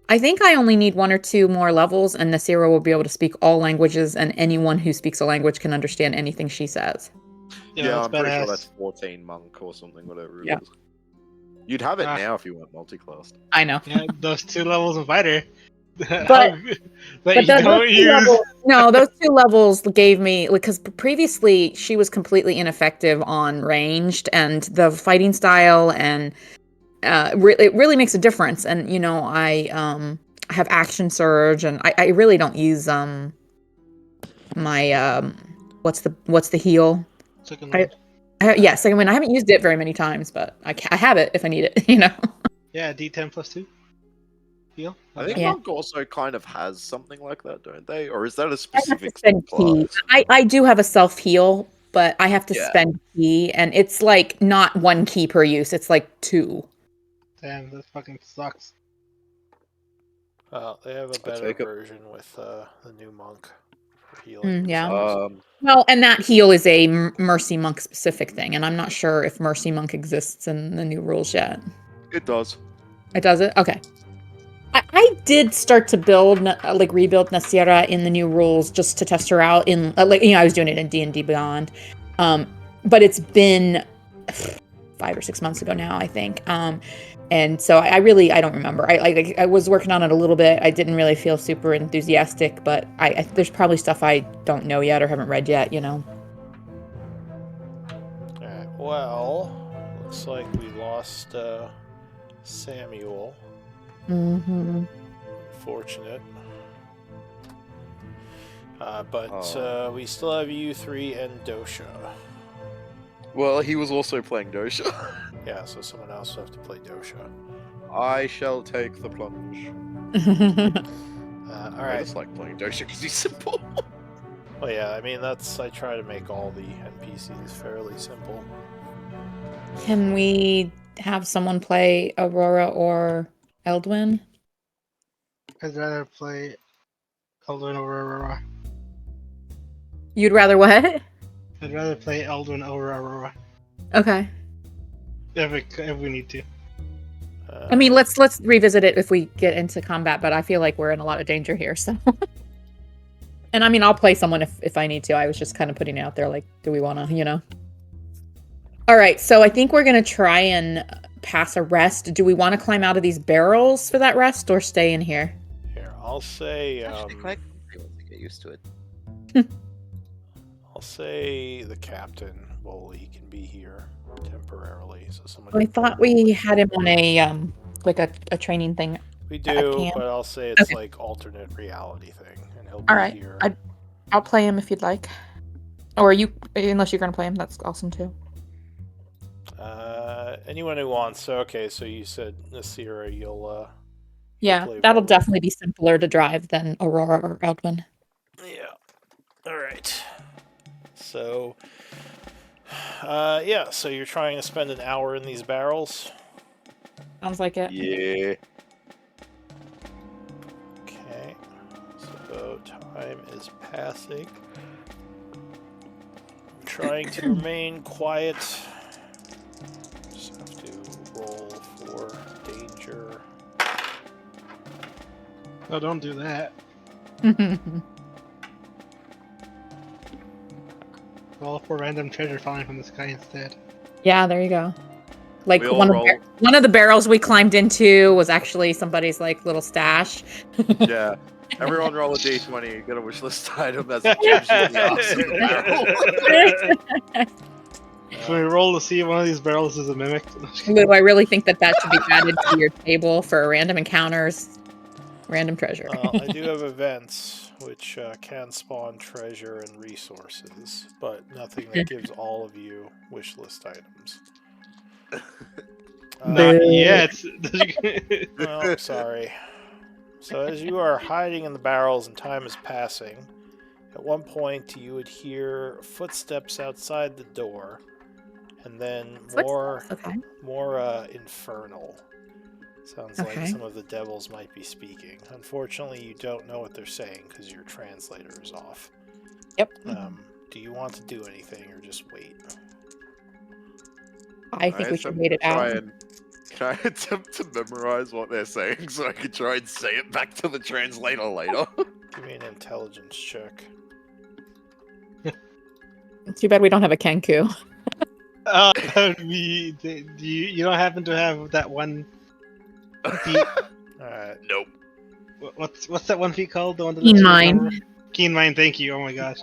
E: I think I only need 1 or 2 more levels, and Nasira will be able to speak all languages, and anyone who speaks a language can understand anything she says.
F: Yeah, I'm
A: that's
F: pretty sure
A: badass.
F: that's 14 monk or something, whatever it
E: Yeah.
F: is. You'd have it
A: Ah.
F: now if you weren't multi-classed.
E: I know.
A: Yeah, those 2 levels of fighter.
E: But-
A: that
E: But
A: you
E: those
A: don't
E: 2
A: use.
E: levels, no, those 2 levels gave me because previously she was completely ineffective on ranged, and the fighting style and it really makes a difference. And you know, I have action surge, and I really don't use my what's the heal?
A: Second
E: I-
A: one.
E: Yeah, second wind. I haven't used it very many times, but I have it if I need it. You know.
A: Yeah, D10 plus 2. Heal.
F: I think
E: Yeah.
F: monk also kind of has something like that, don't they? Or is that a
E: I have to
F: specific
E: spend key.
F: class?
E: I do have a self heal, but I have to
F: Yeah.
E: spend key, and it's like not 1 key per use. It's like 2.
A: Damn, that fucking sucks.
C: They have a
F: I
C: better
F: take it.
C: version with the new monk for healing.
E: Yeah.
C: themselves.
E: Well, and that heal is a Mercy Monk specific thing, and I'm not sure if Mercy Monk exists in the new rules yet.
F: It does.
E: It does it? Okay. I did start to build, rebuild Nasira in the new rules just to test her out in, I was doing it in D&D Beyond. But it's been 5 or 6 months ago now, I think. And so I don't remember. I was working on it a little bit. I didn't really feel super enthusiastic, but there's probably stuff I don't know yet or haven't read yet, you know.
C: Alright, well, looks like we lost Samuel.
E: Mm-hmm.
C: Fortunate. But we still have you 3 and Dosha.
F: Well, he was also playing Dosha.
C: Yeah, so someone else will have to play Dosha.
F: I shall take the plunge. I
C: Alright,
F: just like playing Dosha because he's simple.
C: Well, yeah, I mean, I try to make all the NPCs fairly simple.
E: Can we have someone play Aurora or Eldwin?
A: I'd rather play Eldwin over Aurora.
E: You'd rather what?
A: I'd rather play Eldwin over Aurora
E: Okay.
A: if we need to.
E: I mean, let's revisit it if we get into combat, but I feel like we're in a lot of danger here, so. And I mean, I'll play someone if I need to. I was just kind of putting it out there, like, do we want to, you know? All right, so I think we're going to try and pass a rest. Do we want to climb out of these barrels for that rest or stay in here?
C: Here, I'll say.
F: Actually, quite able to get used to it.
C: I'll say the captain. Well, he can be here temporarily, so someone.
E: I
C: can
E: thought
C: play
E: we
C: both.
E: had him on a like a training thing.
C: We
E: at
C: do,
E: camp.
C: but I'll say it's
E: Okay.
C: like alternate reality thing, and he'll be
E: All right,
C: here.
E: I'll play him if you'd like, or you, unless you're gonna play him, that's awesome too.
C: Anyone who wants. So okay, so you said Nasira, you'll.
E: Yeah,
C: play
E: that'll
C: both.
E: definitely be simpler to drive than Aurora or Eldwin.
C: Yeah. All right. So. Yeah. So you're trying to spend an hour in these barrels.
E: Sounds like it.
F: Yeah.
C: Okay. So time is passing. I'm trying to remain quiet. Just have to roll for danger.
A: Oh, don't do that. Roll for random treasure falling from the sky instead.
E: Yeah, there you go. Like
F: We all
E: one of,
F: roll.
E: one of the barrels we climbed into was actually somebody's like little stash.
F: Yeah. Everyone roll a d20, get a wish list item as it gives you the barrel.
A: Can we roll to see if one of these barrels is a mimic?
E: Lou, I really think that should be added to your table for random encounters, random treasure.
C: I do have events which can spawn treasure and resources, but nothing that gives all of you wish list items.
A: Not
E: Boo.
A: yet.
C: Well, I'm sorry. So as you are hiding in the barrels and time is passing, at one point you would hear footsteps outside the door, and then more
E: Okay.
C: infernal. Sounds
E: Okay.
C: like some of the devils might be speaking. Unfortunately, you don't know what they're saying because your translator is off.
E: Yep.
C: Do you want to do anything or just wait?
E: I think we should wait it out.
F: Can I attempt to memorize what they're saying so I can try and say it back to the translator later?
C: Give me an intelligence check.
E: Too bad we don't have a Kenku.
A: You don't happen to have that one feat?
C: Alright.
F: Nope.
A: What's that one feat called? The one that
E: Keen
A: lets you
E: mind.
A: remember? Keen mind. Thank you. Oh my gosh.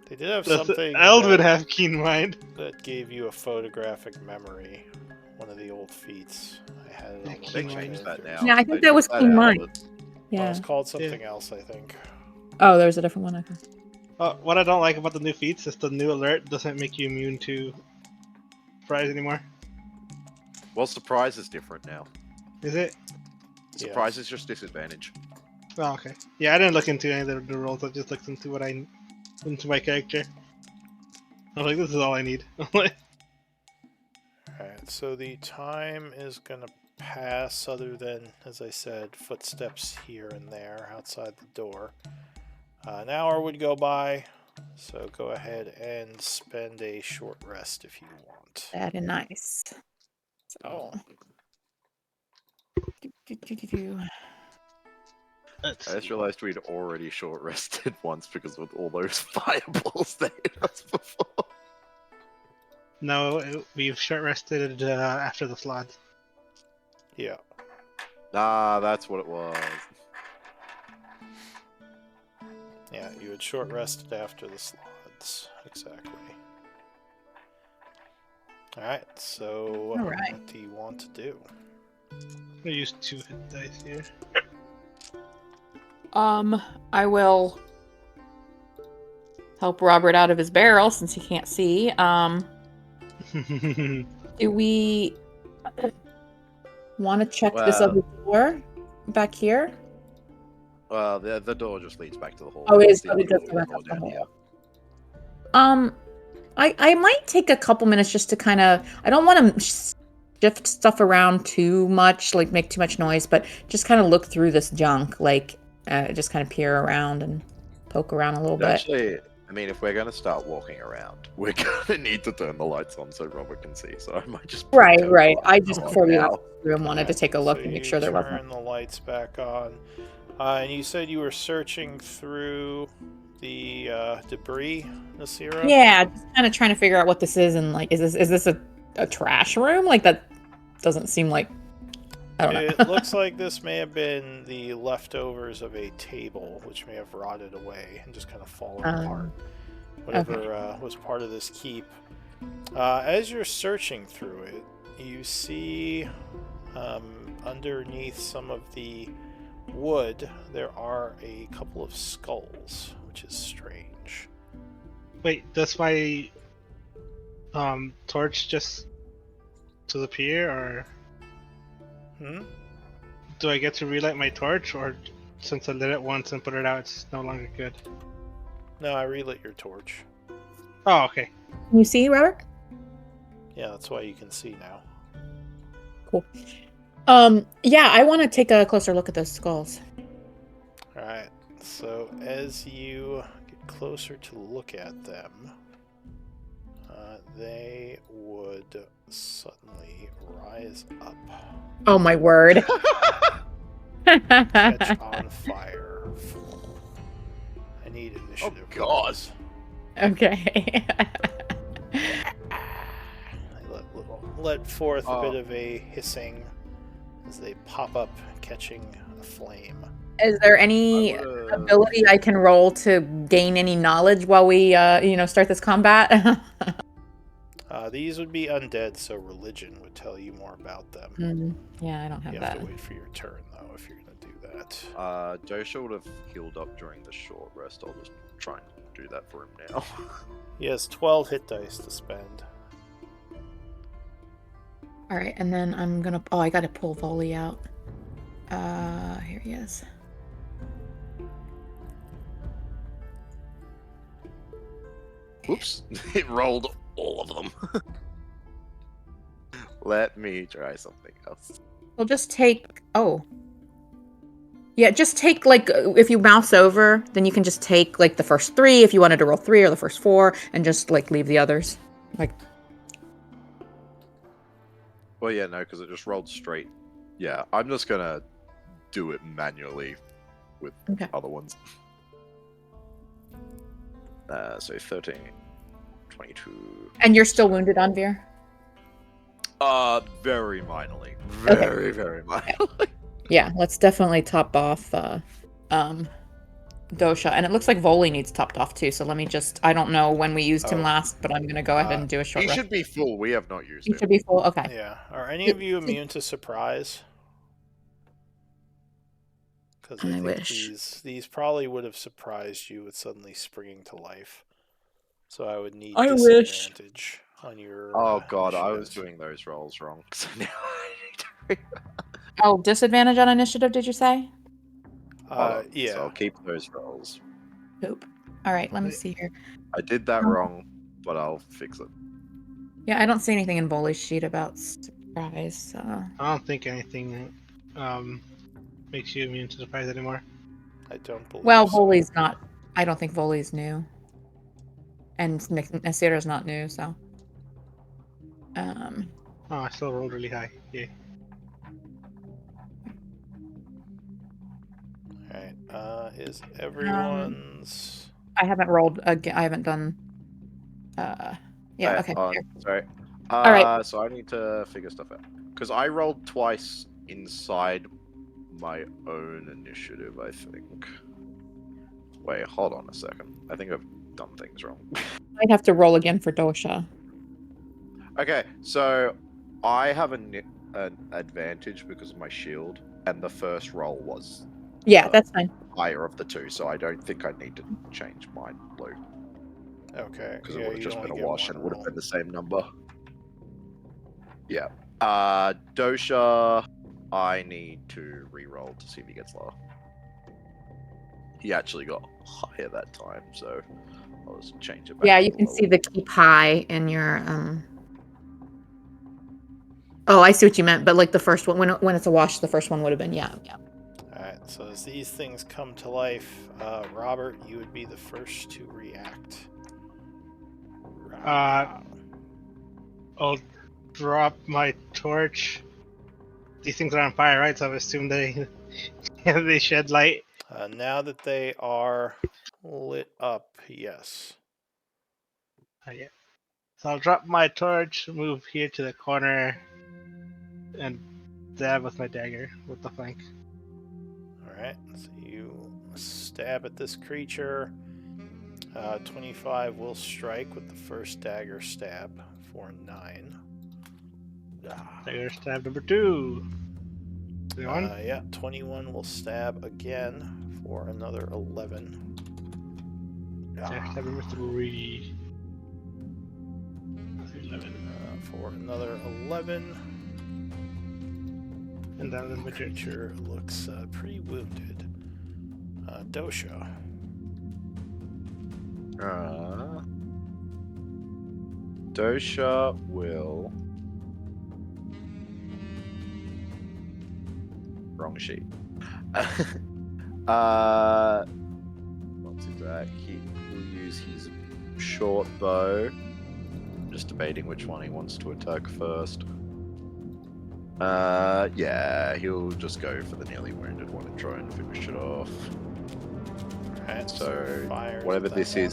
C: They did have
A: Does
C: something
A: Eld would
C: that,
A: have keen mind.
C: that gave you a photographic memory. One of the old feats. I had it on
A: Yeah,
C: one of
A: Keen
C: my
A: mind.
F: Change that
C: characters.
F: now.
E: Yeah, I think
F: They
E: that was
F: took
E: Keen
F: out,
E: Mind.
F: but-
C: Oh,
E: Yeah.
C: it's called something else, I think.
E: Oh, there's a different one. Okay.
A: What I don't like about the new feats is the new alert doesn't make you immune to surprise anymore.
F: Well, surprise is different now.
A: Is it?
F: Surprise
C: Yes.
F: is just disadvantage.
A: Oh, okay. Yeah, I didn't look into any of the rules. I just looked into into my character. I was like, this is all I need.
C: Alright, so the time is gonna pass other than, as I said, footsteps here and there outside the door. An hour would go by, so go ahead and spend a short rest if you want.
E: That is nice. So.
A: Let's
F: I just
A: see.
F: realized we'd already short rested once because with all those fireballs they hit us before.
A: No, we've short rested after the slots.
C: Yeah.
F: Ah, that's what it was.
C: Yeah, you had short rested after the slots. Exactly. Alright, so
E: Alright.
C: what do you want to do?
A: I use 2 hit dice here.
E: I will help Robert out of his barrel since he can't see. Do we want to check this
F: Well-
E: other door back here?
F: The door just leads back to the hall.
E: Oh, it is.
F: The
E: Oh, it does
F: only
E: go back
F: door
E: up the
F: down
E: hall.
F: here.
E: I might take a couple minutes just to kind of. I don't want to shift stuff around too much, like make too much noise, but just kind of look through this junk, like just kind of peer around and poke around a little bit.
F: Actually, I mean, if we're going to start walking around, we're going to need to turn the lights on so Robert can see. So I might just
E: Right.
F: pretend like
E: I
F: I'm
E: just
F: on
E: before we
F: now.
E: left the room wanted to take a look
C: So
E: and make
C: you
E: sure there
C: turn
E: wasn't.
C: the lights back on. And you said you were searching through the debris, Nasira?
E: Yeah, just kind of trying to figure out what this is and like, is this a trash room? Like that doesn't seem like. I don't know.
C: It looks like this may have been the leftovers of a table, which may have rotted away and just kind of fallen apart. Whatever was part of this keep. As you're searching through it, you see underneath some of the wood there are a couple of skulls, which is strange.
A: Wait, does my torch just disappear, or do I get to relight my torch, or since I lit it once and put it out, it's no longer good?
C: No, I relit your torch.
A: Oh, okay.
E: Can you see, Robert?
C: Yeah, that's why you can see now.
E: Cool. Yeah, I want to take a closer look at those skulls.
C: Alright, so as you get closer to look at them, they would suddenly rise up,
E: Oh my word.
C: catch on fire. I need initiative.
F: Oh, God.
C: please.
E: Okay.
C: Let forth a bit of a hissing as they pop up, catching a flame.
E: Is there any ability I can roll to gain any knowledge while we, start this combat?
C: These would be undead, so religion would tell you more about them.
E: Yeah, I don't have
C: You
E: that.
C: have to wait for your turn, though, if you're going to do that.
F: Dosha would have healed up during the short rest. I'll just try and do that for him now.
C: He has 12 hit dice to spend.
E: All right, and then I'm gonna. Oh, I gotta pull Volley out. Here he is.
F: Whoops! It rolled all of them. Let me try something else.
E: We'll just take. Oh. Yeah, just take like if you mouse over, then you can just take like the first 3 if you wanted to roll 3 or the first 4, and just like leave the others. Like.
F: Well, yeah, no, because it just rolled straight. Yeah, I'm just gonna do it manually with other ones. So 13, 22.
E: And you're still wounded, Anvir?
F: Very minorly. Very minorly.
E: Yeah, let's definitely top off Dosha. And it looks like Volley needs topped off too, so let me just... I don't know when we used him last, but I'm going to go ahead and do a short
F: He
E: rest.
F: should be full. We have not used
E: He
F: him.
E: should be full? Okay.
C: Yeah. Are any of you immune to surprise? Because I think
E: wish.
C: these probably would have surprised you with suddenly springing to life. So I would need
E: I wish.
C: disadvantage on your.
F: Oh god, I was
C: initiative.
F: doing those rolls wrong. So now I need to...
E: Oh, disadvantage on initiative, did you say?
C: Yeah.
F: So I'll keep those rolls.
E: Poop. All right, let me see here.
F: I did that wrong, but I'll fix it.
E: Yeah, I don't see anything in Volley's sheet about surprise.
A: I don't think anything makes you immune to surprise anymore.
C: I don't believe.
E: Well,
C: so.
E: Volley's not. I don't think Volley's new. And Nasira's not new, so.
A: Oh, I still rolled really high. Yay.
C: Alright, is everyone's...
E: I haven't rolled again. I haven't done. Yeah. Okay. Here.
F: Sorry.
E: Alright.
F: So I need to figure stuff out. Because I rolled twice inside my own initiative, I think. Wait, hold on a second. I think I've done things wrong.
E: I'd have to roll again for Dosha.
F: Okay, so I have an advantage because of my shield, and the first roll was
E: Yeah, that's fine.
F: higher of the two, so I don't think I need to change mine blue.
C: Okay.
F: Because
C: yeah,
F: it would have
C: you
F: just
C: only
F: been a
C: get
F: wash
C: one
F: and it would have
C: roll.
F: been the same number. Yeah. Dosha, I need to re-roll to see if he gets lower. he actually got higher that time, so I'll just change it back.
E: Yeah,
F: to
E: you
F: the
E: can see
F: level.
E: the keep high in your Oh, I see what you meant, but like the first one, when it's a wash, the first one would have been yeah.
C: Alright, so as these things come to life, Robert, you would be the first to react.
A: I'll drop my torch. These things are on fire, right? So I assume they they shed light.
C: Now that they are lit up, yes.
A: Yeah. So I'll drop my torch, move here to the corner, and dab with my dagger with the flank.
C: Alright, so you stab at this creature. 25 will strike with the first dagger stab for 9.
A: Dagger stab number 2. 21.
C: Yeah, 21 will stab again for another 11.
A: Dagger stab number 3. 11.
C: For another 11.
A: And that was my turn.
C: Creature looks pretty wounded. Dosha.
F: Dosha will. Wrong sheet. Not exact. He will use his short bow. I'm just debating which one he wants to attack first. Yeah, he'll just go for the nearly wounded one and try and finish it off.
C: Alright,
F: So
C: fires
F: whatever
C: at that
F: this
C: one.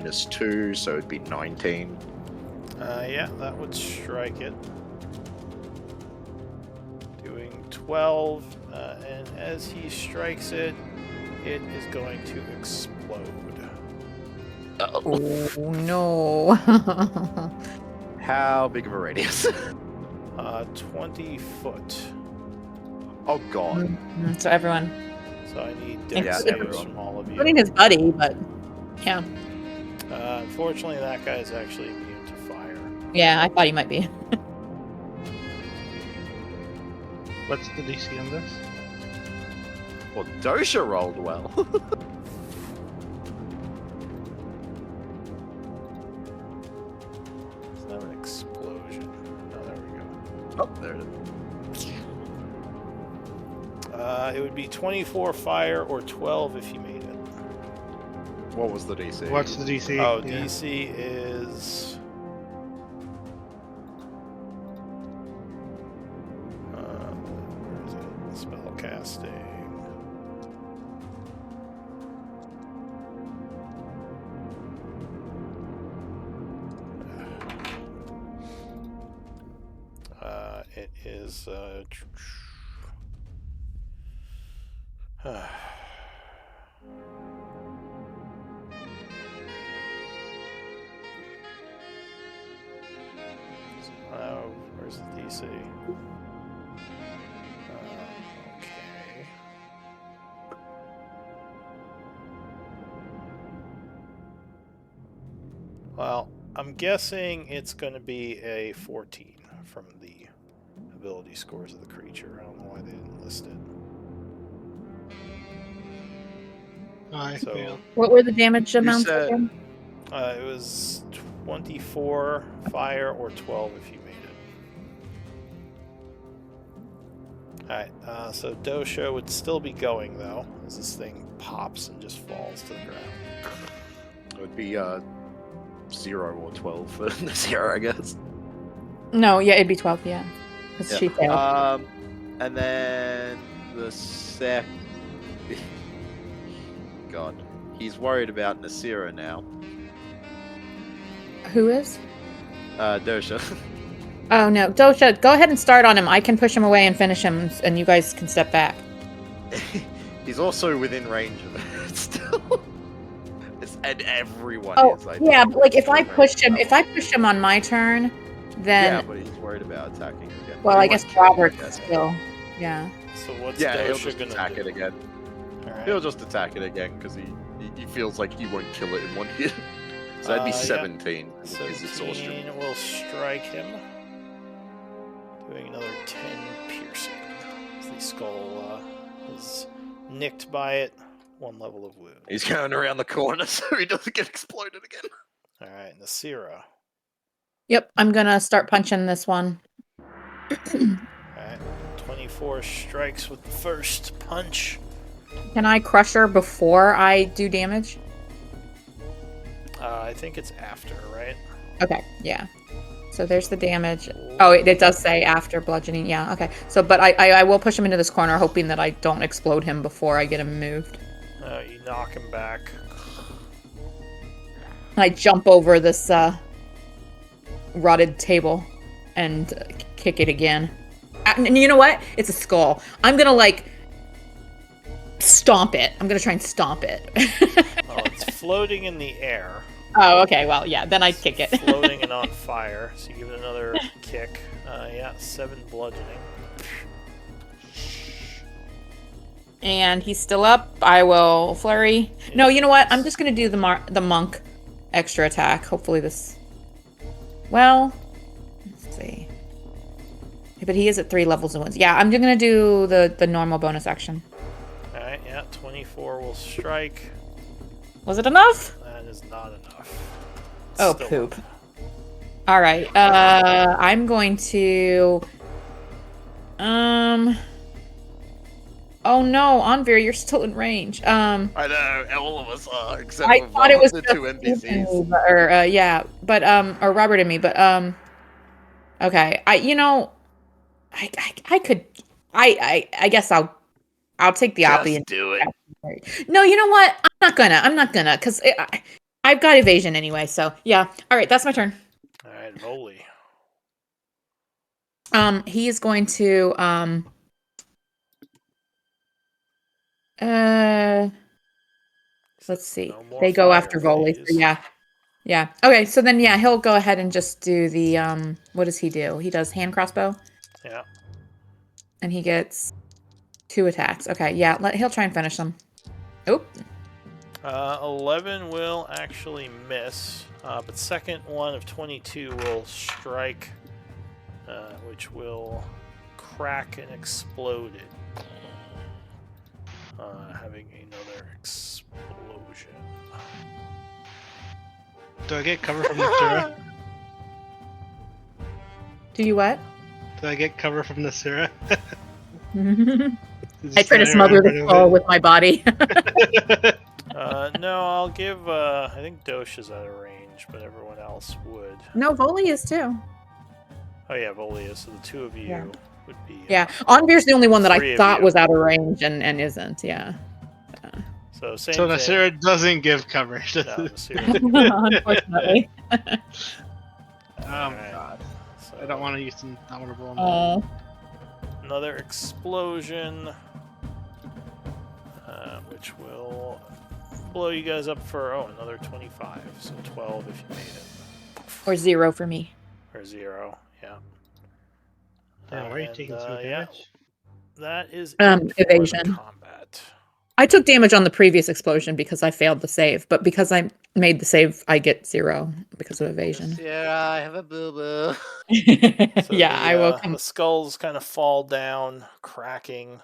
F: is, -2, so it'd be 19.
C: Yeah, that would strike it. Doing 12, and as he strikes it, it is going to explode.
E: Oh no.
F: How big of a radius?
C: 20 foot.
F: Oh god.
E: So everyone,
C: So I need
E: Yeah,
C: dex saves
F: everyone.
C: from all of you.
E: including his buddy, but yeah,
C: Unfortunately, that guy is actually immune to fire.
E: yeah, I thought he might be.
A: What's the DC on this?
F: Well, Dosha rolled well.
C: It's not an explosion. Oh, there we go.
F: Oh, there it is.
C: It would be 24 fire or 12 if you made it.
F: What was the DC?
A: What's the DC?
C: Oh,
A: Yeah.
C: DC is. Where is it? Spell casting. It is. Where's the DC? Okay. Well, I'm guessing it's going to be a 14 from the ability scores of the creature. I don't know why they didn't list it.
A: I
C: So-
A: failed.
E: What were the damage amounts
F: said-
E: again?
C: It was 24 fire or 12 if you made it. Alright, so Dosha would still be going though, as this thing pops and just falls to the ground.
F: It would be 0 or 12 for the 0, I guess.
E: No, yeah, it'd be 12, yeah. Because
F: Yeah.
E: she failed.
F: And then the God, he's worried about Nasira now.
E: Who is?
F: Dosha.
E: Oh no, Dosha, go ahead and start on him. I can push him away and finish him, and you guys can step back.
F: He's also within range of it still. And everyone
E: Oh,
F: is. I
E: yeah,
F: think,
E: but like if I
F: within
E: push
F: range
E: him,
F: of
E: if I push him on my turn, then
F: yeah, but he's worried about attacking again.
E: well,
F: He
E: I guess
F: won't kill it
E: Robert's
F: again.
E: still, yeah.
C: So what's
F: Yeah, he'll
C: Dosha
F: just
C: gonna
F: attack
C: do?
F: it again.
C: Alright.
F: He'll just attack it again because he feels like he won't kill it in one hit. So that'd be
C: Yeah.
F: 17 with his exhaustion.
C: 17 will strike him. Doing another 10 piercing. As the skull is nicked by it. 1 level of wound.
F: He's going around the corner so he doesn't get exploded again.
C: All right, Nasira.
E: Yep, I'm gonna start punching this one.
C: All right, 24 strikes with the first punch.
E: Can I crush her before I do damage?
C: I think it's after, right?
E: Okay, yeah. So there's the damage. Oh, it does say after bludgeoning. Yeah, okay. So, but I will push him into this corner, hoping that I don't explode him before I get him moved.
C: You knock him back.
E: I jump over this rotted table and kick it again. And you know what? It's a skull. I'm gonna like stomp it. I'm gonna try and stomp it.
C: Oh, it's floating in the air.
E: Oh, okay. Well, yeah. Then I'd kick it.
C: Floating and on fire. So you give it another kick. Yeah, 7 bludgeoning.
E: And he's still up. I will flurry. No, you know what? I'm just gonna do the monk extra attack. Hopefully this. Well, let's see. But he is at 3 levels of wounds. Yeah, I'm gonna do the normal bonus action.
C: All right, yeah, 24 will strike.
E: Was it enough?
C: That is not enough. It's
E: Oh,
C: still
E: poop.
C: up.
E: All right. I'm going to. Oh no, Anvir, you're still in range.
F: I know, all of us are, except
E: I
F: for
E: thought it was
F: the
E: just
F: 2 NPCs.
E: you, or yeah, but or Robert and me, but okay. I guess I'll take the Oppie.
F: Just do it.
E: No, you know what? I'm not gonna, cause I've got evasion anyway. So yeah. All right, that's my turn.
C: All right, Voli.
E: He is going to let's see.
C: No more
E: They go
C: fire
E: after Voli. So
C: phase.
E: yeah. Yeah. Okay, so then yeah, he'll go ahead and just do the what does he do? He does hand crossbow
C: Yeah.
E: and he gets 2 attacks. Okay, yeah, he'll try and finish them. Oop.
C: 11 will actually miss, but second one of 22 will strike, which will crack and explode it. Having another explosion.
A: Do I get cover from Nasira?
E: Do you what?
A: Do I get cover from Nasira?
E: I try to smother the skull with my body.
C: No, I'll give, I think Dosh is out of range, but everyone else would.
E: No, Voli is too.
C: Oh yeah, Voli is, so the 2 of you
E: Yeah.
C: would be...
E: Yeah, Anvir's the only one that
C: 3
E: I
C: of
E: thought
C: you.
E: was out of range and isn't. Yeah.
C: So same
A: So
C: thing.
A: Nasira doesn't give cover.
C: No, Nasira.
E: Unfortunately.
A: Oh
C: Alright.
A: god.
C: So
A: I don't want to use an honorable on that.
C: another explosion, which will blow you guys up for another 25. So 12 if you made it,
E: Or 0 for me.
C: or 0. Yeah.
A: Damn, why are you
C: And,
A: taking so much
C: yeah,
A: damage?
C: that is it for the
E: Evasion.
C: combat.
E: I took damage on the previous explosion because I failed the save, but because I made the save, I get 0 because of evasion.
F: Yeah, I have a boo-boo.
C: So
E: Yeah, I will
C: the
E: come.
C: skulls kind of fall down, cracking,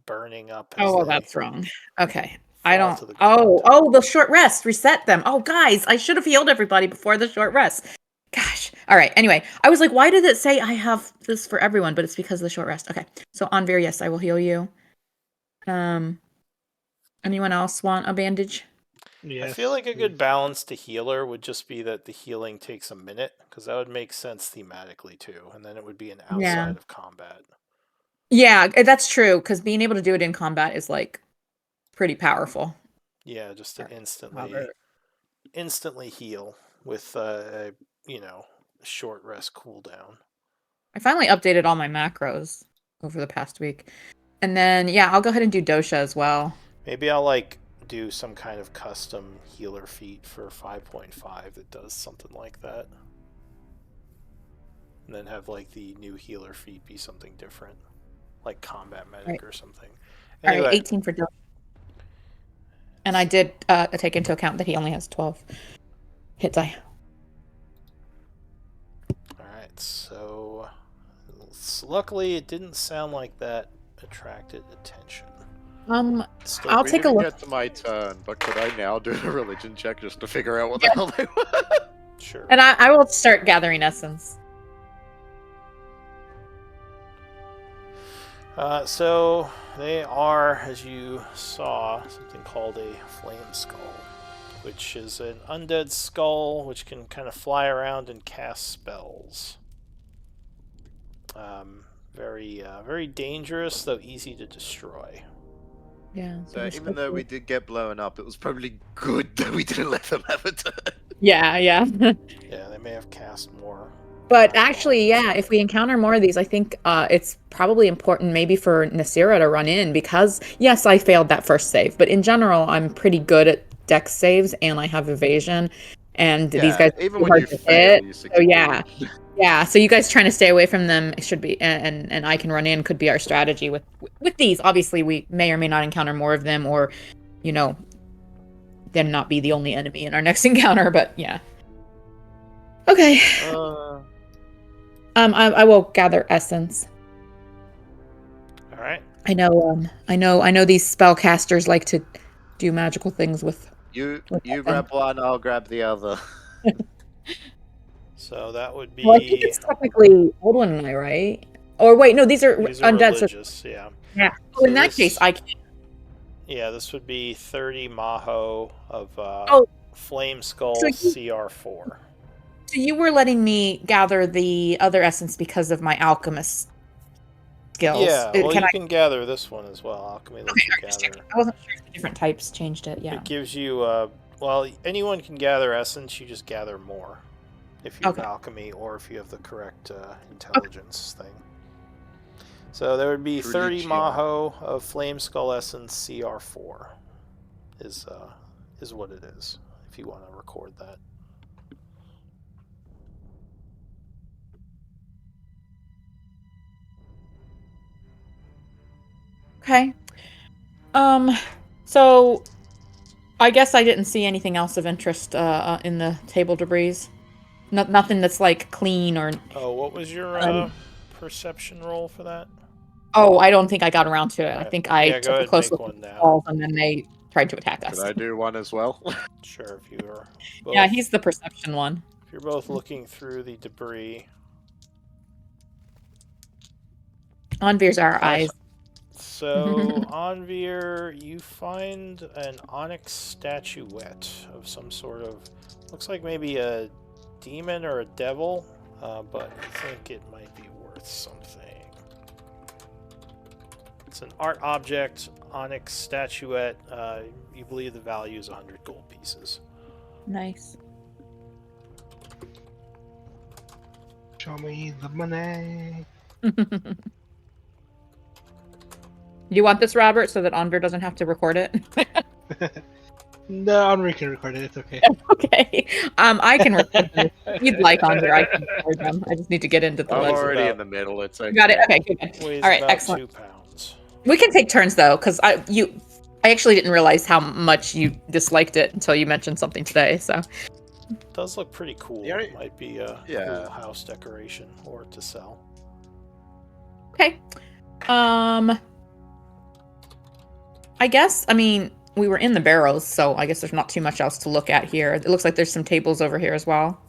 C: burning up. as
E: Oh, well,
C: they
E: that's wrong. Okay. I
C: fall
E: don't.
C: to the ground.
E: Oh, the short rest. Reset them. Oh, guys, I should have healed everybody before the short rest. Gosh. All right. Anyway, I was like, why did it say I have this for everyone? But it's because of the short rest. Okay. So Anvir, yes, I will heal you. Anyone else want a bandage?
A: Yes,
C: I feel like a
A: please.
C: good balance to healer would just be that the healing takes a minute, because that would make sense thematically too, and then it would be an outside
E: Yeah.
C: of combat.
E: Yeah, that's true. Because being able to do it in combat is like pretty powerful.
C: Yeah, just to
E: Robert.
C: instantly heal with short rest cooldown.
E: I finally updated all my macros over the past week. And then, yeah, I'll go ahead and do Dosha as well.
C: Maybe I'll do some kind of custom healer feat for 5.5 that does something like that. And then have the new healer feat be something different. Like combat medic
E: Right.
C: or something.
E: All
C: Anyway,
E: right, 18 for Dosha. And I did take into account that he only has 12 hit die.
C: Alright, so luckily it didn't sound like that attracted attention. Still,
E: I'll
F: We
E: take a
F: didn't
E: look.
F: get to my turn, but could I now do a religion check just to figure out what the hell they were?
C: sure.
E: And I will start gathering essence.
C: So they are, as you saw, something called a flame skull, which is an undead skull which can kind of fly around and cast spells. Very dangerous, though easy to destroy.
E: Yeah.
F: So even though we did get blown up, it was probably good that we didn't let them have a turn.
E: Yeah, yeah.
C: Yeah, they may have cast more.
E: But actually, yeah, if we encounter more of these, I think it's probably important maybe for Nasira to run in because, yes, I failed that first save, but in general, I'm pretty good at dex saves and I have evasion, and these guys are
F: even
E: too
F: when
E: hard
F: you
E: to
F: fail,
E: hit.
F: you
E: So
F: succeed.
E: yeah, yeah. So you guys trying to stay away from them should be, and I can run in could be our strategy with these. Obviously, we may or may not encounter more of them, or you know, them not be the only enemy in our next encounter. But yeah. Okay. I will gather essence.
C: All right.
E: I know these spellcasters like to do magical things with.
F: You
E: Okay.
F: grab one, I'll grab the other.
C: So that would be.
E: Well, I think it's technically Old One and I, right? Or wait, no, these are undead. So
C: religious, yeah.
E: yeah.
C: So
E: in that
C: this-
E: case, I can.
C: Yeah, this would be 30 Maho of
E: Oh.
C: Flame Skull
E: So you-
C: CR4.
E: So you were letting me gather the other essence because of my alchemist skills.
C: Yeah, well,
E: Can
C: you
E: I?
C: can gather this one as well. Alchemy lets
E: Okay,
C: you
E: I'm just
C: gather.
E: checking. I wasn't sure if the different types changed it. Yeah.
C: It gives you, well, anyone can gather essence, you just gather more. If you have
E: Okay.
C: alchemy or if you have the correct intelligence thing. So there would be 30
F: Religion.
C: Maho of Flame Skull Essence CR4 is what it is, if you want to record that.
E: Okay. So I guess I didn't see anything else of interest in the table debris. Nothing that's like clean or.
C: Oh, what was your
E: Um,
C: perception roll for that?
E: Oh, I don't think I got around to it. I
C: Alright.
E: think I
C: Yeah, go
E: took
C: ahead
E: a close
C: and make
E: look at
C: one
E: the
C: now.
E: walls and then they tried to attack us.
F: Could I do one as well?
C: Sure, if you are both,
E: Yeah, he's the perception one.
C: if you're both looking through the debris.
E: Anvir's our
F: Nice.
E: eyes.
C: So, Anvir, you find an onyx statuette of some sort of, looks like maybe a demon or a devil, but I think it might be worth something. It's an art object, onyx statuette. You believe the value is 100 gold pieces.
E: Nice.
A: Show me the money.
E: You want this, Robert, so that Anvir doesn't have to record it?
A: No, Henri can record it. It's okay.
E: Okay. I can record them. If you'd like, Anvir, I can record them. I just need to get into the
F: I'm
C: Weighs
E: list.
F: already
C: about-
F: in the middle. It's okay.
E: Got it. Okay, good.
C: Weighs
E: All right,
C: about
E: excellent.
C: 2 pounds.
E: We can take turns though, because I actually didn't realize how much you disliked it until you mentioned something today. So
C: It does look pretty cool.
F: Yeah,
C: It might be a
F: yeah.
C: cool house decoration or to sell.
E: okay. I guess we were in the barrows, so I guess there's not too much else to look at here. It looks like there's some tables over here as well.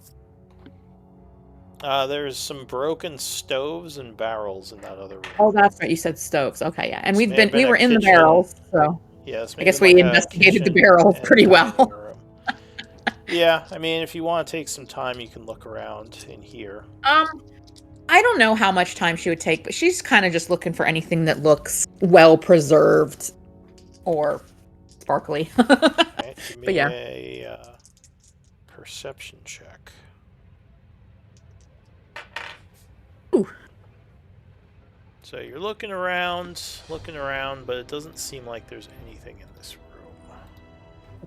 C: There's some broken stoves and barrels in that other room.
E: Oh, that's right. You said stoves. Okay, yeah. And
C: This may have
E: we
C: been
E: were
C: a
E: in the
C: kitchen.
E: barrels, so
C: Yes,
E: I guess we investigated the barrels pretty well.
C: Yeah, I mean, if you want to take some time, you can look around in here.
E: I don't know how much time she would take, but she's kind of just looking for anything that looks well preserved or sparkly.
C: Right? Give me
E: But yeah.
C: a perception check.
E: Ooh.
C: So you're looking around, but it doesn't seem like there's anything in this room.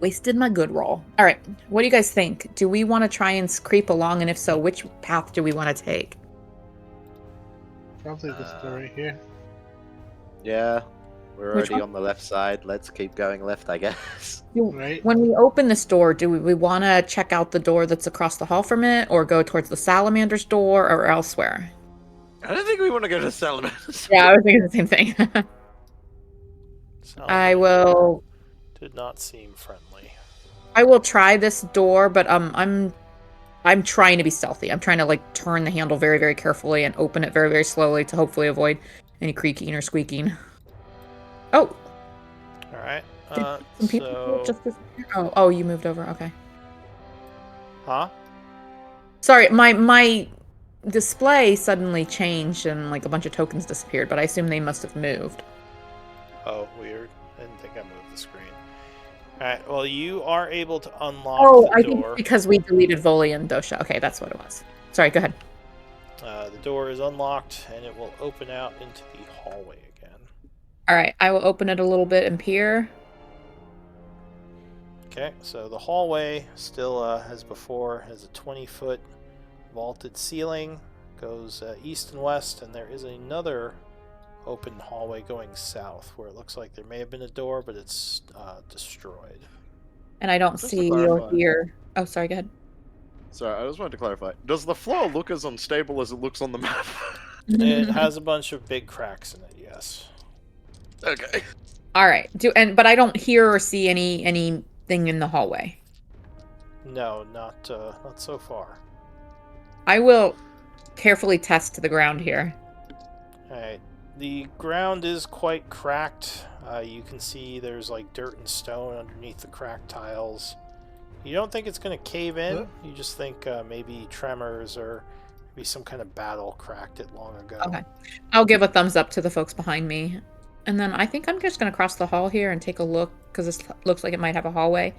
E: Wasted my good roll. All right, what do you guys think? Do we want to try and creep along, and if so, which path do we want to take?
A: Probably this door right here.
F: Yeah, we're
E: Which
F: already
E: one?
F: on the left side. Let's keep going left, I guess.
A: Right?
E: When we open this door, do we want to check out the door that's across the hall from it, or go towards the salamander's door, or elsewhere?
F: I don't think we want to go to Salamanders.
E: Yeah, I was thinking the same thing.
C: Sounds
E: I
C: like
E: will.
C: did not seem friendly.
E: I will try this door, but I'm trying to be stealthy. I'm trying to like turn the handle very, very carefully and open it very, very slowly to hopefully avoid any creaking or squeaking. Oh,
C: All right.
E: did some people
C: So,
E: just disappear? Oh, you moved over. Okay.
C: huh?
E: Sorry, my display suddenly changed and like a bunch of tokens disappeared, but I assume they must have moved.
C: Oh, weird. I didn't think I moved the screen. All right. Well, you are able to unlock
E: Oh,
C: the
E: I think
C: door.
E: because we deleted Voli and Dosha. Okay, that's what it was. Sorry, go ahead.
C: The door is unlocked, and it will open out into the hallway again.
E: All right, I will open it a little bit and peer.
C: Okay, so the hallway still, as before, has a 20-foot vaulted ceiling, goes east and west, and there is another open hallway going south where it looks like there may have been a door, but it's destroyed.
E: And I don't
F: Just to
E: see or
F: clarify.
E: hear. Oh, sorry, go ahead.
F: Sorry, I just wanted to clarify. Does the floor look as unstable as it looks on the map?
C: It has a bunch of big cracks in it, yes.
F: Okay.
E: All right. But I don't hear or see anything in the hallway.
C: No, not so far.
E: I will carefully test the ground here.
C: Alright, the ground is quite cracked. You can see there's like dirt and stone underneath the cracked tiles. You don't think it's going to cave in,
A: Huh?
C: you just think maybe tremors or maybe some kind of battle cracked it long ago.
E: Okay. I'll give a thumbs up to the folks behind me. And then I think I'm just going to cross the hall here and take a look because this looks like it might have a hallway.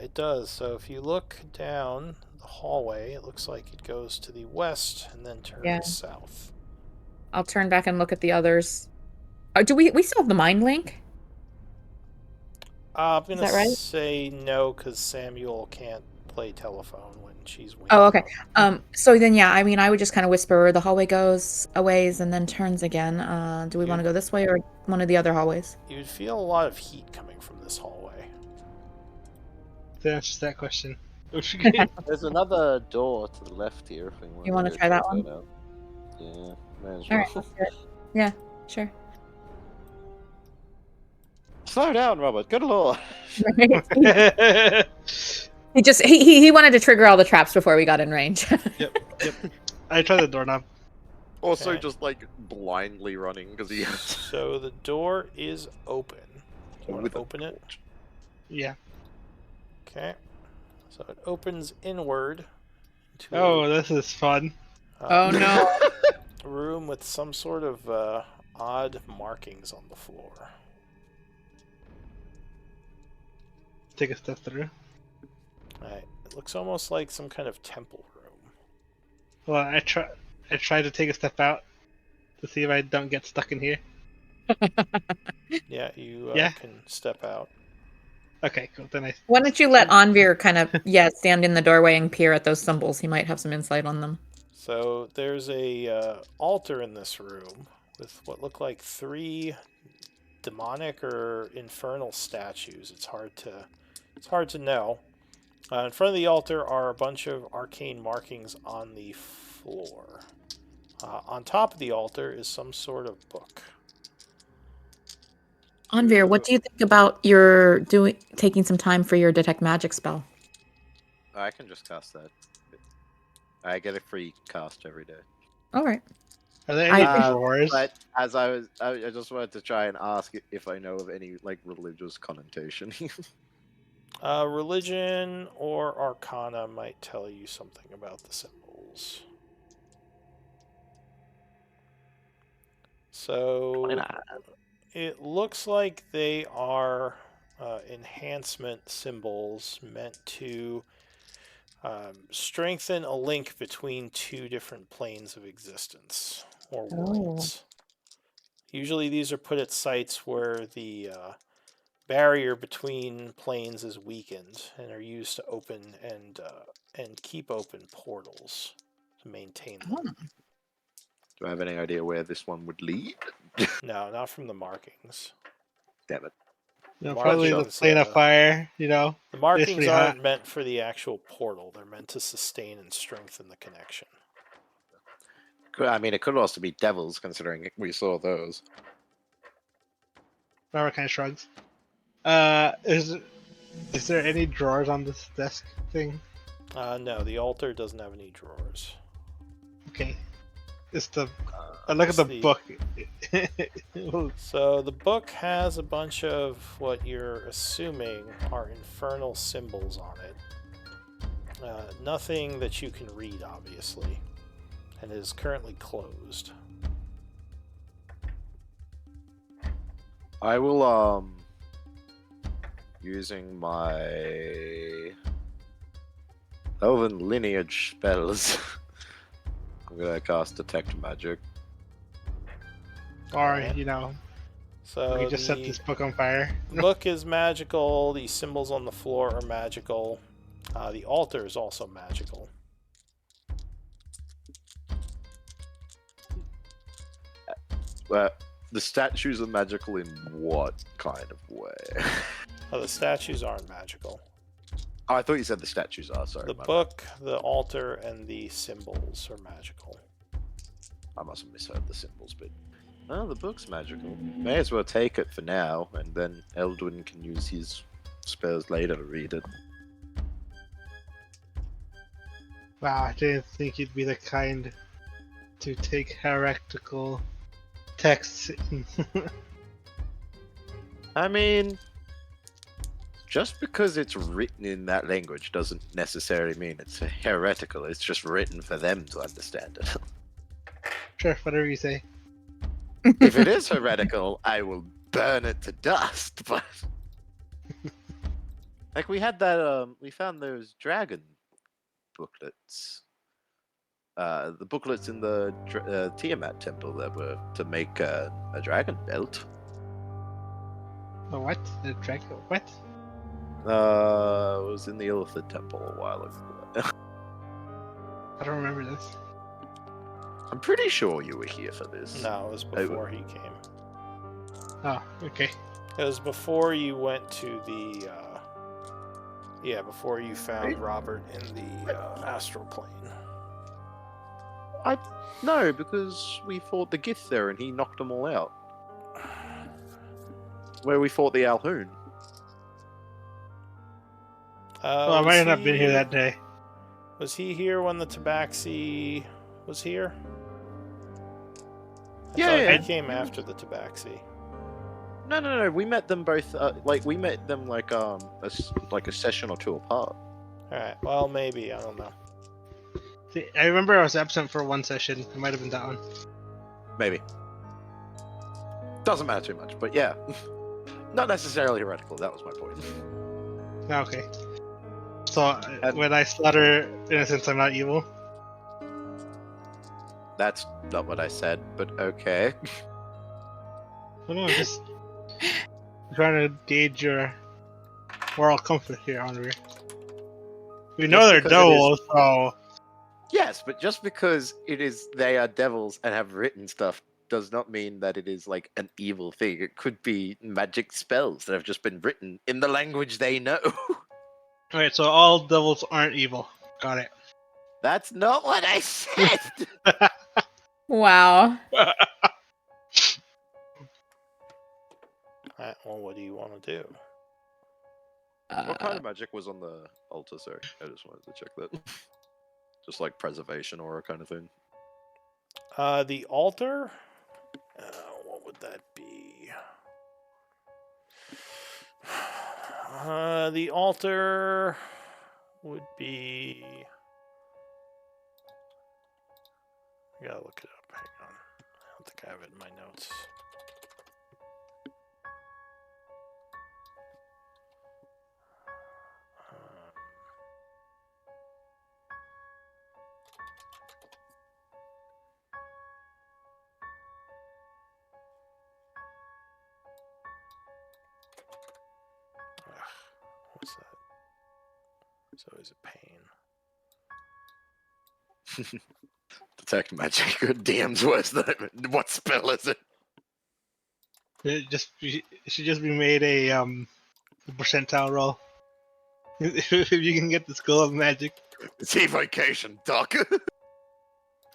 C: It does. So if you look down the hallway, it looks like it goes to the west and then turns
E: Yeah.
C: south.
E: I'll turn back and look at the others. Do we still have the mind link?
C: I'm going
E: that
C: to
E: right?
C: say no because Samuel can't play telephone when she's winning.
E: Oh, okay. So then, yeah, I mean, I would just kind of whisper where the hallway goes a ways and then turns again. Do we want to go this way or one of the other hallways?
C: You'd feel a lot of heat coming from this hallway.
A: To answer that question.
G: There's another door to the left here. If we
E: You wanna
G: go
E: try that
G: check
E: one?
G: out. Yeah, may as
E: All right,
G: well.
E: let's do it. Yeah, sure.
F: Slow down, Robert. Good lord.
E: He wanted to trigger all the traps before we got in range.
A: Yep. I tried the doorknob.
F: Also,
C: Okay.
F: just like blindly running because he has
C: So the door is open. Do you want
F: with
C: to
F: a
C: open it?
F: torch.
A: Yeah.
C: Okay. So it opens inward to
A: Oh, this is fun.
E: Oh, no.
C: a room with some sort of odd markings on the floor.
A: Take a step through.
C: Alright. It looks almost like some kind of temple room.
A: Well, I try to take a step out to see if I don't get stuck in here.
C: Yeah, you
A: Yeah.
C: can step out.
A: Okay, cool. Then I.
E: Why don't you let Anvir kind of, stand in the doorway and peer at those symbols? He might have some insight on them.
C: So there's a altar in this room with what look like 3 demonic or infernal statues. It's hard to know. In front of the altar are a bunch of arcane markings on the floor. On top of the altar is some sort of book.
E: Anvir, what do you think about your taking some time for your detect magic spell?
F: I can just cast that. I get a free cast every day.
E: All right.
A: Are there any
E: I-
A: drawers?
F: But as I just wanted to try and ask if I know of any like religious connotation.
C: Religion or arcana might tell you something about the symbols. So it looks like they are enhancement symbols meant to strengthen a link between 2 different planes of existence or worlds. Usually these are put at sites where the barrier between planes is weakened and are used to open and keep open portals to maintain them.
F: Do I have any idea where this one would lead?
C: No, not from the markings.
F: Damn it.
A: Probably the
C: markings,
A: plane of fire.
C: The markings
A: pretty
C: aren't
A: hot.
C: meant for the actual portal. They're meant to sustain and strengthen the connection.
F: I mean, it could also be devils, considering we saw those.
A: Robert kind of shrugs. Is there any drawers on this desk thing?
C: No, the altar doesn't have any drawers.
A: Okay. I look at
C: it's
A: the
C: the-
A: book.
C: So the book has a bunch of what you're assuming are infernal symbols on it. Nothing that you can read, obviously, and it is currently closed.
F: I will, using my Elven lineage spells, I'm gonna cast Detect Magic.
A: Or,
C: Alright. So
A: we just set
C: the
A: this book on fire.
C: book is magical. The symbols on the floor are magical. The altar is also magical.
F: The statues are magical in what kind of way?
C: Oh, the statues aren't magical.
F: Oh, I thought you said the statues are. Sorry.
C: The
F: my bad.
C: book, the altar, and the symbols are magical.
F: I must have misheard the symbols, but oh, the book's magical. May as well take it for now, and then Eldwin can use his spells later to read it.
A: Wow, I didn't think you'd be the kind to take heretical texts.
F: I mean, just because it's written in that language doesn't necessarily mean it's heretical. It's just written for them to understand it.
A: Sure, whatever you say.
F: If it is heretical, I will burn it to dust. But like we had that, we found those dragon booklets. The booklets in the Tiamat temple that were to make a dragon belt.
A: Oh, what? The dragon? What?
F: It was in the Illithid temple a while ago.
A: I don't remember this.
F: I'm pretty sure you were here for this.
C: No, it was before he came.
A: Oh, okay.
C: It was before you went to the. Yeah, before you found Robert in the astral plane.
F: No, because we fought the Gith there and he knocked them all out. Where we fought the Alhoon.
A: Well, I might have not been here that day.
C: Was he here when the Tabaxi was here? I
F: Yeah,
C: thought
F: yeah.
C: he came after the Tabaxi.
F: No. We met them both. We met them like a session or two apart.
C: All right. Well, maybe I don't know.
A: See, I remember I was absent for one session. It might have been that one.
F: Maybe. Doesn't matter too much, but yeah. Not necessarily heretical. That was my point.
A: Okay. So, when I slaughter innocents, I'm not evil?
F: That's not what I said, but okay.
A: I don't know, I'm just trying to gauge your moral comfort here, Andre. We know
F: Just
A: they're
F: because it is-
A: devils, so...
F: Yes, but just because they are devils and have written stuff does not mean that it is like an evil thing. It could be magic spells that have just been written in the language they know.
A: Alright, so all devils aren't evil. Got it.
F: That's not what I said.
E: Wow.
C: Well, what do you want to do?
F: What kind of magic was on the altar? Sorry, I just wanted to check that. Just like preservation aura kind of thing.
C: The altar. What would that be? The altar would be. I gotta look it up. Hang on. I don't think I have it in my notes. What's that? It's always a pain.
F: Detect magic. DM's worse than it. What spell is it?
A: It should just be made a percentile roll. If you can get the Skull of Magic,
F: It's evocation, Doc.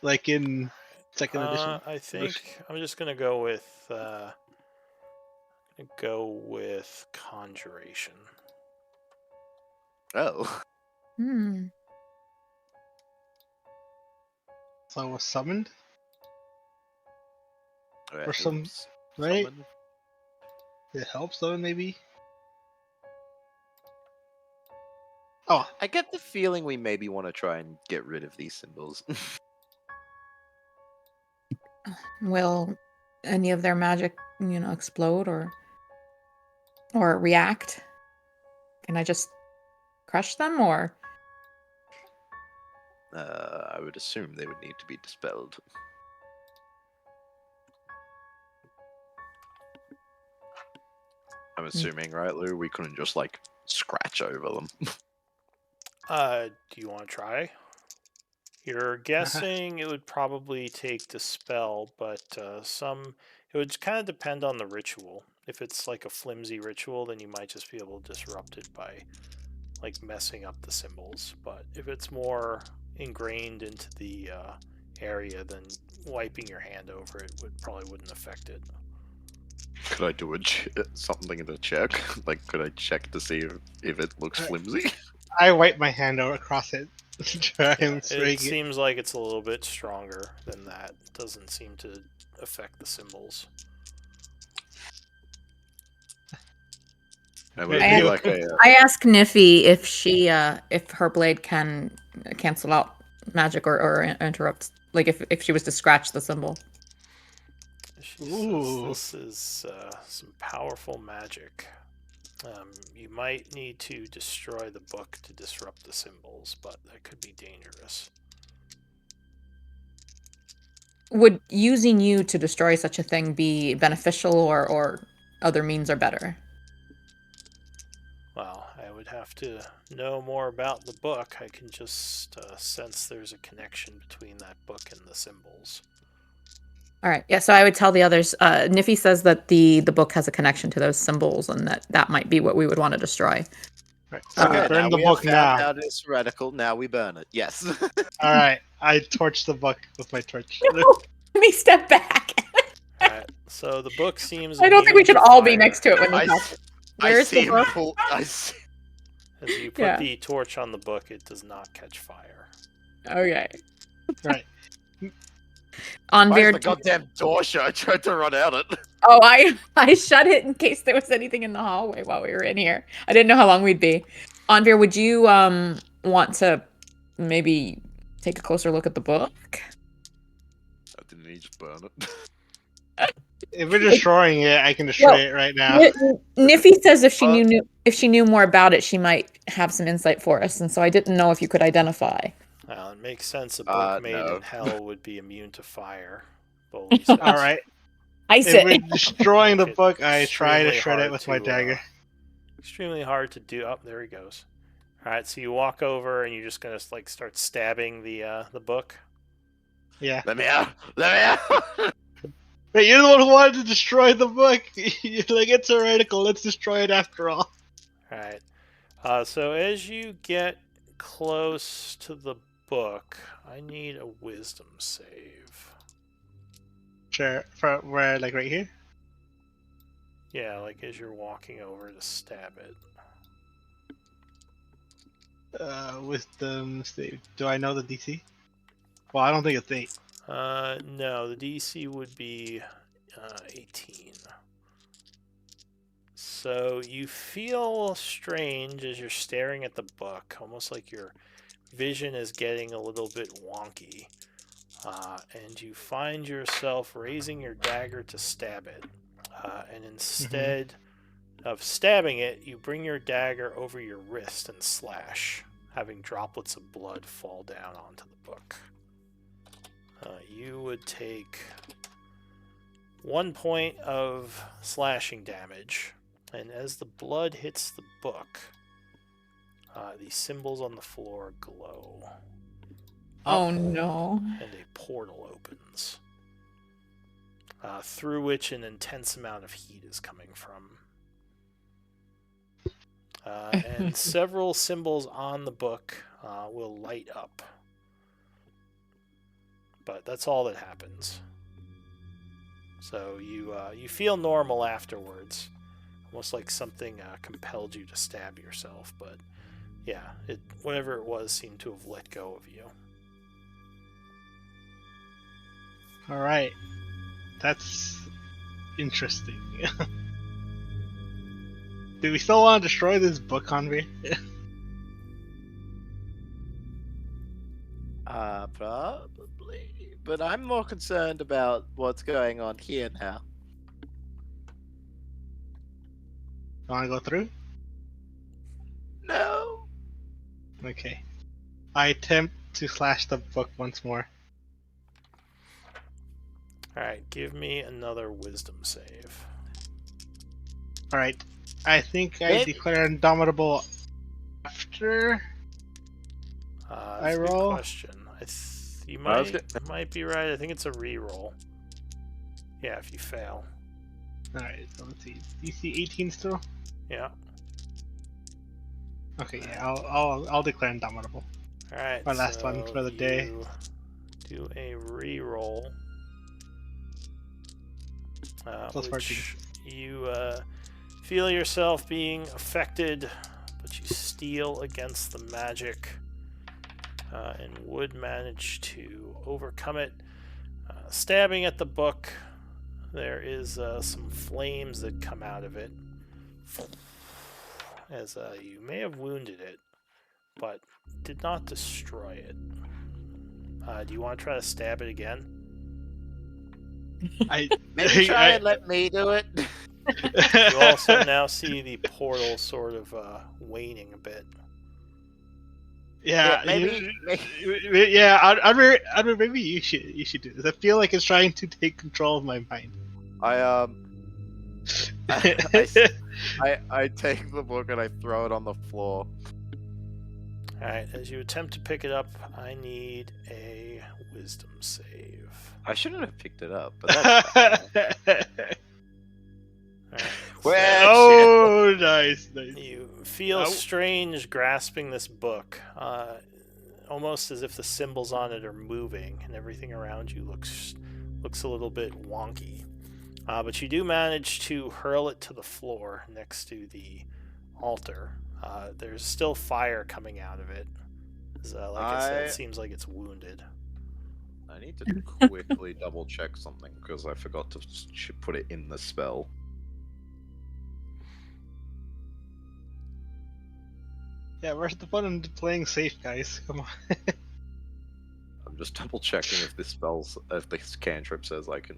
A: like in second edition.
C: I think I'm just gonna go with go with conjuration.
F: Oh.
E: Hmm.
A: So it was summoned,
F: Or
A: some-
F: helps
A: right?
F: summon.
A: It helps though, maybe. Oh,
F: I get the feeling we maybe want to try and get rid of these symbols.
E: Will any of their magic, explode or react? Can I just crush them or?
F: I would assume they would need to be dispelled. I'm assuming, right, Lou? We couldn't just like scratch over them.
C: Do you want to try? You're guessing it would probably take dispel, but it would kind of depend on the ritual. If it's like a flimsy ritual, then you might just be able to disrupt it by like messing up the symbols. But if it's more ingrained into the area, then wiping your hand over it probably wouldn't affect it.
F: Could I do something in the check? Like, could I check to see if it looks flimsy?
A: I wipe my hand over across it. Try and
C: It
A: swing it.
C: seems like it's a little bit stronger than that. It doesn't seem to affect the symbols.
F: That would
E: I
F: be like a.
E: I ask Niffy if her blade can cancel out magic or interrupt, like if she was to scratch the symbol.
C: She
A: Ooh.
C: says this is some powerful magic. You might need to destroy the book to disrupt the symbols, but that could be dangerous.
E: Would using you to destroy such a thing be beneficial or other means are better?
C: Well, I would have to know more about the book. I can just sense there's a connection between that book and the symbols.
E: All right. Yeah, so I would tell the others. Niffy says that the book has a connection to those symbols, and that might be what we would want to destroy.
A: Right. So we
F: Okay,
A: burn
F: now
A: the
F: we
A: book
F: have found
A: now.
F: out it's heretical. Now we burn it. Yes.
A: All right. I torch the book with my torch.
E: No, let me step back.
C: Alright, so the book seems.
E: I don't think we
C: immune
E: should
C: to
E: all be
C: fire.
E: next to it when
F: I,
E: we talk.
F: s- I
E: Where's
F: see
E: the
F: him
E: book?
F: pull. I see.
C: As you put
E: Yeah.
C: the torch on the book, it does not catch fire.
E: Okay.
A: Right.
F: Why is
E: Onveer,
F: the goddamn door shut? I tried to run out it.
E: oh, I shut it in case there was anything in the hallway while we were in here. I didn't know how long we'd be. Onveer, would you want to maybe take a closer look at the book?
F: I didn't he just burn it?
A: If we're destroying it, I can destroy
E: Well,
A: it right now.
E: Niffy says if she knew more about it, she might have some insight for us, and so I didn't know if you could identify.
C: Well, it makes sense a book made
F: no.
C: in hell would be immune to fire. Boldy says.
A: All right.
E: Ice
A: If we're
E: it.
A: destroying the
C: Make it
A: book, I try to
C: extremely
A: shred it
C: hard
A: with my
C: to,
A: dagger.
C: Extremely hard to do. Oh, there he goes. All right, so you walk over and you're just gonna like start stabbing the book.
A: Yeah.
F: Let me out! Let me out!
A: But you're the one who wanted to destroy the book. You're like, it's heretical. Let's destroy it after all.
C: All right. So as you get close to the book, I need a wisdom save.
A: Sure. For where, like right here?
C: Yeah, like as you're walking over to stab it.
A: Wisdom save. Do I know the DC? Well, I don't think it's 8.
C: No, the DC would be 18. So you feel strange as you're staring at the book, almost like your vision is getting a little bit wonky. And you find yourself raising your dagger to stab it. And instead of stabbing it, you bring your dagger over your wrist and slash, having droplets of blood fall down onto the book. You would take 1 point of slashing damage, and as the blood hits the book, the symbols on the floor glow.
E: Oh no.
C: And a portal opens, through which an intense amount of heat is coming from. And several symbols on the book will light up. But that's all that happens. So you feel normal afterwards. almost like something compelled you to stab yourself. But yeah, whatever it was seemed to have let go of you.
A: All right, that's interesting. Do we still want to destroy this book, Hanvi?
G: Probably. But I'm more concerned about what's going on here now.
A: Want to go through?
G: No.
A: Okay. I attempt to slash the book once more.
C: Alright, give me another wisdom save.
A: Alright. I think I
G: Maybe-
A: declare indomitable after.
C: That's
A: I
C: a good
A: roll?
C: question. You
F: I was
C: might be right. I think it's a re-roll. Yeah, if you fail.
A: Alright, so let's see. DC 18 still?
C: Yeah.
A: Okay, yeah, I'll declare indomitable.
C: Alright.
A: My last one for the day.
C: you Do a re-roll.
A: Plus 14.
C: Which you feel yourself being affected, but you steal against the magic and would manage to overcome it. Stabbing at the book, there is some flames that come out of it, as you may have wounded it, but did not destroy it. Do you want to try to stab it again?
G: Maybe try and let me do it.
C: You also now see the portal sort of waning a bit.
A: Yeah,
G: maybe.
A: I'd maybe you should do this. I feel like it's trying to take control of my mind.
F: I take the book and I throw it on the floor.
C: Alright, as you attempt to pick it up, I need a wisdom save.
F: I shouldn't have picked it up, but that's fine.
C: Alright,
G: Well,
A: Oh, nice.
C: you feel
A: Oh.
C: strange grasping this book, almost as if the symbols on it are moving, and everything around you looks a little bit wonky. But you do manage to hurl it to the floor next to the altar. There's still fire coming out of it. Like I said, it seems like it's wounded.
F: I need to quickly double check something because I forgot to put it in the spell.
A: Yeah, where's the fun in playing safe, guys? Come on.
F: I'm just double checking if this cantrip says I can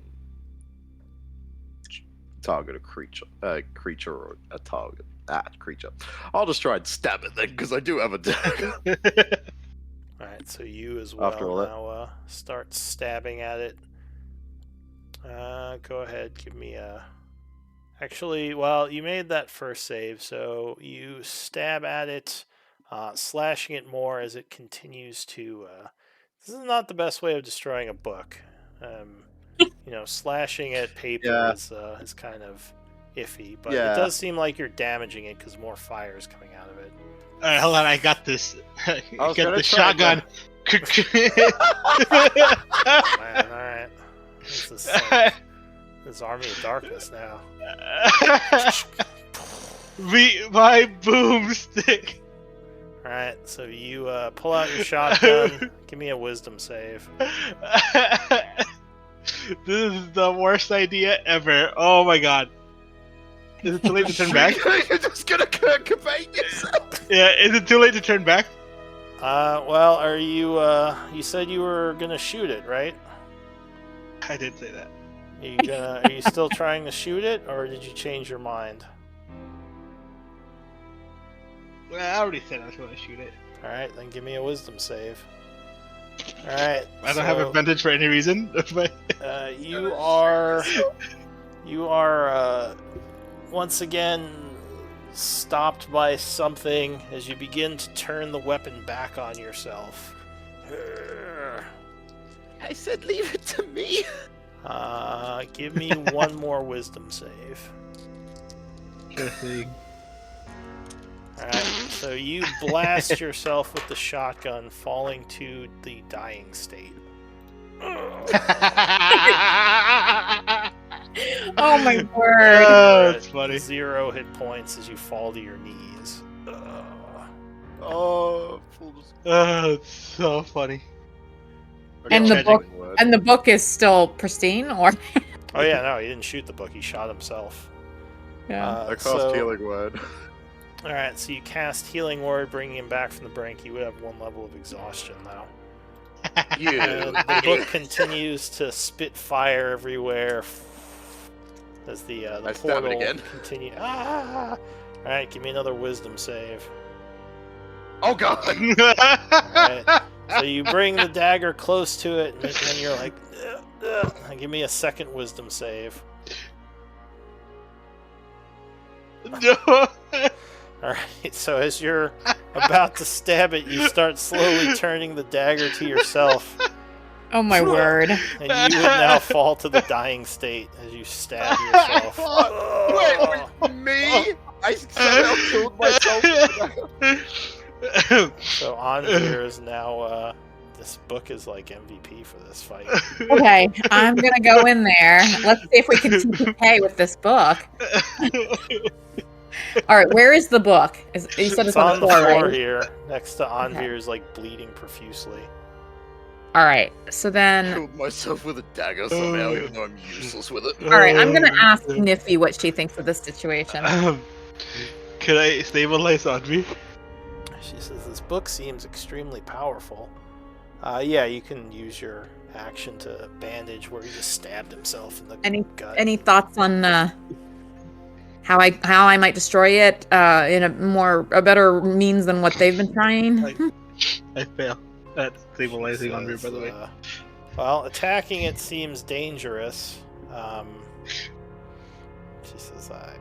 F: target a creature or a target. Creature. I'll just try and stab it then because I do have a dagger.
C: Alright, so you as well
F: After all that.
C: now start stabbing at it. Go ahead, give me a... Actually, well, you made that first save, so you stab at it, slashing it more as it continues to... This is not the best way of destroying a book. Slashing at paper is kind of iffy, but
F: Yeah.
C: it does seem like you're damaging it because more fire is coming out of it.
A: Alright, hold on, I got this.
F: I was
A: Get
F: gonna
A: the
F: try
A: shotgun.
C: Man, alright. This is like, this Army of Darkness now.
A: My boomstick.
C: Alright, so you pull out your shotgun. Give me a wisdom save.
A: This is the worst idea ever. Oh my god. Is it too late to turn back?
F: You're just gonna Kurt Cobain yourself.
A: Yeah, is it too late to turn back?
C: Well, are you, you said you were gonna shoot it, right?
A: I did say that.
C: Are you still trying to shoot it, or did you change your mind?
A: Well, I already said I was going to shoot it.
C: Alright, then give me a wisdom save. Alright.
A: I don't have advantage for any reason. But
C: You are once again stopped by something as you begin to turn the weapon back on yourself.
G: I said leave it to me.
C: Give me one more wisdom save.
A: sure thing.
C: Alright, so you blast yourself with the shotgun, falling to the dying state.
E: Oh my word.
A: Oh,
C: You're
A: that's
C: at
A: funny.
C: 0 hit points as you fall to your knees.
F: Oh,
A: Oh, it's so funny.
E: And the book
F: word.
E: and the book is still pristine, or
C: Oh yeah, no, he didn't shoot the book. He shot himself.
E: yeah.
F: I cast
C: So-
F: healing word.
C: All right, so you cast Healing Word, bringing him back from the brink. You would have 1 level of exhaustion now.
F: You.
C: The book continues to spit fire everywhere as the
F: I stab it
C: portal
F: again.
C: continue. Ah! All right, give me another Wisdom save.
F: Oh god.
C: Alright. So you bring the dagger close to it, and then you're like, "Ugh, ugh." Give me a second Wisdom save.
A: No.
C: Alright, so as you're about to stab it, you start slowly turning the dagger to yourself,
E: Oh my word.
C: and you would now fall to the dying state as you stab yourself.
F: Wait, me? I somehow killed myself.
C: So Anvir is now, this book is like MVP for this fight.
E: Okay, I'm gonna go in there. Let's see if we can TPK with this book. All right, where is the book? You said
C: It's
E: it's on the floor, right?
C: here, next to Anvir's, like, bleeding profusely.
E: All right, so then,
F: Killed myself with a dagger somehow, even though I'm useless with it.
E: all right, I'm gonna ask Nifty what she thinks of this situation.
A: Can I stabilize Audrey?
C: She says, this book seems extremely powerful. Yeah, you can use your action to bandage where he just stabbed himself in the gut.
E: Any thoughts on how I might destroy it in a better means than what they've been trying?
A: I fail at stabilizing Audrey, by the way.
C: Well, attacking it seems dangerous. She says, I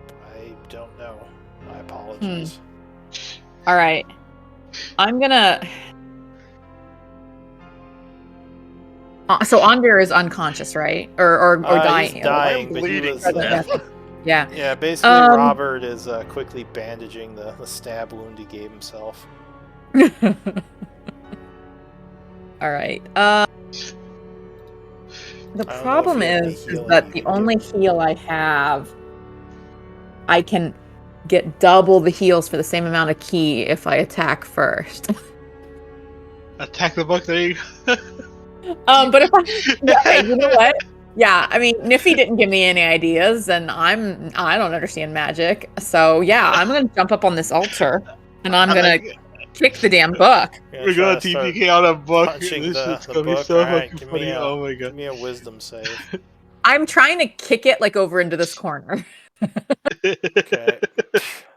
C: don't know. My apologies.
E: All right, I'm gonna. So Anvir is unconscious, right? Or dying?
C: He's dying,
F: I'm
C: but he
F: bleeding
C: was,
F: to death.
E: Yeah.
C: yeah, basically Robert is quickly bandaging the stab wound he gave himself.
E: All right. The
C: know
E: problem
C: if you have any
E: is
C: healing
E: that
C: you
E: the
C: can
E: only
C: give.
E: heal I have, I can get double the heals for the same amount of key if I attack first.
A: Attack the book, there you go.
E: But if okay, you know what? Yeah, I mean, Niffy didn't give me any ideas, and I don't understand magic, so yeah, I'm gonna jump up on this altar, and I'm gonna kick the damn book.
A: We're gonna TPK on a book.
C: punching
A: This
C: the
A: shit's gonna be
C: book.
A: so
C: Alright,
A: fucking
C: give me
A: funny.
C: a-
A: Oh my
C: Give
A: god.
C: me a Wisdom save.
E: I'm trying to kick it like over into this corner.
C: Okay.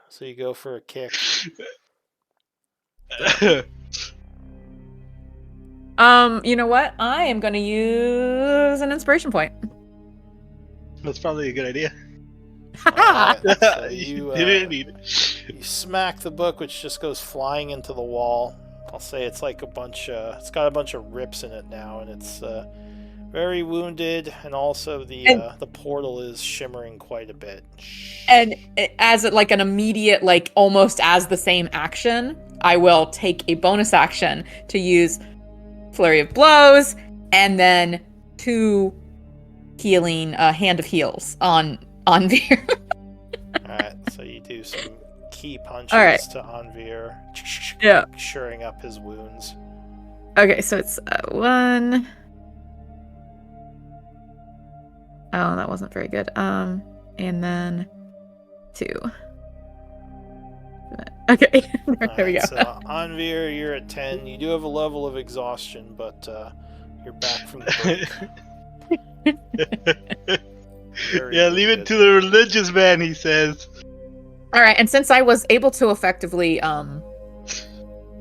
C: So you go for a kick.
E: You know what? I am gonna use an inspiration point.
A: That's probably a good idea.
C: Alright, so
A: You
C: you,
A: didn't need it.
C: you smack the book, which just goes flying into the wall. I'll say it's like a bunch. It's got a bunch of rips in it now, and it's very wounded, and also the portal is shimmering quite a bit.
E: And as it like an immediate, like almost as the same action, I will take a bonus action to use Flurry of Blows, and then 2 healing Hand of Heals on Veer.
C: Alright, so you do some key punches
E: Alright.
C: to Anvir,
E: Yeah.
C: shoring up his wounds.
E: Okay, so it's 1. Oh, that wasn't very good. And then 2. Okay, there we go.
C: Alright, so Anvir, you're at 10. You do have a level of exhaustion, but you're back from the brink. Very
A: Yeah, leave it
C: good.
A: to the religious man, he says.
E: All right, and since I was able to effectively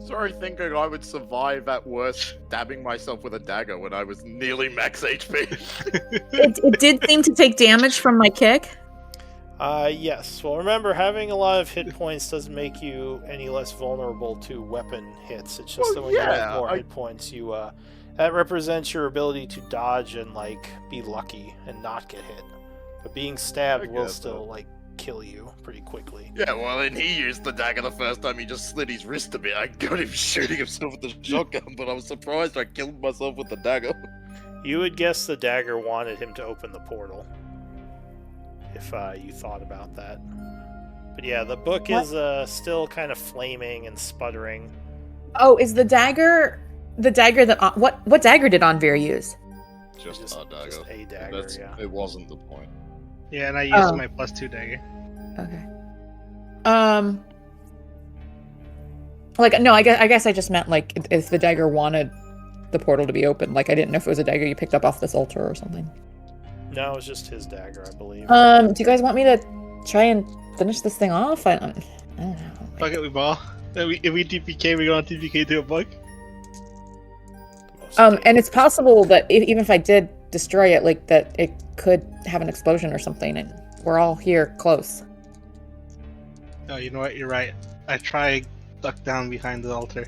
F: Sorry thinking I would survive at worst stabbing myself with a dagger when I was nearly max HP.
E: it did seem to take damage from my kick.
C: Yes. Well, remember, having a lot of hit points doesn't make you any less vulnerable to weapon hits. It's just
F: Well,
C: that when you
F: yeah,
C: have more
F: I-
C: hit points, you that represents your ability to dodge and like be lucky and not get hit. But being stabbed
F: I
C: will
F: guess
C: still
F: so.
C: like kill you pretty quickly.
F: Yeah, well, and he used the dagger the first time. He just slit his wrist a bit. I got him shooting himself with the shotgun, but I was surprised I killed myself with the dagger.
C: You would guess the dagger wanted him to open the portal. if you thought about that. But yeah, the book
E: What?
C: is still kind of flaming and sputtering.
E: Oh, is the dagger that what dagger did Anvir use?
F: Just a dagger.
C: Just a dagger, yeah.
F: It wasn't the point.
A: Yeah, and I used
E: Oh.
A: my +2 dagger.
E: Okay. Like no, I guess I just meant like if the dagger wanted the portal to be open. Like I didn't know if it was a dagger you picked up off this altar or something.
C: No, it was just his dagger, I believe.
E: Do you guys want me to try and finish this thing off? I don't know.
A: Fuck it, we ball. If we TPK, we go on TPK to a book.
E: And it's possible that even if I did destroy it, like that it could have an explosion or something, and we're all here close.
A: Oh, you know what? You're right. I try duck down behind the altar.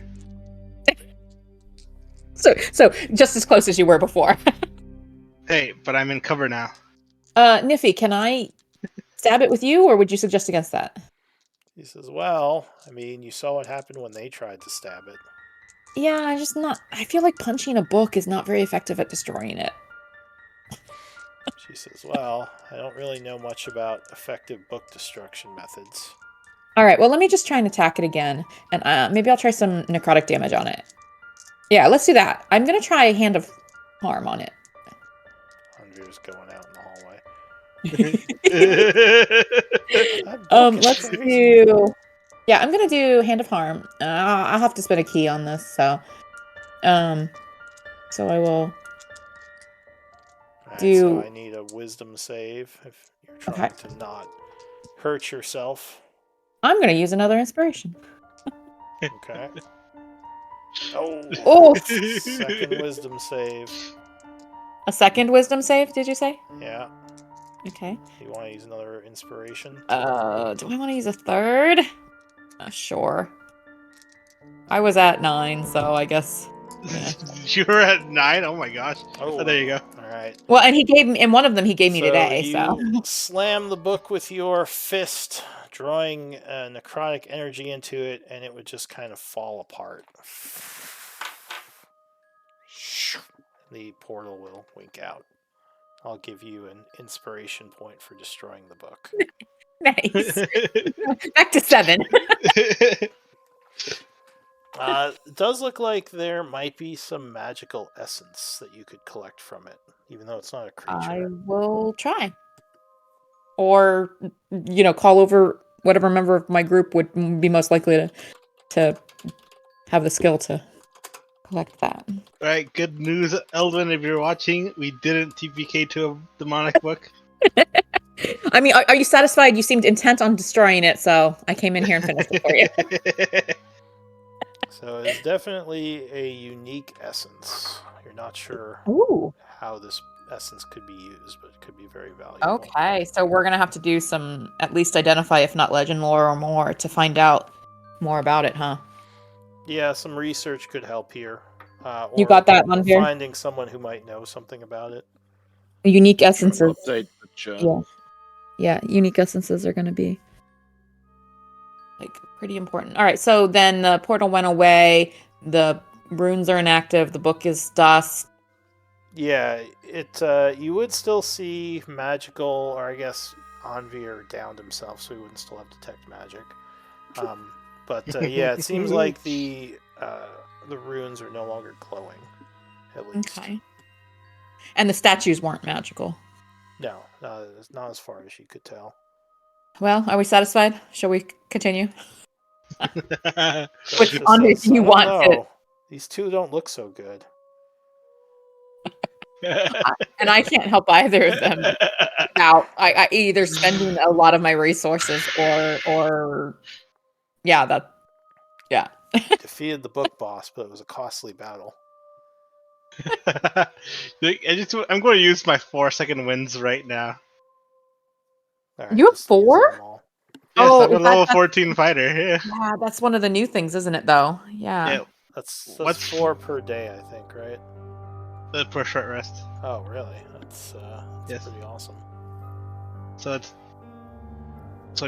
E: So just as close as you were before.
A: Hey, but I'm in cover now.
E: Niffy, can I stab it with you, or would you suggest against that?
C: He says, well, I mean, you saw what happened when they tried to stab it.
E: Yeah, I'm just not. I feel like punching a book is not very effective at destroying it.
C: She says, well, I don't really know much about effective book destruction methods.
E: All right, well, let me just try and attack it again, and maybe I'll try some necrotic damage on it. Yeah, let's do that. I'm gonna try Hand of Harm on it.
C: Andrew's going out in the hallway.
E: Let's do. Yeah, I'm gonna do Hand of Harm. I'll have to spend a key on this, so I will.
C: Alright,
E: do-
C: so I need a wisdom save if you're trying
E: Okay.
C: to not hurt yourself.
E: I'm gonna use another inspiration.
C: Okay. Oh,
E: Oh,
C: second wisdom save.
E: a second wisdom save? Did you say?
C: Yeah.
E: Okay.
C: You want to use another inspiration?
E: Do I want to use a third? Sure. I was at 9, so I guess. Yeah.
A: You were at 9? Oh my gosh.
C: Oh,
A: Oh, there you go.
C: All right.
E: Well, and he gave me, and one of them he gave me today.
C: You
E: So
C: slam the book with your fist, drawing necrotic energy into it, and it would just kind of fall apart. The portal will wink out. I'll give you an inspiration point for destroying the book.
E: nice. Back to 7.
C: It does look like there might be some magical essence that you could collect from it, even though it's not a
E: I
C: creature.
E: will try. Or, call over whatever member of my group would be most likely to have the skill to collect that.
A: Alright, good news, Eldwin, if you're watching, we didn't TPK to a demonic book.
E: I mean, are you satisfied? You seemed intent on destroying it, so I came in here and finished it for you.
C: So it's definitely a unique essence. You're not sure
E: Ooh.
C: how this essence could be used, but it could be very valuable.
E: Okay, so we're gonna have to do some, at least identify, if not legend lore or more, to find out more about it, huh?
C: Yeah, some research could help here.
E: You
C: or
E: got that one here?
C: Finding someone who might know something about it.
E: Unique essences.
F: Update the journal.
E: Yeah, unique essences are gonna be pretty important. All right, so then the portal went away. The runes are inactive. The book is dust.
C: Yeah, you would still see magical, or I guess Anvir downed himself, so he wouldn't still have detect magic. But yeah, it seems like the runes are no longer glowing, at least.
E: Okay. And the statues weren't magical.
C: No, not as far as you could tell.
E: Well, are we satisfied? Shall we continue?
C: Ghost
E: Which
C: just
E: Andre
C: says,
E: do you
C: "I don't
E: want to-
C: know. These two don't look so good."
E: And I can't help either of them. Now, I either spending a lot of my resources or yeah.
C: Defeated the book boss, but it was a costly battle.
A: I'm going to use my 4-second wins right now.
C: All right,
E: You have
C: just use
E: 4?
C: them all.
A: Yes,
E: Oh,
A: I'm a
E: is that-
A: level 14 fighter. Yeah.
E: Yeah, that's one of the new things, isn't it? Though. Yeah.
A: Yeah,
C: That's
A: What's-
C: 4 per day, I think, right?
A: for a short rest.
C: Oh, really? That's
A: Yes.
C: pretty awesome.
A: So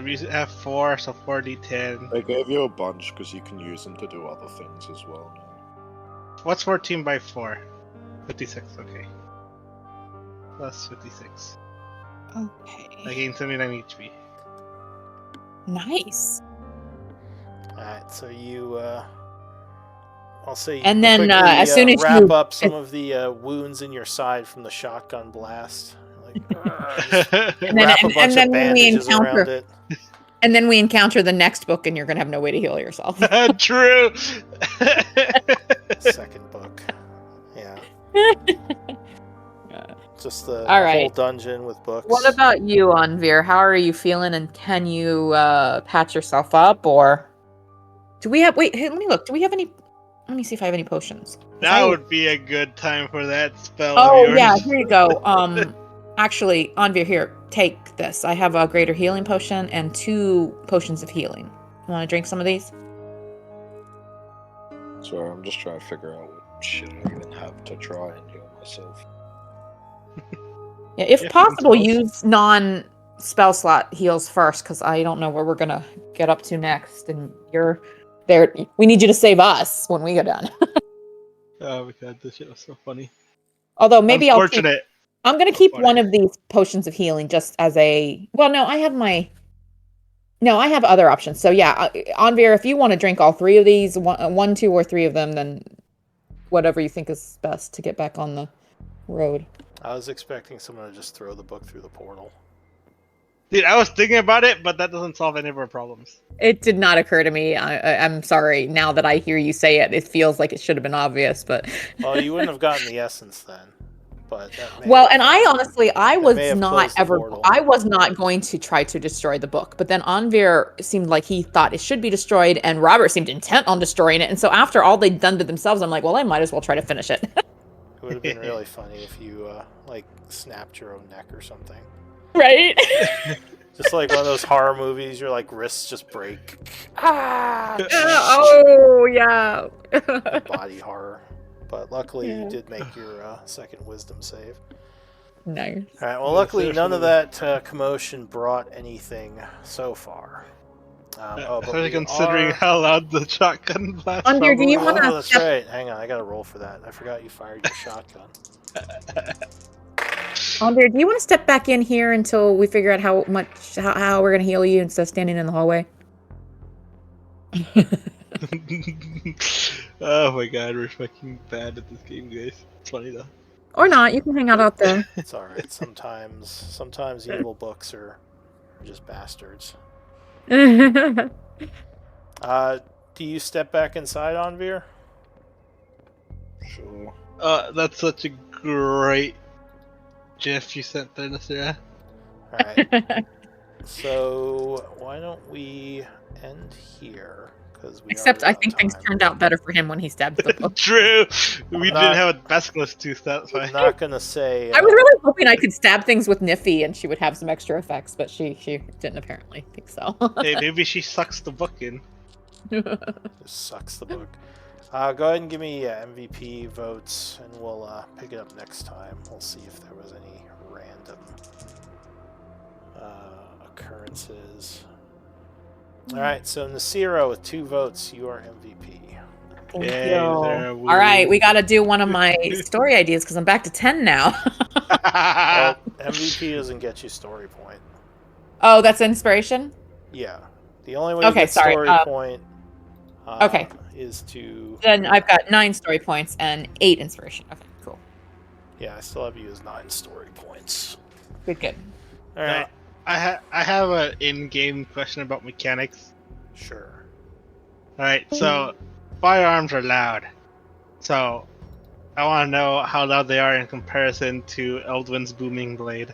A: we have 4, so 4d10.
F: They gave you a bunch because you can use them to do other things as well.
A: What's 14 by 4? 56, okay. Plus 56. I
E: Okay.
A: gain 79 HP.
E: Nice.
C: Alright, so you, I'll say
E: And then,
C: quickly
E: as soon as
C: wrap
E: you-
C: up some of the wounds in your side from the shotgun blast. Like, just
E: And then-
C: wrap a
E: and
C: bunch
E: then
C: of
E: when we
C: bandages around
E: encounter-
C: it.
E: And then we encounter the next book, and you're gonna have no way to heal yourself.
A: True.
C: Second book. Yeah. Just the
E: All
C: whole
E: right.
C: dungeon with books.
E: What about you, Anvir? How are you feeling, and can you patch yourself up, or do we have? Wait, hey, let me look. Do we have any? Let me see if I have any potions. 'Cause
A: That
E: I-
A: would be a good time for that spell. of
E: Oh
A: yours.
E: yeah, here you go. Actually, Anvir, here, take this. I have a greater healing potion and 2 potions of healing. You want to drink some of these?
H: Sorry, I'm just trying to figure out what shit I even have to try and heal myself.
E: Yeah, if
A: Yeah,
E: possible,
A: spells.
E: use non-spell slot heals first, because I don't know where we're gonna get up to next, and you're there. We need you to save us when we go down.
A: Oh my god, this shit was so funny.
E: Although maybe
A: Unfortunate.
E: I'm gonna keep
A: Funny.
E: one of these potions of healing just as a. Well, no, I have my. No, I have other options. So yeah, Anvir, if you want to drink all 3 of these, 1, 2, or 3 of them, then whatever you think is best to get back on the road.
C: I was expecting someone to just throw the book through the portal.
A: Dude, I was thinking about it, but that doesn't solve any of our problems.
E: It did not occur to me. I'm sorry. Now that I hear you say it, it feels like it should have been obvious, but.
C: Well, you wouldn't have gotten the essence then. But that may
E: Well,
C: have-
E: and I honestly, I was
C: may have
E: not
C: closed the
E: ever,
C: portal.
E: I was not going to try to destroy the book. But then Anvir seemed like he thought it should be destroyed, and Robert seemed intent on destroying it. And so after all they'd done to themselves, I'm like, well, I might as well try to finish it.
C: It would have been really funny if you like snapped your own neck or something.
E: Right?
C: Just like one of those horror movies, your like wrists just break. Ah!
E: Oh, yeah.
C: Body horror. But luckily,
E: Yeah.
C: you did make your second wisdom save.
E: Nice.
C: All right. Well,
A: Yes,
C: luckily, none of
A: definitely.
C: that commotion brought anything so far. But
A: Especially
C: we
A: considering
C: are-
A: how loud the shotgun blast
E: Under, do you
A: probably
E: wanna-
C: Oh, that's right. Hang on, I gotta roll for that. I forgot you fired your shotgun.
E: Anvir, do you want to step back in here until we figure out how we're going to heal you instead of standing in the hallway?
A: Oh my god, we're fucking bad at this game, guys. It's funny though.
E: Or not. You can hang out there.
C: It's all right. Sometimes evil books are just bastards. Do you step back inside, Anvir?
H: Sure.
A: That's such a great GIF you sent there, Nasira.
C: All right. So why don't we end here? Because we
E: Except
C: are
E: I
C: out of
E: think things
C: time.
E: turned out better for him when he stabbed the book.
A: True! We
C: I'm
A: didn't
C: not-
A: have a basilisk tooth, that's why.
C: I'm not gonna say.
E: I was really hoping I could stab things with Niffy and she would have some extra effects, but she didn't apparently think so.
A: Hey, maybe she sucks the book in.
C: Just sucks the book. Go ahead and give me MVP votes, and we'll pick it up next time. We'll see if there was any random occurrences. All right, so Nasira with 2 votes, you are MVP.
E: Thank
A: Yay,
E: you.
A: Sarah,
E: All right,
A: woo.
E: we got to do one of my story ideas because I'm back to 10 now.
C: Well, MVP doesn't get you story point.
E: Oh, that's inspiration?
C: Yeah, the only way
E: Okay,
C: you get
E: sorry,
C: story point
E: okay.
C: is to.
E: Then I've got 9 story points and 8 inspiration. Okay, cool.
C: Yeah, I still have you as 9 story points.
E: Good.
C: All right,
A: I have an in-game question about mechanics.
C: sure.
A: Alright, so firearms are loud. So I want to know how loud they are in comparison to Eldwin's booming blade.